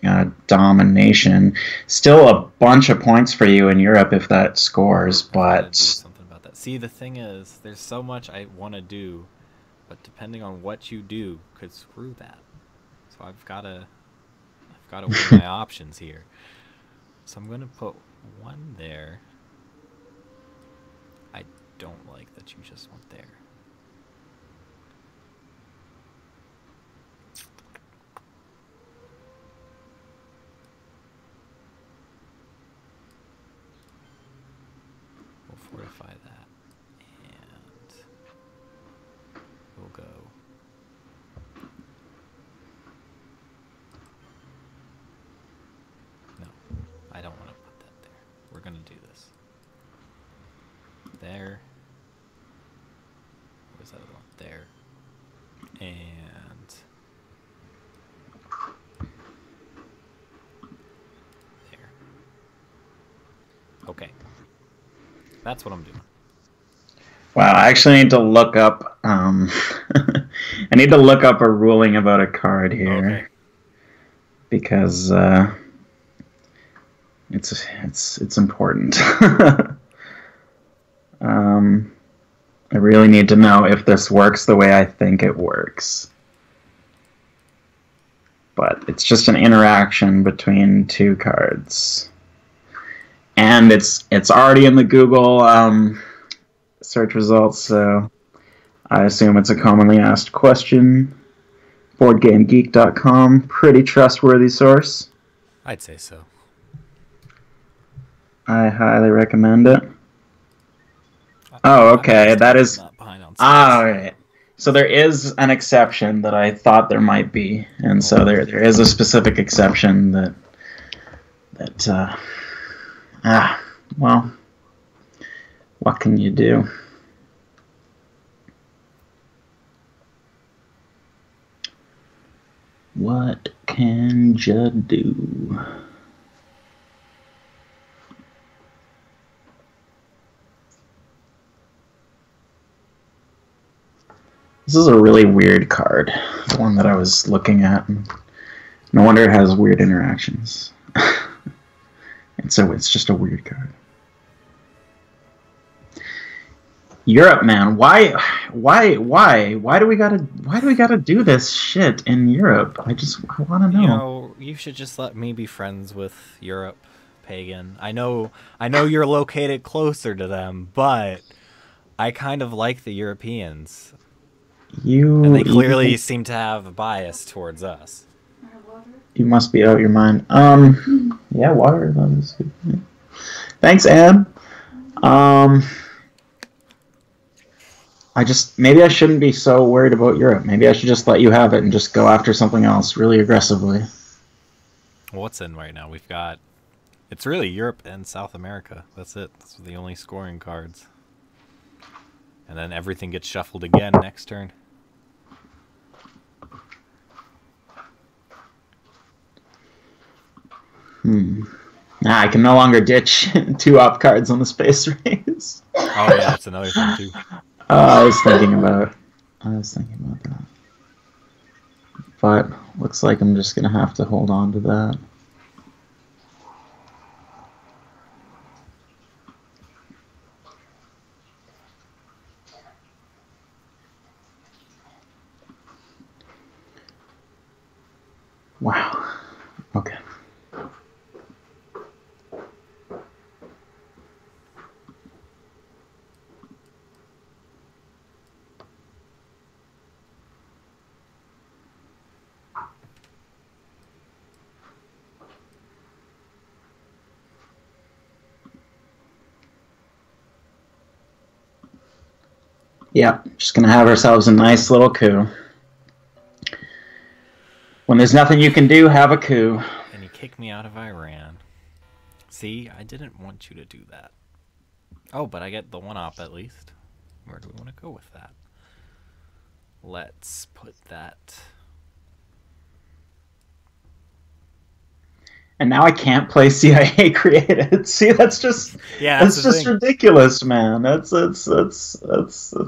domination. Still a bunch of points for you in Europe if that scores, but do something about that. See, the thing is, there's so much I want to do, but depending on what you do, could screw that. So I've got to weigh my options here. So I'm gonna put 1 there. I don't like that you just went there. We'll fortify that, and we'll go. No, I don't want to put that there. We're gonna do this. There. Where's that other one? There. And there. Okay. That's what I'm doing. wow, I actually need to look up I need to look up a ruling about a card here. Okay. Because it's important. I really need to know if this works the way I think it works. But it's just an interaction between 2 cards. And it's already in the Google search results, so I assume it's a commonly asked question. BoardGameGeek.com, pretty trustworthy source. I'd say so. I highly recommend it. Oh, okay, that is... Alright. So there is an exception that I thought there might be, and so there is a specific exception that well, what can you do? What can you do? This is a really weird card. The one that I was looking at. No wonder it has weird interactions. And so it's just a weird card. Europe, man. Why do we gotta do this shit in Europe? I want to know. You know, you should just let me be friends with Europe, Pagan. I know you're located closer to them, but I kind of like the Europeans. And they clearly seem to have a bias towards us. You must be out of your mind. Yeah, water. That is good. Thanks, Anne. Maybe I shouldn't be so worried about Europe. Maybe I should just let you have it and just go after something else really aggressively. What's in right now? We've got... It's really Europe and South America. That's it. Those are the only scoring cards. And then everything gets shuffled again next turn. I can no longer ditch 2 op cards on the space race. Oh yeah, that's another thing too. I was thinking about that. But looks like I'm just gonna have to hold on to that. Wow. Okay. Yep, just gonna have ourselves a nice little coup. When there's nothing you can do, have a coup. And you kick me out of Iran. See, I didn't want you to do that. Oh, but I get the one op at least. Where do we want to go with that? Let's put that... And now I can't play CIA created. See, that's just that's just ridiculous, man. That's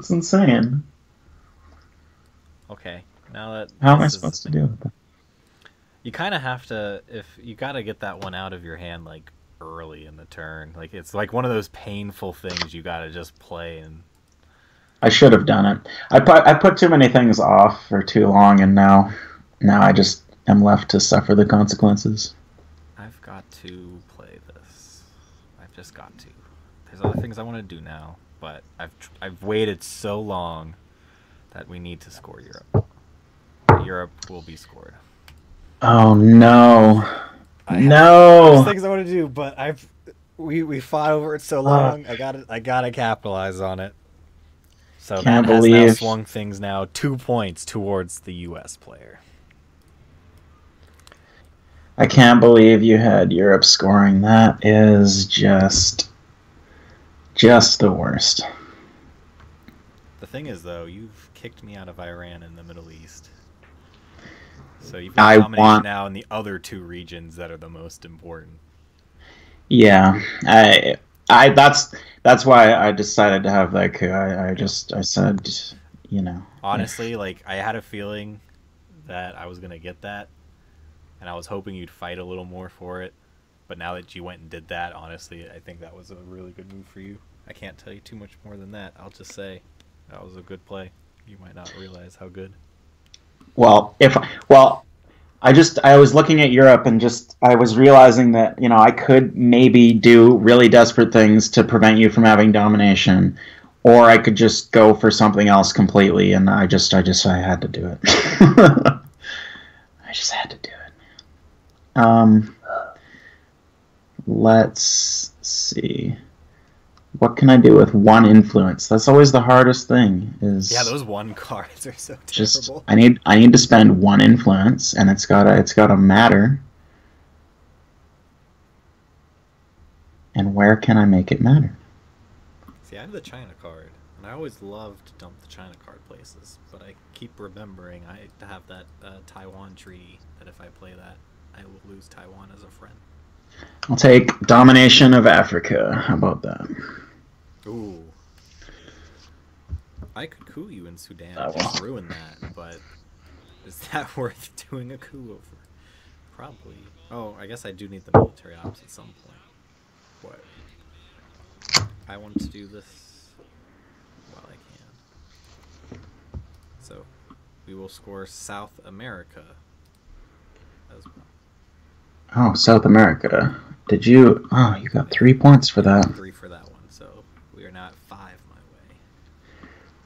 insane. Okay, now that how am I supposed to do with that? You kind of have to, if you got to get that one out of your hand like early in the turn. Like it's like one of those painful things you got to just play. And I should have done it. I put too many things off for too long, and now I just am left to suffer the consequences. I've got to play this. I've just got to. There's other things I want to do now, but I've waited so long that we need to score Europe. Europe will be scored. Oh no! There's things I want to do, but we fought over it so long. I gotta capitalize on it. So that has now swung things now 2 points towards the U.S. player. I can't believe you had Europe scoring. That is just the worst. The thing is, though, you've kicked me out of Iran and the Middle East. So you've got domination now in the other two regions that are the most important. Yeah, that's why I decided to have that coup. I said, you know. Honestly, like I had a feeling that I was gonna get that. And I was hoping you'd fight a little more for it. But now that you went and did that, honestly, I think that was a really good move for you. I can't tell you too much more than that. I'll just say that was a good play. You might not realize how good. Well, I was looking at Europe and I was realizing that, you know, I could maybe do really desperate things to prevent you from having domination, or I could just go for something else completely, and I had to do it. I just had to do it. Let's see. What can I do with one influence? That's always the hardest thing. Yeah, those one cards are so terrible. I need to spend one influence, and it's gotta matter. And where can I make it matter? See, I have the China card, and I always love to dump the China card places, but I keep remembering I have that Taiwan treaty that if I play that, I will lose Taiwan as a friend. I'll take domination of Africa. How about that? Ooh. I could coup you in Sudan and just ruin that, but is that worth doing a coup over? Probably. Oh, I guess I do need the military ops at some point. What? I want to do this while I can. So, we will score South America as well. Oh, South America. Did you... Oh, you got 3 points for that. 3 for that one, so we are now at 5 my way.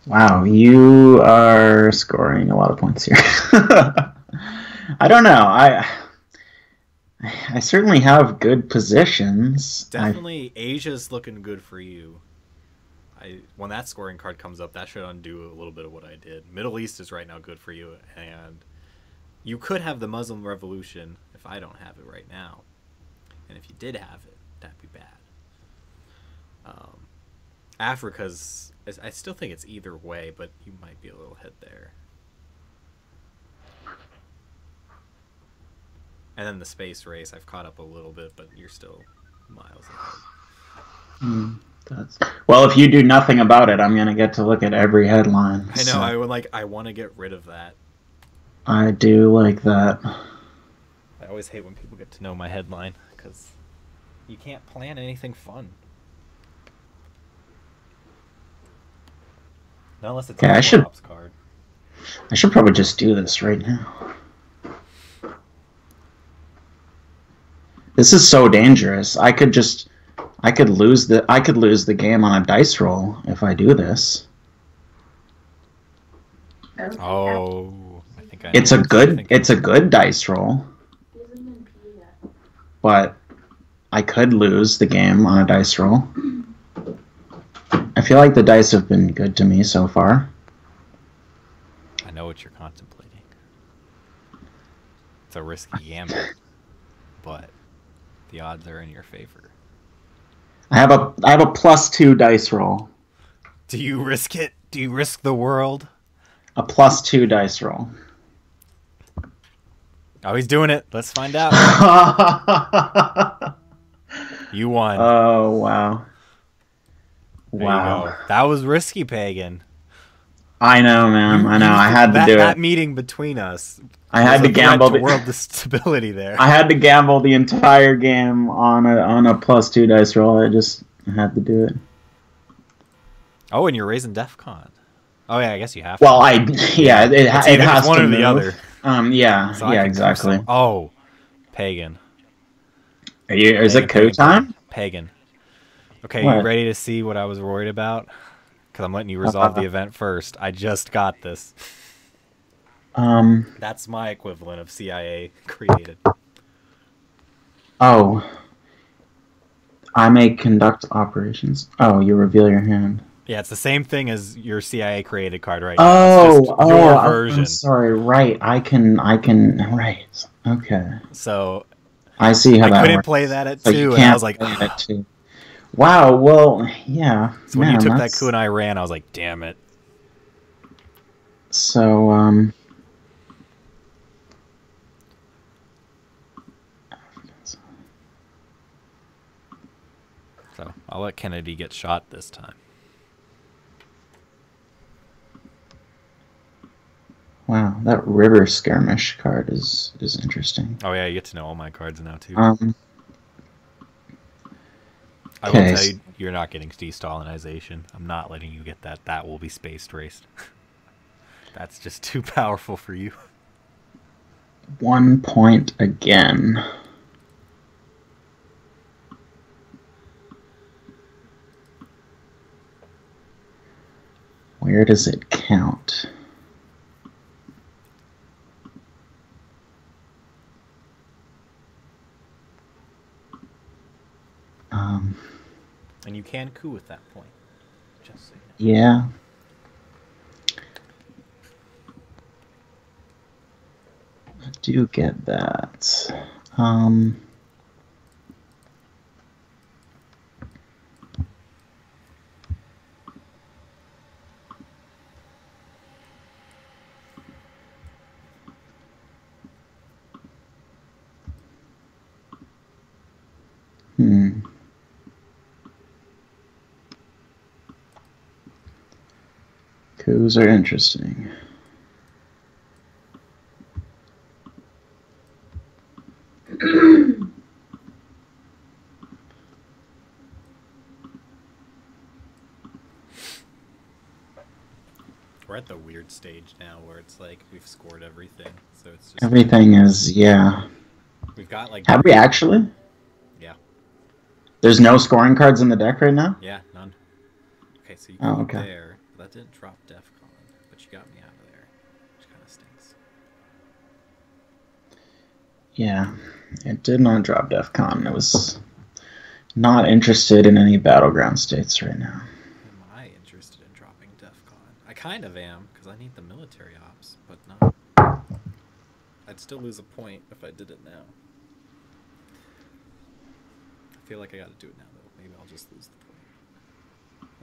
Wow, you are scoring a lot of points here. I don't know. I certainly have good positions. Definitely, Asia's looking good for you. When that scoring card comes up, that should undo a little bit of what I did. Middle East is right now good for you, and you could have the Muslim Revolution if I don't have it right now. And if you did have it, that'd be bad. Africa's... I still think it's either way, but you might be a little ahead there. And then the space race, I've caught up a little bit, but you're still miles ahead. Well, if you do nothing about it, I'm going to get to look at every headline. I know, I want to get rid of that. I do like that. I always hate when people get to know my headline, because you can't plan anything fun. Not unless it's a ops card. I should probably just do this right now. This is so dangerous. I could lose the game on a dice roll if I do this. Oh, I think it's a good dice roll. But I could lose the game on a dice roll. I feel like the dice have been good to me so far. I know what you're contemplating. It's a risky gambit, but the odds are in your favor. I have a +2 dice roll. Do you risk it? Do you risk the world? A +2 dice roll. Oh, he's doing it. Let's find out. You won. Oh, wow. There Wow. you go. That was risky, Pagan. I know, man. I know. I had to do that it. meeting between us. I had to gamble the world stability there. I had to gamble the entire game on a +2 dice roll. I had to do it. Oh, and you're raising DEF CON. Oh yeah, I guess you have to. Well, it has one to or move. the other. Yeah, So yeah, exactly. Oh, Pagan. Is it coup time? Pagan. Okay, What? you ready to see what I was worried about? Because I'm letting you resolve the event first. I just got this. That's my equivalent of CIA created. Oh. I may conduct operations. Oh, you reveal your hand. Yeah, it's the same thing as your CIA created card right now. It's just your version. I'm sorry. Right, I can. Right. Okay. So I see how that works. I couldn't play that at 2, and I was like, at 2. Wow. Well, yeah. So when you took that coup and I ran, I was like, damn it. So So I'll let Kennedy get shot this time. wow, that river skirmish card is interesting. Oh yeah, you get to know all my cards now too. I will tell you, you're not getting de-Stalinization. I'm not letting you get that. That will be space raced. That's just too powerful for you. 1 point again. Where does it count? And you can coup with that point. Just so you know. Yeah. I do get that. Coups are interesting. We're at the weird stage now where it's like we've scored everything. So it's just Everything is, yeah. We've got like... Have we actually? Yeah. There's no scoring cards in the deck right now? Yeah, none. Okay, so you Oh, go okay. there. That didn't drop DEF CON, but you got me out of there, which kind of stinks. Yeah, it did not drop DEF CON. It was not interested in any battleground states right now. Am I interested in dropping DEF CON? I kind of am, because I need the military ops, but not. I'd still lose a point if I did it now. I feel like I gotta do it now, though. Maybe I'll just lose the point.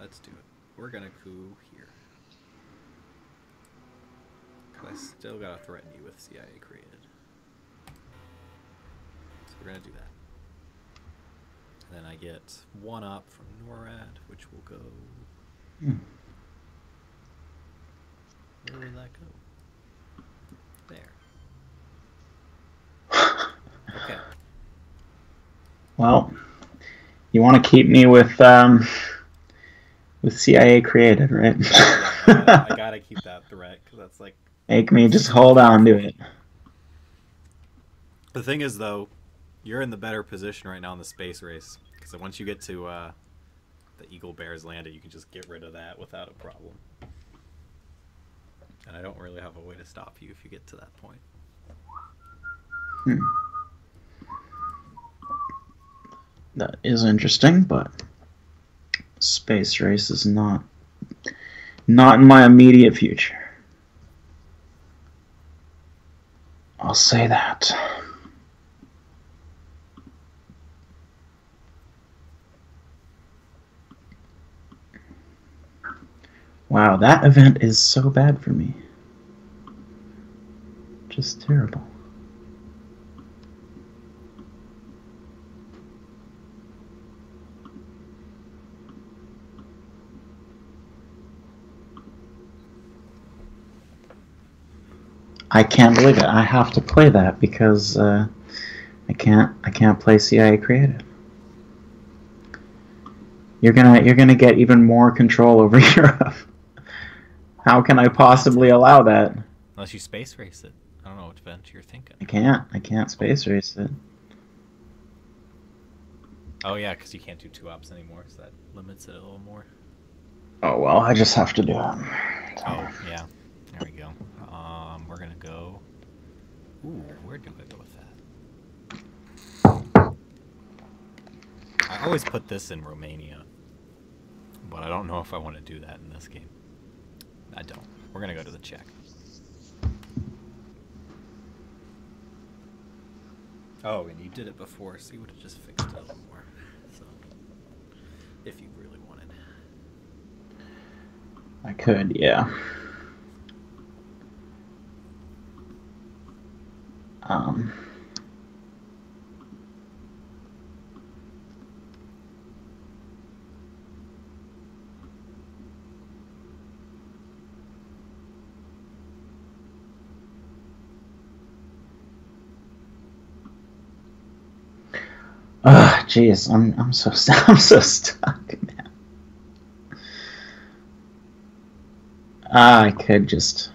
Let's do it. We're gonna coup here. Because I still gotta threaten you with CIA created. So we're gonna do that. And then I get 1 up from NORAD, which will go... Where would that go? There. Okay. Well, you want to keep me with CIA created, right? Yeah, I gotta keep that threat, because that's like... Make me just hold on to it. The thing is, though, you're in the better position right now in the space race, because once you get to the Eagle Bears landed, you can just get rid of that without a problem. And I don't really have a way to stop you if you get to that point. That is interesting, but Space race is not in my immediate future. I'll say that. Wow, that event is so bad for me. Just terrible. I can't believe it. I have to play that because I can't play CIA creative. You're gonna get even more control over Europe. How can I possibly allow that? Unless you space race it. I don't know what event you're thinking. I can't space race it. Oh yeah, because you can't do 2 ops anymore, so that limits it a little more. Oh well, I just have to do it. Oh yeah, there we go. We're gonna go. Ooh, where do I go with that? I always put this in Romania, but I don't know if I want to do that in this game. I don't. We're gonna go to the Czech. Oh, and you did it before, so you would have just fixed it a little more. So, if you really wanted. I could, yeah. Jeez, I'm so I'm so stuck, man. I could just.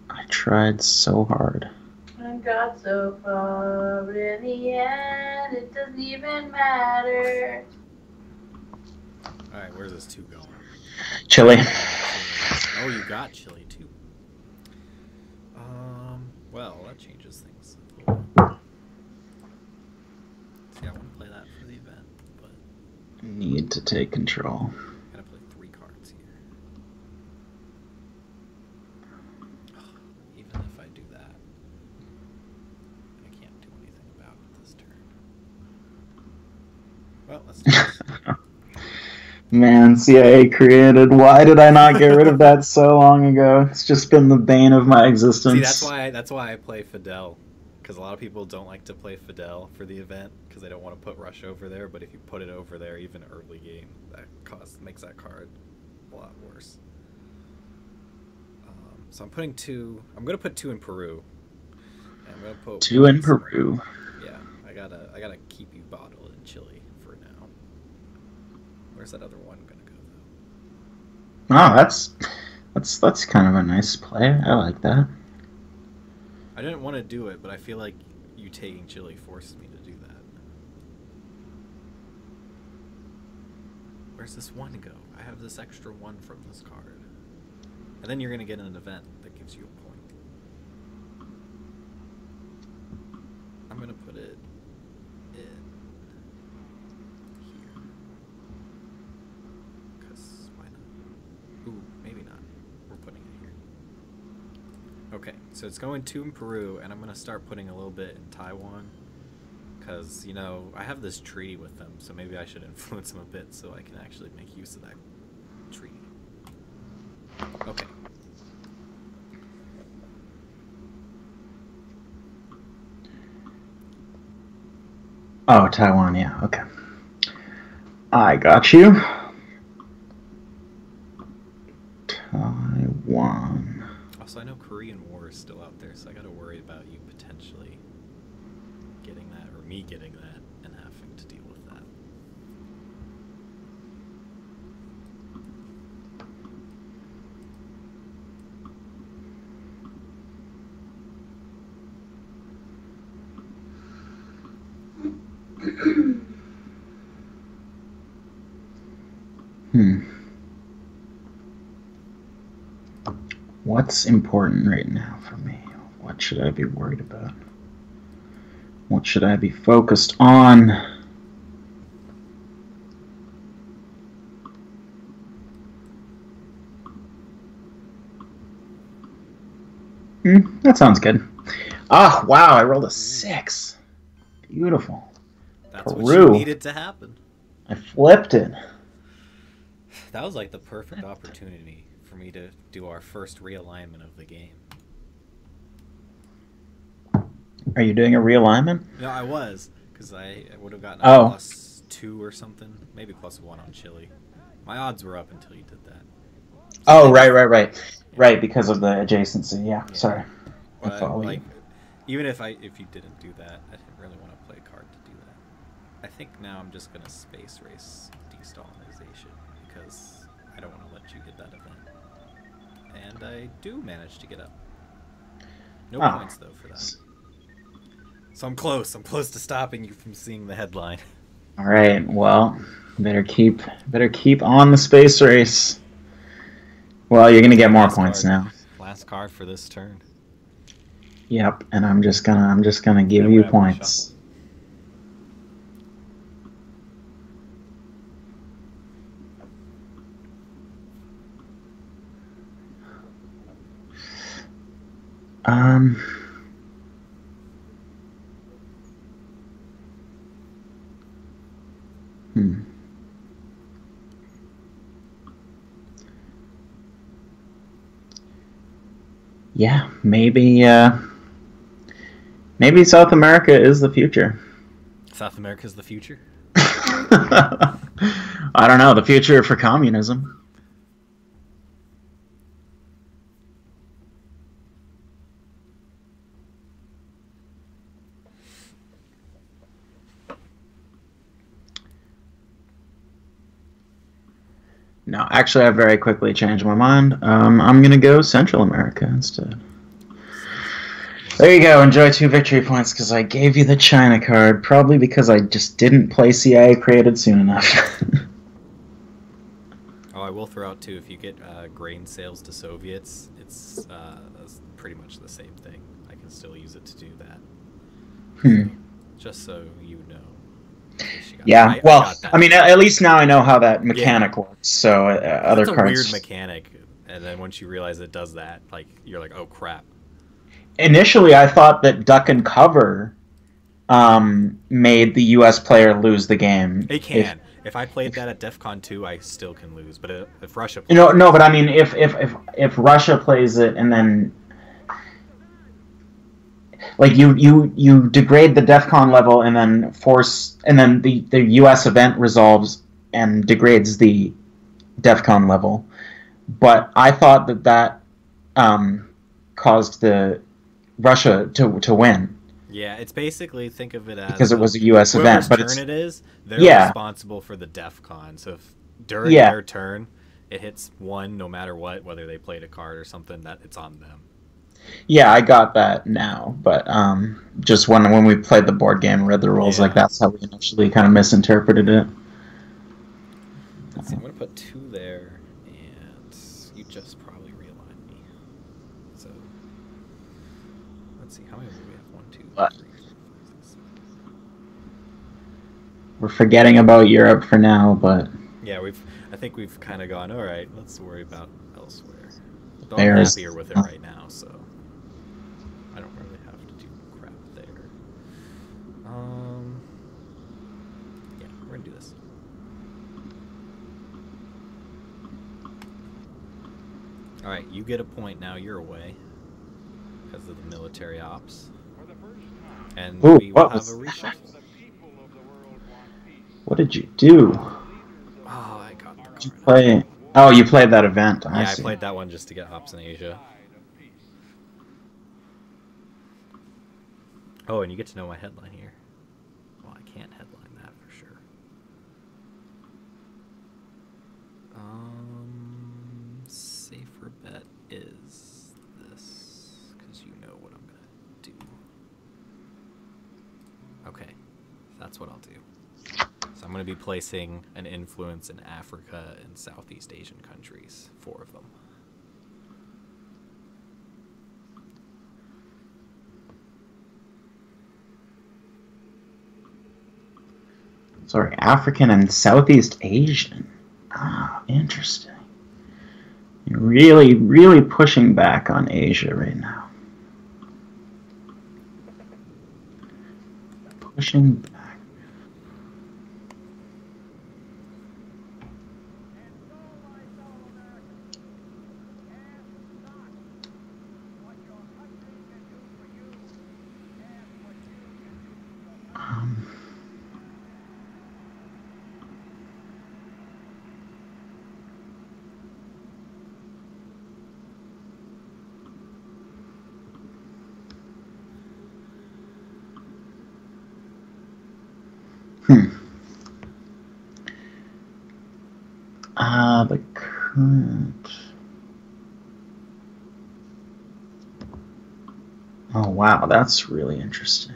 I tried so hard. I got so far in the end, it doesn't even matter. Alright, where's this 2 going? Chile. Oh, you got Chile too. Well, that changes things a little bit. See, I want to play that for the event, but Need to take control. gotta play 3 cards here. Even if I do that, I can't do anything about it this turn. Well, let's do this. Man, CIA created. Why did I not get rid of that so long ago? It's just been the bane of my existence. See, that's why I play Fidel, because a lot of people don't like to play Fidel for the event because they don't want to put Russia over there. But if you put it over there, even early game, that makes that card a lot worse. So I'm putting 2. I'm gonna put 2 in Peru. And I'm gonna put 2 in Peru. Yeah, I gotta keep you bottled in Chile for now. Where's that other one gonna go though? Oh, that's kind of a nice play. I like that. I didn't want to do it, but I feel like you taking Chile forces me to do that. Where's this 1 go? I have this extra 1 from this card. And then you're gonna get an event that gives you a point. I'm gonna put it in here. Because why not? Ooh, maybe not. We're putting it here. Okay, so it's going 2 in Peru, and I'm going to start putting a little bit in Taiwan. Because, you know, I have this treaty with them, so maybe I should influence them a bit so I can actually make use of that treaty. Okay. Oh, Taiwan, yeah, okay. I got you. Taiwan. Also, I know Korean War is still out there, so I got to worry about you potentially getting that, or me getting that, and having to deal with that. What's important right now for me? What should I be worried about? What should I be focused on? That sounds good. Ah, wow, I rolled a 6. Beautiful. That's Peru. what you needed to happen. I flipped it. That was like the perfect opportunity for me to do our first realignment of the game. Are you doing a realignment? No, I was, because I would have gotten a +2 or something, maybe +1 on Chile. My odds were up until you did that. Oh, right. Right, because of the adjacency. Yeah. Sorry. But even if you didn't do that, I didn't really want to play a card to do that. I think now I'm just gonna space race de-Stalinization because I don't want to let you get that event, and I do manage to get up. No points though for that. So I'm close. I'm close to stopping you from seeing the headline. All right. Well, better keep on the space race. Well, you're gonna get more points now. Last card for this turn. Yep, and I'm just gonna give you points. Yeah, maybe South America is the future. South America is the future? I don't know, the future for communism. No, actually, I very quickly changed my mind. I'm going to go Central America instead. There you go. Enjoy 2 victory points because I gave you the China card. Probably because I just didn't play CIA created soon enough. Oh, I will throw out, too, if you get grain sales to Soviets, it's pretty much the same thing. I can still use it to do that. So, just so you know. Yeah, I mean, at least now I know how that mechanic works. So other cards. It's a weird mechanic, and then once you realize it does that, like you're like, oh crap. Initially, I thought that duck and cover made the U.S. player lose the game. It can. If I played that at DEF CON 2, I still can lose. But if Russia plays no, but I mean, if Russia plays it and then. Like you degrade the DEF CON level and then the US event resolves and degrades the DEF CON level. But I thought that caused the Russia to win. Yeah, it's basically, think of it as because it was a US event, but turn it is, they're responsible for the DEF CON. So if during their turn it hits 1 no matter what, whether they played a card or something, that it's on them. Yeah, I got that now, but just when we played the board game and read the rules, like that's how we initially kind of misinterpreted it. Let's see, I'm going to put 2 there, and you just probably realigned me. So, let's see, how many do we have? 1, 2, 3, 4, 5, 6. We're forgetting about Europe for now, but... Yeah, I think we've kind of gone, alright, let's worry about elsewhere. Though I'm happier with it right now, so... I don't really have to do crap there. Yeah, we're gonna do this. Alright, you get a point now, you're away. Because of the military ops. And we will have a reshuffle. What did you do? Oh, I got the card. Did you play... Oh, you played that event. I played that one just to get ops in Asia. Oh, and you get to know my headline here. Well, I can't headline that for sure. Safer bet is this, because you know what I'm gonna do. Okay, that's what I'll do. So I'm gonna be placing an influence in Africa and Southeast Asian countries, 4 of them. Sorry, African and Southeast Asian. Ah, interesting. You're really, really pushing back on Asia right now. Pushing back. The current. Oh wow, that's really interesting.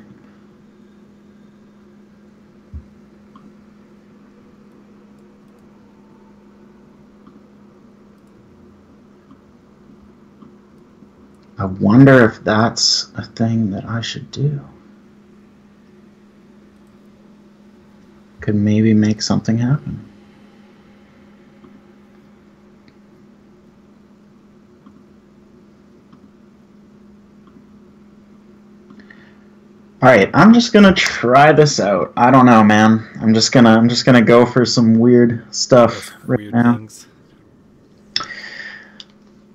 I wonder if that's a thing that I should do. Could maybe make something happen. All right, I'm just gonna try this out. I don't know, man. I'm just gonna go for some weird stuff right now. Things.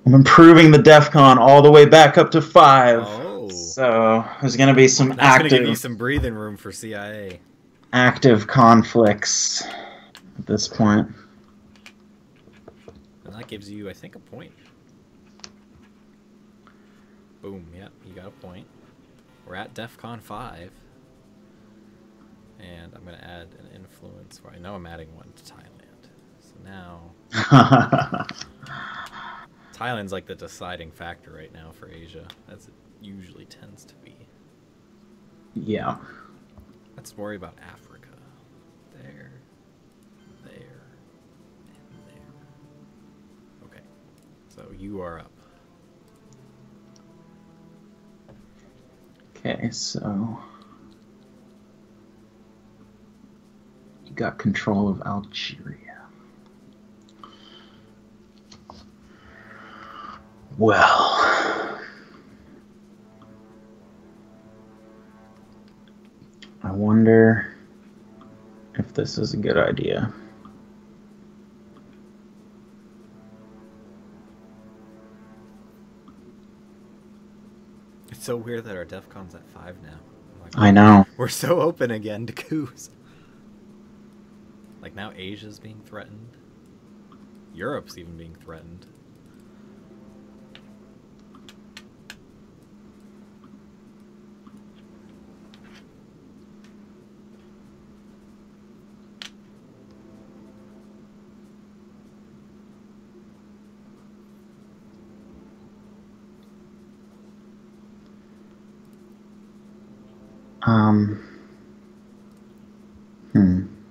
I'm improving the DEFCON all the way back up to 5. Oh. So there's gonna be some That's gonna give you some breathing room for CIA. Active conflicts at this point. And that gives you, I think, a point. Boom. Yep, you got a point. We're at DEFCON 5, and I'm going to add an influence. I know I'm adding one to Thailand. So now, Thailand's like the deciding factor right now for Asia, as it usually tends to be. Yeah. Let's worry about Africa. There, there, and there. Okay, so you are up. Okay, so you got control of Algeria. Well, I wonder if this is a good idea. It's so weird that our DEFCON's at 5 now. Like, I know. We're so open again to coups. Like now Asia's being threatened. Europe's even being threatened.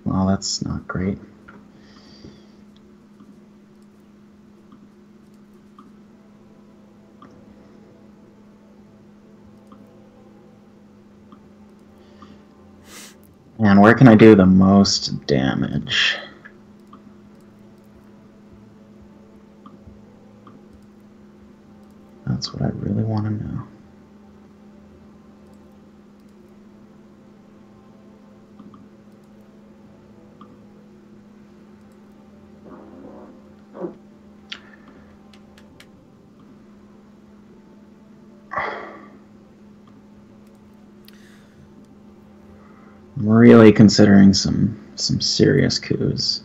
Well, that's not great. And where can I do the most damage? That's what I really want to know. I'm really considering some serious coups.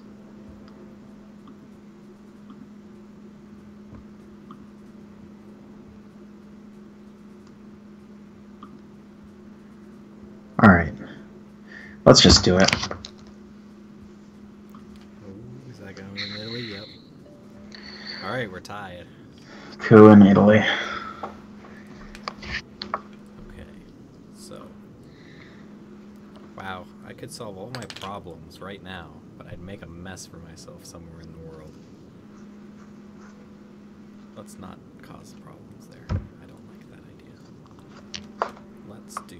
All right, let's just do it. Oh, is that going in Italy? Yep. All right, we're tied. Coup in Italy. Wow, I could solve all my problems right now, but I'd make a mess for myself somewhere in the world. Let's not cause problems there. I don't like that idea. Let's do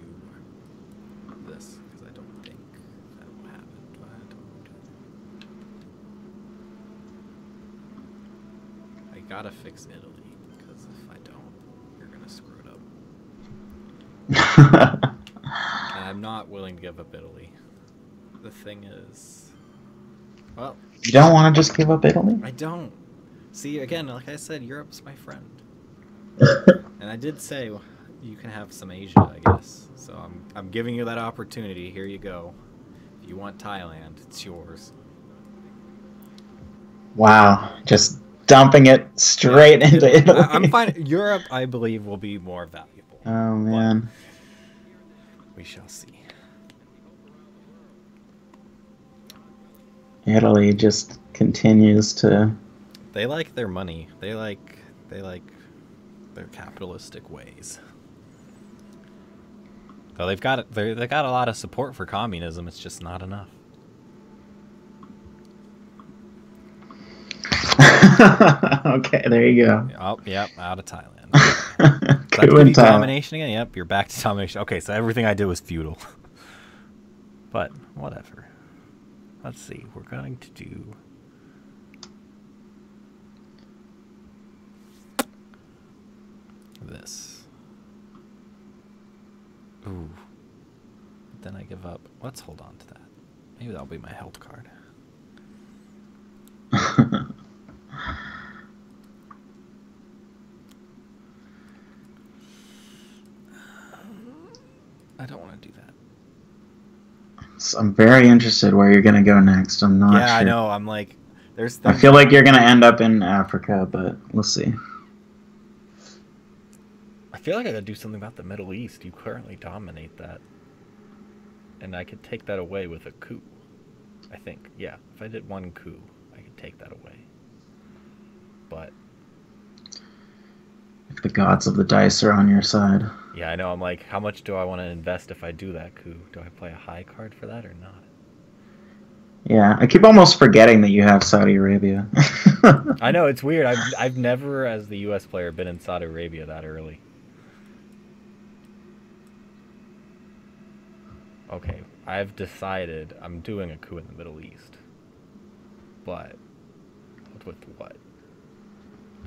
this, because I don't think that will happen. Do I? gotta fix Italy, because if I don't, you're gonna screw it up. And I'm not willing to give up Italy. The thing is, well, You don't want to just give up Italy? I don't. See, again, like I said, Europe's my friend. And I did say you can have some Asia, I guess. So I'm giving you that opportunity. Here you go. If you want Thailand, it's yours. Wow, just dumping it straight into Italy. I'm fine. Europe, I believe, will be more valuable. Oh man. We shall see. Italy just continues to. They like their money. They like their capitalistic ways. Though they got a lot of support for communism. It's just not enough. Okay, there you go. Oh, yep, out of Thailand. Coup in Thailand. Domination again? Yep, you're back to domination. Okay, so everything I did was feudal. But whatever. Let's see. We're going to do this. Ooh. Then I give up. Let's hold on to that. Maybe that'll be my health card. I don't want to do that. So I'm very interested where you're gonna go next. I'm not Yeah, sure. I know. I'm like, there's. I feel like you're gonna end up in Africa, but we'll see. I feel like I gotta do something about the Middle East. You currently dominate that, and I could take that away with a coup. I think, yeah. If I did one coup, I could take that away. But If the gods of the dice are on your side. yeah, I know. I'm like, how much do I want to invest if I do that coup? Do I play a high card for that or not? Yeah, I keep almost forgetting that you have Saudi Arabia. I know, it's weird. I've never, as the U.S. player, been in Saudi Arabia that early. Okay, I've decided I'm doing a coup in the Middle East. But with what?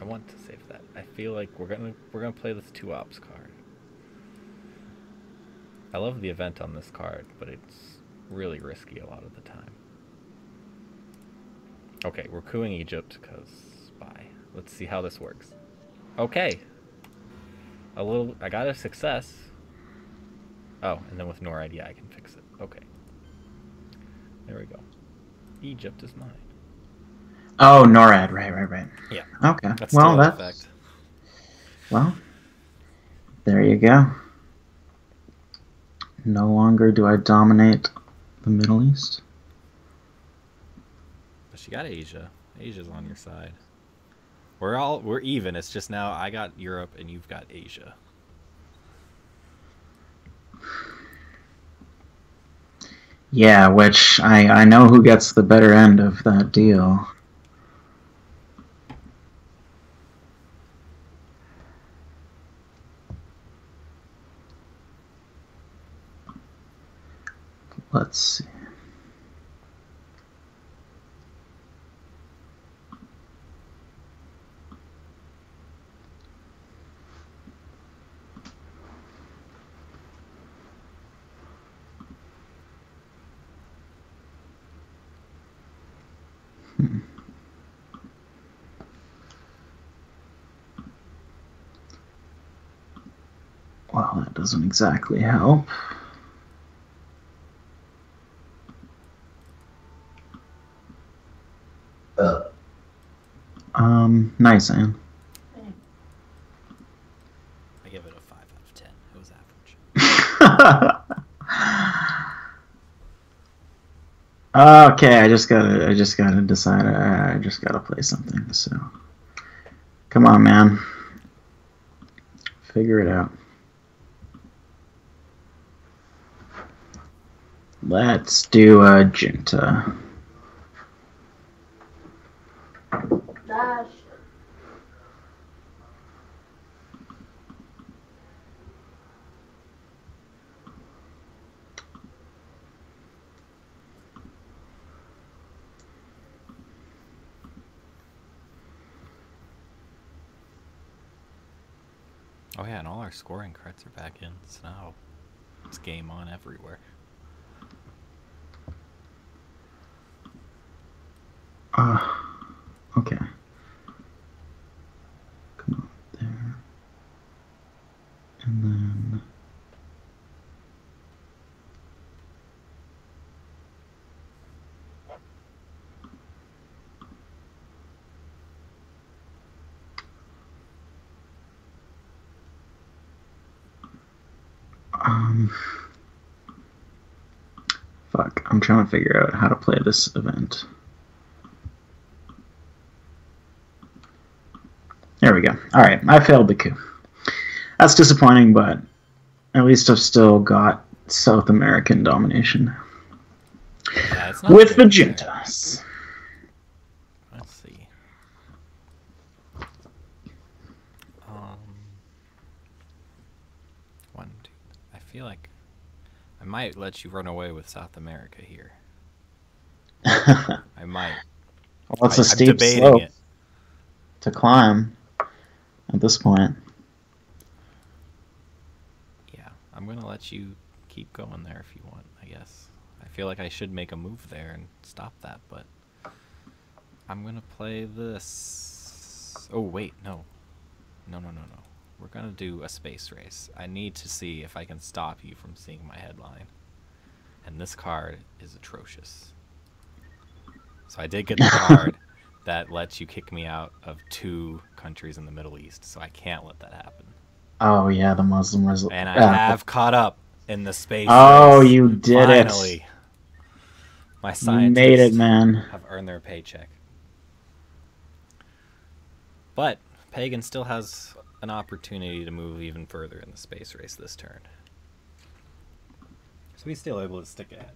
I want to save that. I feel like we're gonna play this 2 ops card. I love the event on this card, but it's really risky a lot of the time. Okay, we're coupping Egypt because spy. Let's see how this works. Okay. I got a success. Oh, and then with no idea I can fix it. Okay. There we go. Egypt is mine. Oh, NORAD, right. Yeah. Okay. That's Well, still in that's effect. well. There you go. No longer do I dominate the Middle East. But you got Asia. Asia's on your side. We're even. It's just now I got Europe and you've got Asia. Yeah, which I know who gets the better end of that deal. Let's see. Well, that doesn't exactly help. Nice, Anne. I give it a 5 out of 10. It was average. Okay, I just gotta decide. I just gotta play something. So, come on, man. Figure it out. Let's do a junta. Oh yeah, and all our scoring cards are back in, so now it's game on everywhere. Okay. Come on there. And then... Fuck, I'm trying to figure out how to play this event. There we go. Alright, I failed the coup. That's disappointing, but at least I've still got South American domination. Yeah, it's not with the good juntas. Let's see. One, two. I feel like I might let you run away with South America here. I might. Well, it's a I'm steep debating slope it. to climb at this point. Yeah, I'm gonna let you keep going there if you want, I guess. I feel like I should make a move there and stop that, but I'm gonna play this. Oh wait, no. No. We're gonna do a space race. I need to see if I can stop you from seeing my headline. And this card is atrocious. So I did get the card that lets you kick me out of 2 countries in the Middle East, so I can't let that happen. Oh yeah, the Muslim resolution. And I have caught up in the space Oh, race. you did Finally. it. My You scientists made it, man. have earned their paycheck. But Pagan still has an opportunity to move even further in the space race this turn. So he's still able to stick ahead.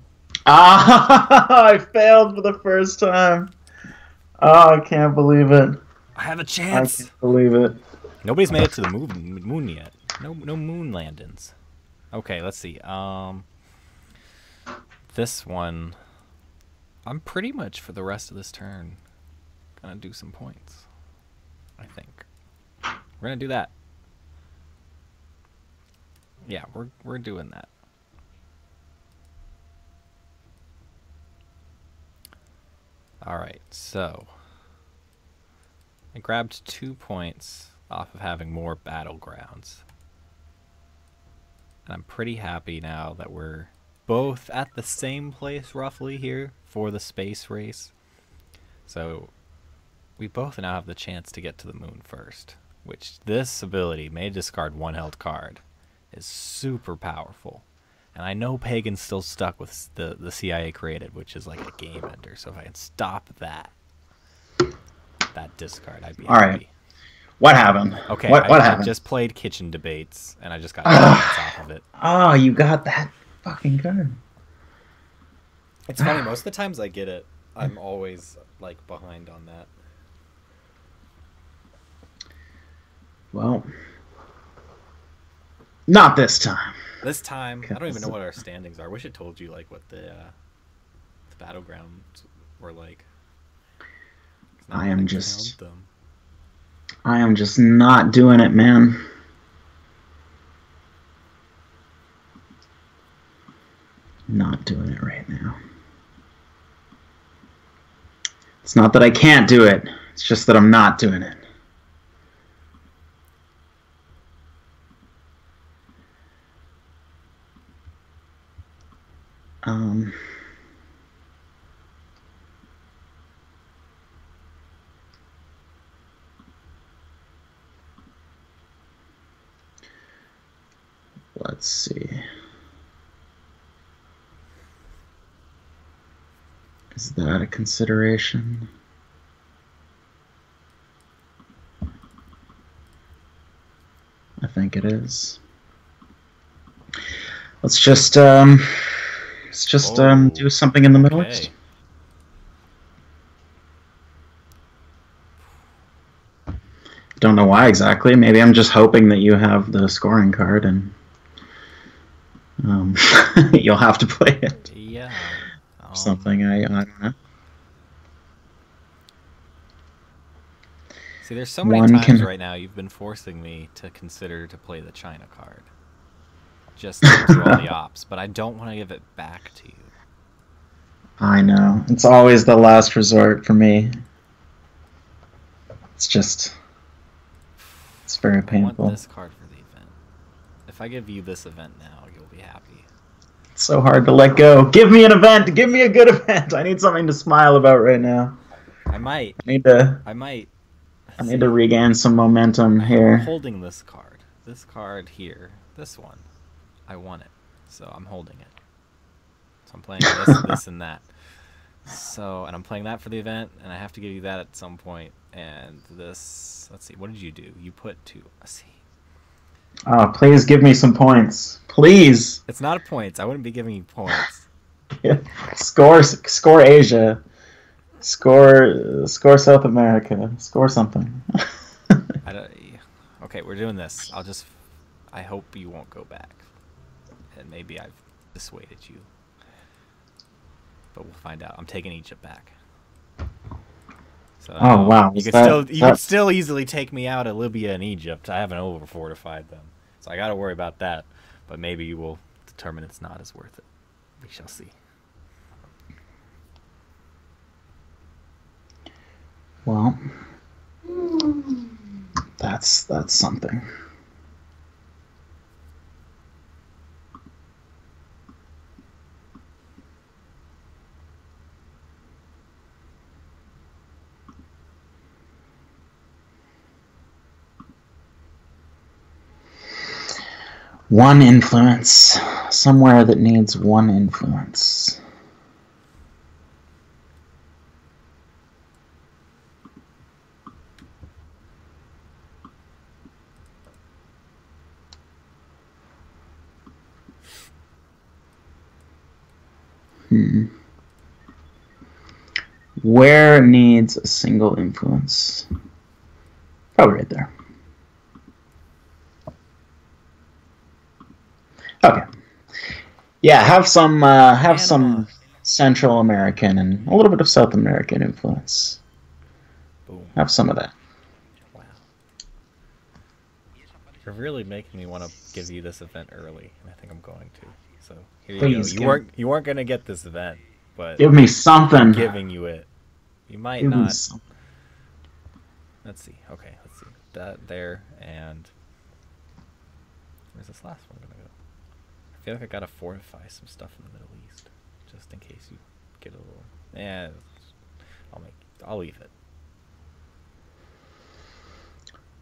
Ah, I failed for the first time. Oh, I can't believe it. I have a I chance. can't believe it. Nobody's made it to the moon yet. No moon landings. Okay, let's see. This one, I'm pretty much for the rest of this turn gonna do some points. I think we're gonna do that. Yeah, we're doing that. All right, so I grabbed 2 points off of having more battlegrounds. And I'm pretty happy now that we're both at the same place roughly here for the space race. So we both now have the chance to get to the moon first, which this ability, may discard 1 held card, is super powerful. And I know Pagan's still stuck with the CIA created, which is like a game ender. So if I can stop that discard, I'd be happy. All right. What happened? Okay, What I happened? just played Kitchen Debates, and I just got points off of it. Oh, you got that fucking card. It's funny, most of the times I get it, I'm always, like, behind on that. Well, not this time. This time, I don't even know what our standings are. I wish it told you, like, what the battlegrounds were like. I am just not doing it, man. Not doing it right now. It's not that I can't do it. It's just that I'm not doing it. Let's see. Is that a consideration? I think it is. Let's just do something in the Middle East. Don't know why exactly. Maybe I'm just hoping that you have the scoring card and you'll have to play it. Yeah. Something I don't know. See, See, there's so many One times can- right now you've been forcing me to consider to play the China card. Just to do all the ops, but I don't want to give it back to you. I know. It's always the last resort for me. It's just... It's very I want painful. this card for the event. If I give you this event now, you'll be happy. It's so hard to let go. Give me an event! Give me a good event! I need something to smile about right now. I might. I need to regain some momentum I'm here. holding this card. This card here. This one. I want it. So I'm holding it. So I'm playing this, this, and that. So, and I'm playing that for the event, and I have to give you that at some point. And this, let's see, what did you do? You put 2. Let's see. Oh, please give me some points. Please! It's not points. I wouldn't be giving you points. Score Asia. Score South America. Score something. Okay, we're doing this. I hope you won't go back. And maybe I've dissuaded you. But we'll find out. I'm taking Egypt back. So, oh wow! You could still easily take me out of Libya and Egypt. I haven't over fortified them, so I got to worry about that. But maybe you will determine it's not as worth it. We shall see. Well, that's something. One influence. Somewhere that needs one influence. Where needs a single influence? Probably right there. Okay. Yeah, have some Central American and a little bit of South American influence. Boom. Have some of that. Wow. You're really making me want to give you this event early, and I think I'm going to. So here you Please, go. You weren't gonna get this event, but give me something. I'm giving you it. You might Give me not. something. Let's see. Okay, let's see. That there, and where's this last one gonna go? I feel like I gotta fortify some stuff in the Middle East, just in case you get a little. Yeah, I'll leave it.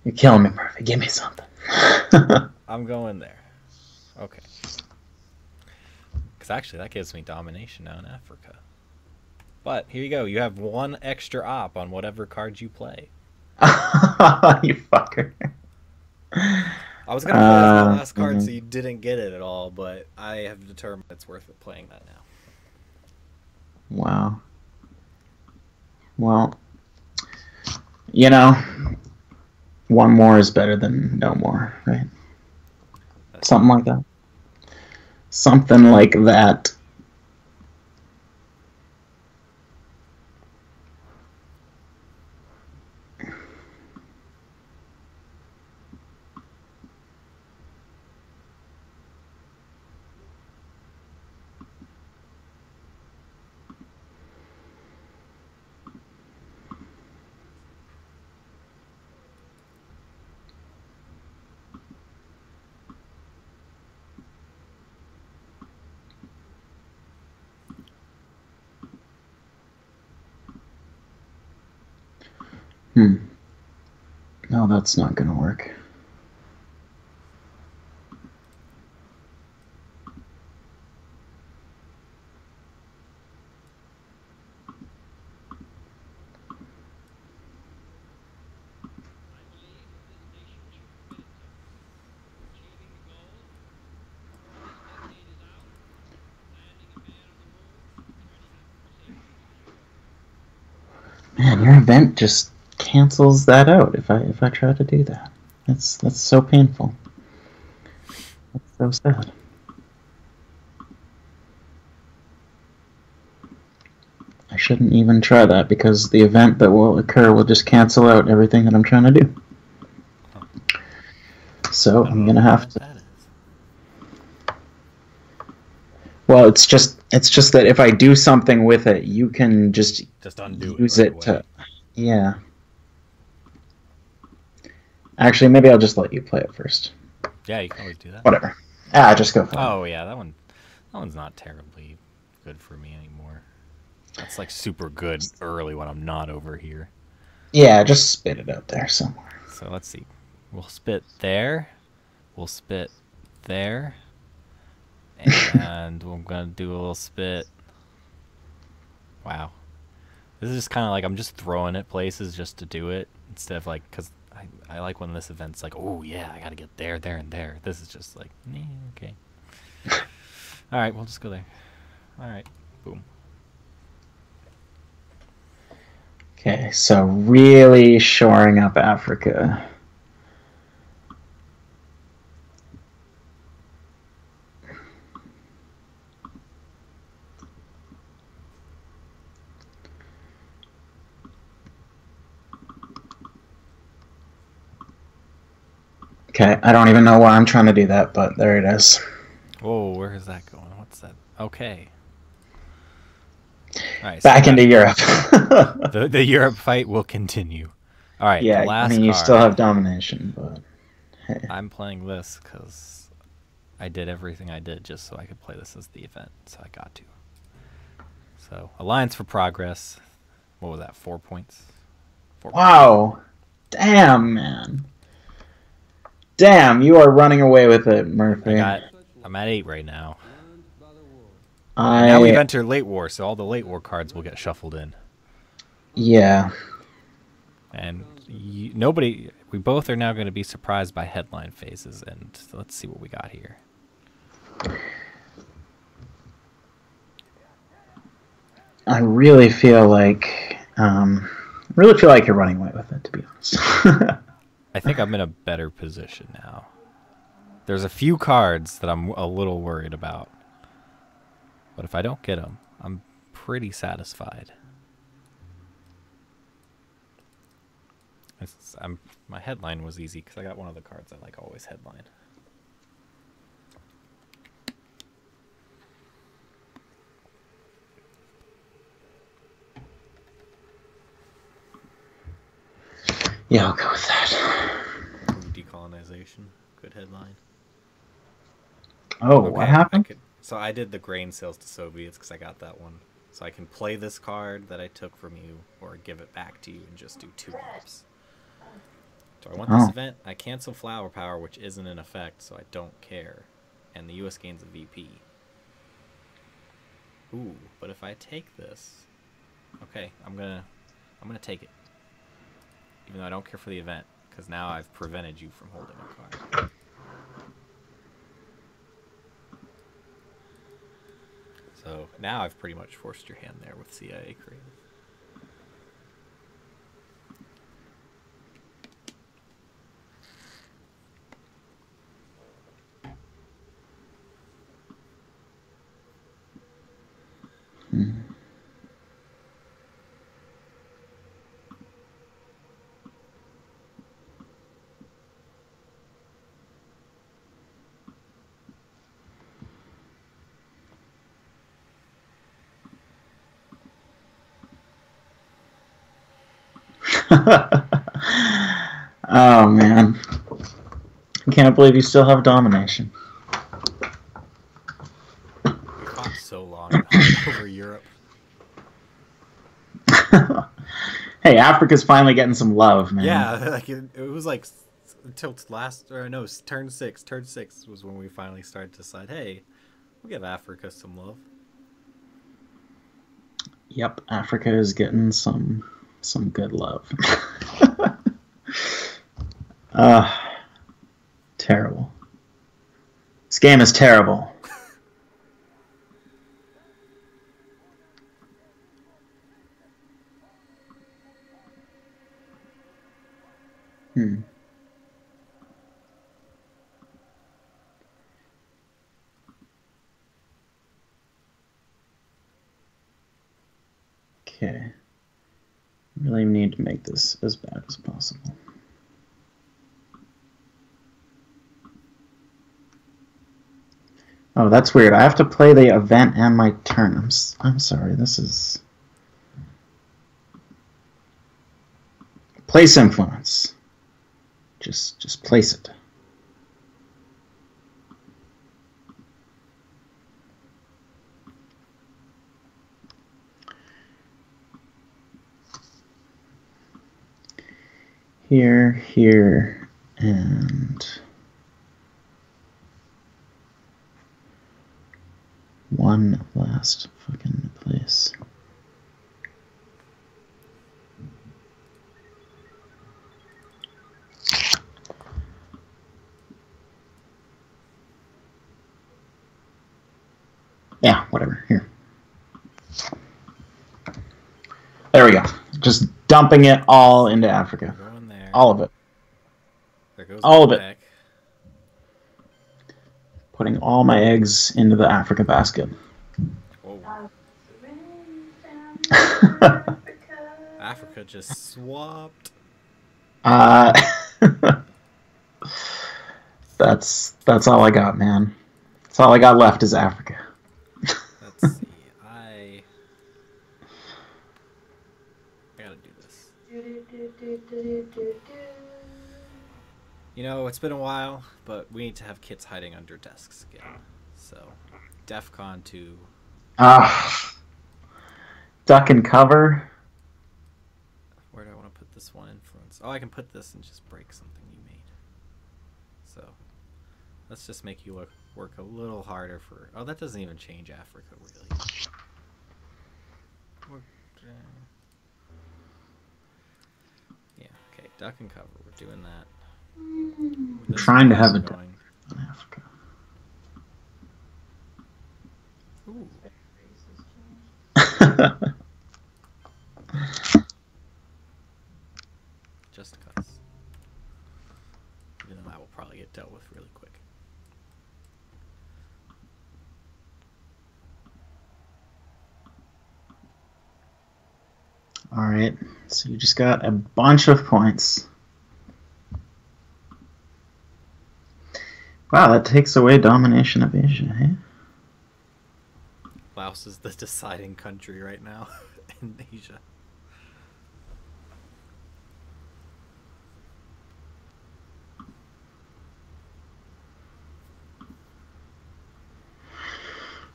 You're killing me, Murphy. Give me something. I'm going there. Okay. Because actually, that gives me domination now in Africa. But here you go. You have one extra op on whatever cards you play. You fucker. I was gonna play the last card so you didn't get it at all, but I have determined it's worth it playing that now. Wow. Well, you know, one more is better than no more, right? Something like that. Something like that. No, that's not gonna work. Man, your event just cancels that out if I try to do that. That's so painful. That's so sad. I shouldn't even try that because the event that will occur will just cancel out everything that I'm trying to do. So I'm gonna have to. Well, it's just that if I do something with it, you can just undo use it, right it to. Yeah. Actually, maybe I'll just let you play it first. Yeah, you can always do that. Whatever. Just go for it. Oh yeah, that one's not terribly good for me anymore. That's like super good early when I'm not over here. Yeah, just spit it out there somewhere. So let's see. We'll spit there. We'll spit there. And we're going to do a little spit. Wow. This is just kind of like I'm just throwing it places just to do it. Instead of like, because I like when this event's like, oh yeah, I got to get there, there, and there. This is just like, okay. Alright, we'll just go there. Alright. Boom. Okay, so really shoring up Africa. Okay, I don't even know why I'm trying to do that, but there it is. Whoa, where is that going? What's that? Okay. All right, Back into Europe. the Europe fight will continue. All right, yeah, the last I mean, you card. still have domination, but hey. I'm playing this because I did everything I did just so I could play this as the event, so I got to. So, Alliance for Progress. What was that, 4 points? 4 wow. Points. Damn, man. Damn, you are running away with it, Murphy. I'm at 8 right now. Now we've entered late war, so all the late war cards will get shuffled in. Yeah. And we both are now going to be surprised by headline phases, and let's see what we got here. I really feel like you're running away with it, to be honest. I think I'm in a better position now. There's a few cards that I'm a little worried about. But if I don't get them, I'm pretty satisfied. My headline was easy because I got one of the cards I like always headline. Yeah, I'll go with that. Decolonization, good headline. Oh, okay, what happened? So I did the grain sales to Soviets because I got that one. So I can play this card that I took from you or give it back to you and just do 2 ops. So I want this event. I cancel flower power, which isn't in effect, so I don't care. And the U.S. gains a VP. Ooh, but if I take this... Okay, I'm gonna take it. Even though I don't care for the event, because now I've prevented you from holding a card. So now I've pretty much forced your hand there with CIA creative. Oh man, I can't believe you still have domination. We fought so long and hard over Europe. Hey, Africa's finally getting some love, man. Yeah, like it was like until turn 6. Turn 6 was when we finally started to decide, hey, we'll give Africa some love. Yep, Africa is getting some good love. Terrible. This game is terrible. Okay. Really need to make this as bad as possible. Oh, that's weird. I have to play the event and my turn. I'm sorry. This is... Place influence. Just place it. Here, and one last fucking place. Yeah, whatever. Here. There we go. Just dumping it all into Africa. Going there. All of it. There goes all of it. back. Putting all my eggs into the Africa basket. Whoa. Africa just swapped. That's all I got, man. That's all I got left is Africa. Let's see. I gotta do this. You know, it's been a while, but we need to have kits hiding under desks again. So, DEFCON 2. Duck and cover. Where do I want to put this one influence? Oh, I can put this and just break something you made. So, let's just make you work a little harder for... Oh, that doesn't even change Africa, really. Yeah, okay, duck and cover. We're doing that. I'm trying to have it going in Africa. Ooh. Just cuts. Even though that will probably get dealt with really quick. Alright, so you just got a bunch of points. Wow, that takes away domination of Asia, hey? Laos is the deciding country right now in Asia.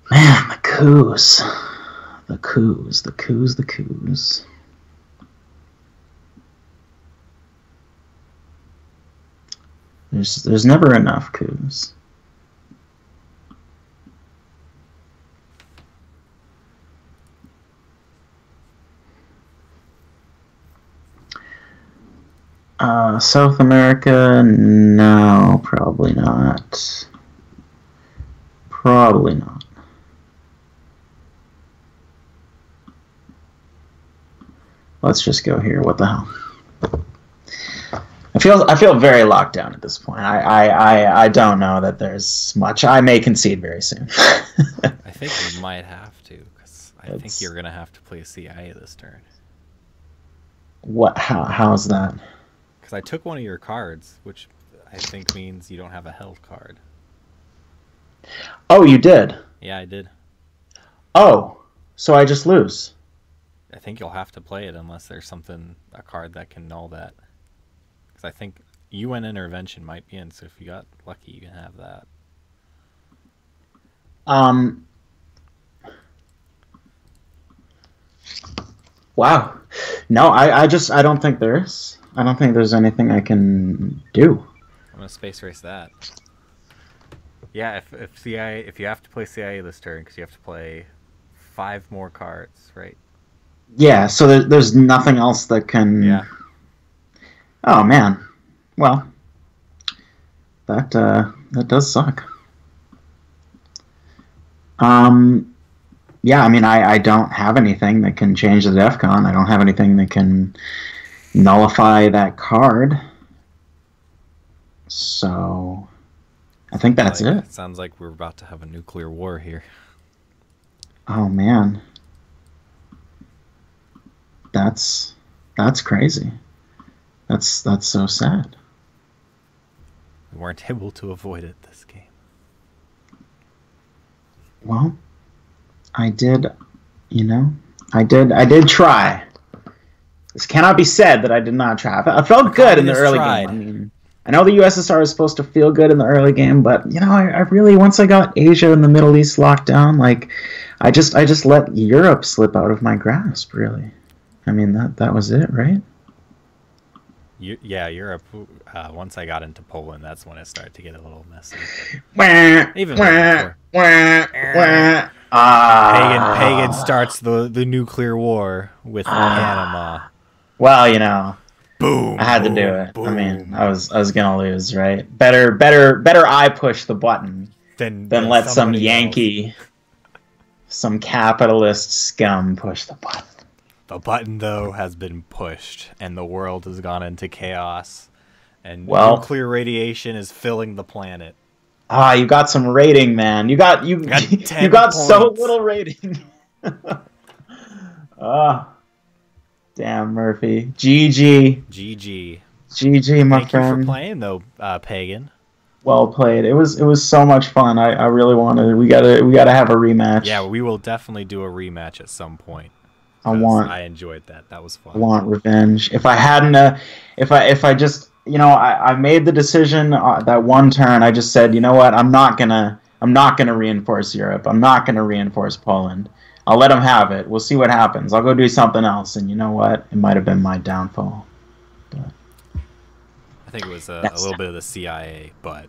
Man, the coups. The coups, the coups, the coups. There's never enough coups. South America, no, probably not. Probably not. Let's just go here. What the hell? I feel very locked down at this point. I don't know that there's much. I may concede very soon. I think you might have to, because I think you're gonna have to play CIA this turn. What? How's that? Because I took one of your cards, which I think means you don't have a held card. Oh, you did? Yeah, I did. Oh, so I just lose. I think you'll have to play it unless there's a card that can null that. Because I think UN intervention might be in, so if you got lucky, you can have that. Wow. No, I don't think there is. I don't think there's anything I can do. I'm gonna space race that. Yeah, if you have to play CIA this turn, because you have to play 5 more cards, right? Yeah, so there's nothing else that can... Yeah. Oh, man. Well, that does suck. Yeah, I mean, I don't have anything that can change the DEFCON. I don't have anything that can nullify that card. So, I think that's it. It sounds like we're about to have a nuclear war here. Oh, man. that's crazy. That's so sad. We weren't able to avoid it this game. Well, I did, I did try. This cannot be said that I did not try. I felt good in the early game. I mean, I know the USSR is supposed to feel good in the early game, but I really, once I got Asia and the Middle East locked down, like, I just let Europe slip out of my grasp. Really, I mean that was it, right? Yeah, Europe. Once I got into Poland, that's when it started to get a little messy. Even before. Pagan starts the nuclear war with Panama. Well, boom. I had to do it. Boom. I mean, I was gonna lose, right? Better I push the button than let some Yankee, some capitalist scum push the button. The button, though, has been pushed, and the world has gone into chaos, and nuclear radiation is filling the planet. You got some rating, man. You got you got so little rating. Damn, Murphy. GG. GG, my friend. Thank you for playing, though, Pagan. Well played. It was so much fun. I really wanted. We gotta have a rematch. Yeah, we will definitely do a rematch at some point. I enjoyed that. That was fun. I want revenge. If I hadn't, if I just, I made the decision that one turn. I just said, you know what? I'm not gonna reinforce Europe. I'm not gonna reinforce Poland. I'll let them have it. We'll see what happens. I'll go do something else. And you know what? It might have been my downfall. But I think it was a little bit of the CIA, but.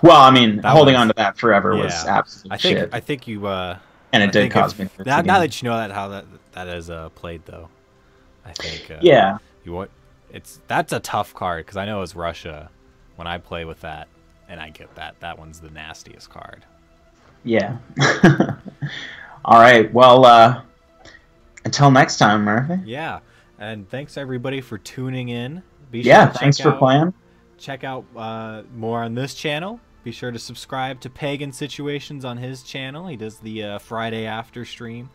Well, I mean, holding on to that forever was absolute shit. I think you. And it did cause me. Now that you know how that is played, though, I think. That's a tough card because I know as Russia, when I play with that, and I get that one's the nastiest card. Yeah. All right. Well, until next time, Murphy. Yeah, and thanks everybody for tuning in. Thanks for playing. Check out more on this channel. Be sure to subscribe to Pagan Situations on his channel. He does the Friday after stream.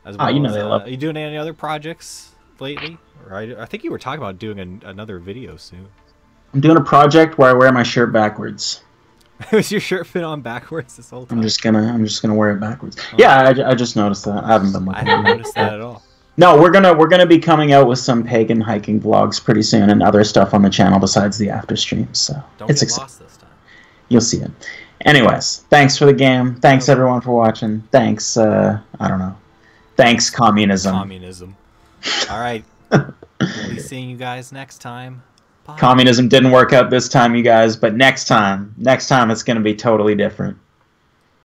As well they love it. Are you doing any other projects lately? Or I think you were talking about doing another video soon. I'm doing a project where I wear my shirt backwards. Was your shirt fit on backwards this whole time? I'm just gonna wear it backwards. Oh. Yeah, I just noticed that. I haven't been looking. I haven't noticed that at all. No, we're gonna be coming out with some pagan hiking vlogs pretty soon and other stuff on the channel besides the after streams. So it's exciting. Lost this time. You'll see it. Anyways, thanks for the game. Thanks everyone for watching. Thanks, I don't know. Thanks, communism. All right. We'll be seeing you guys next time. Bye. Communism didn't work out this time, you guys, but next time it's going to be totally different.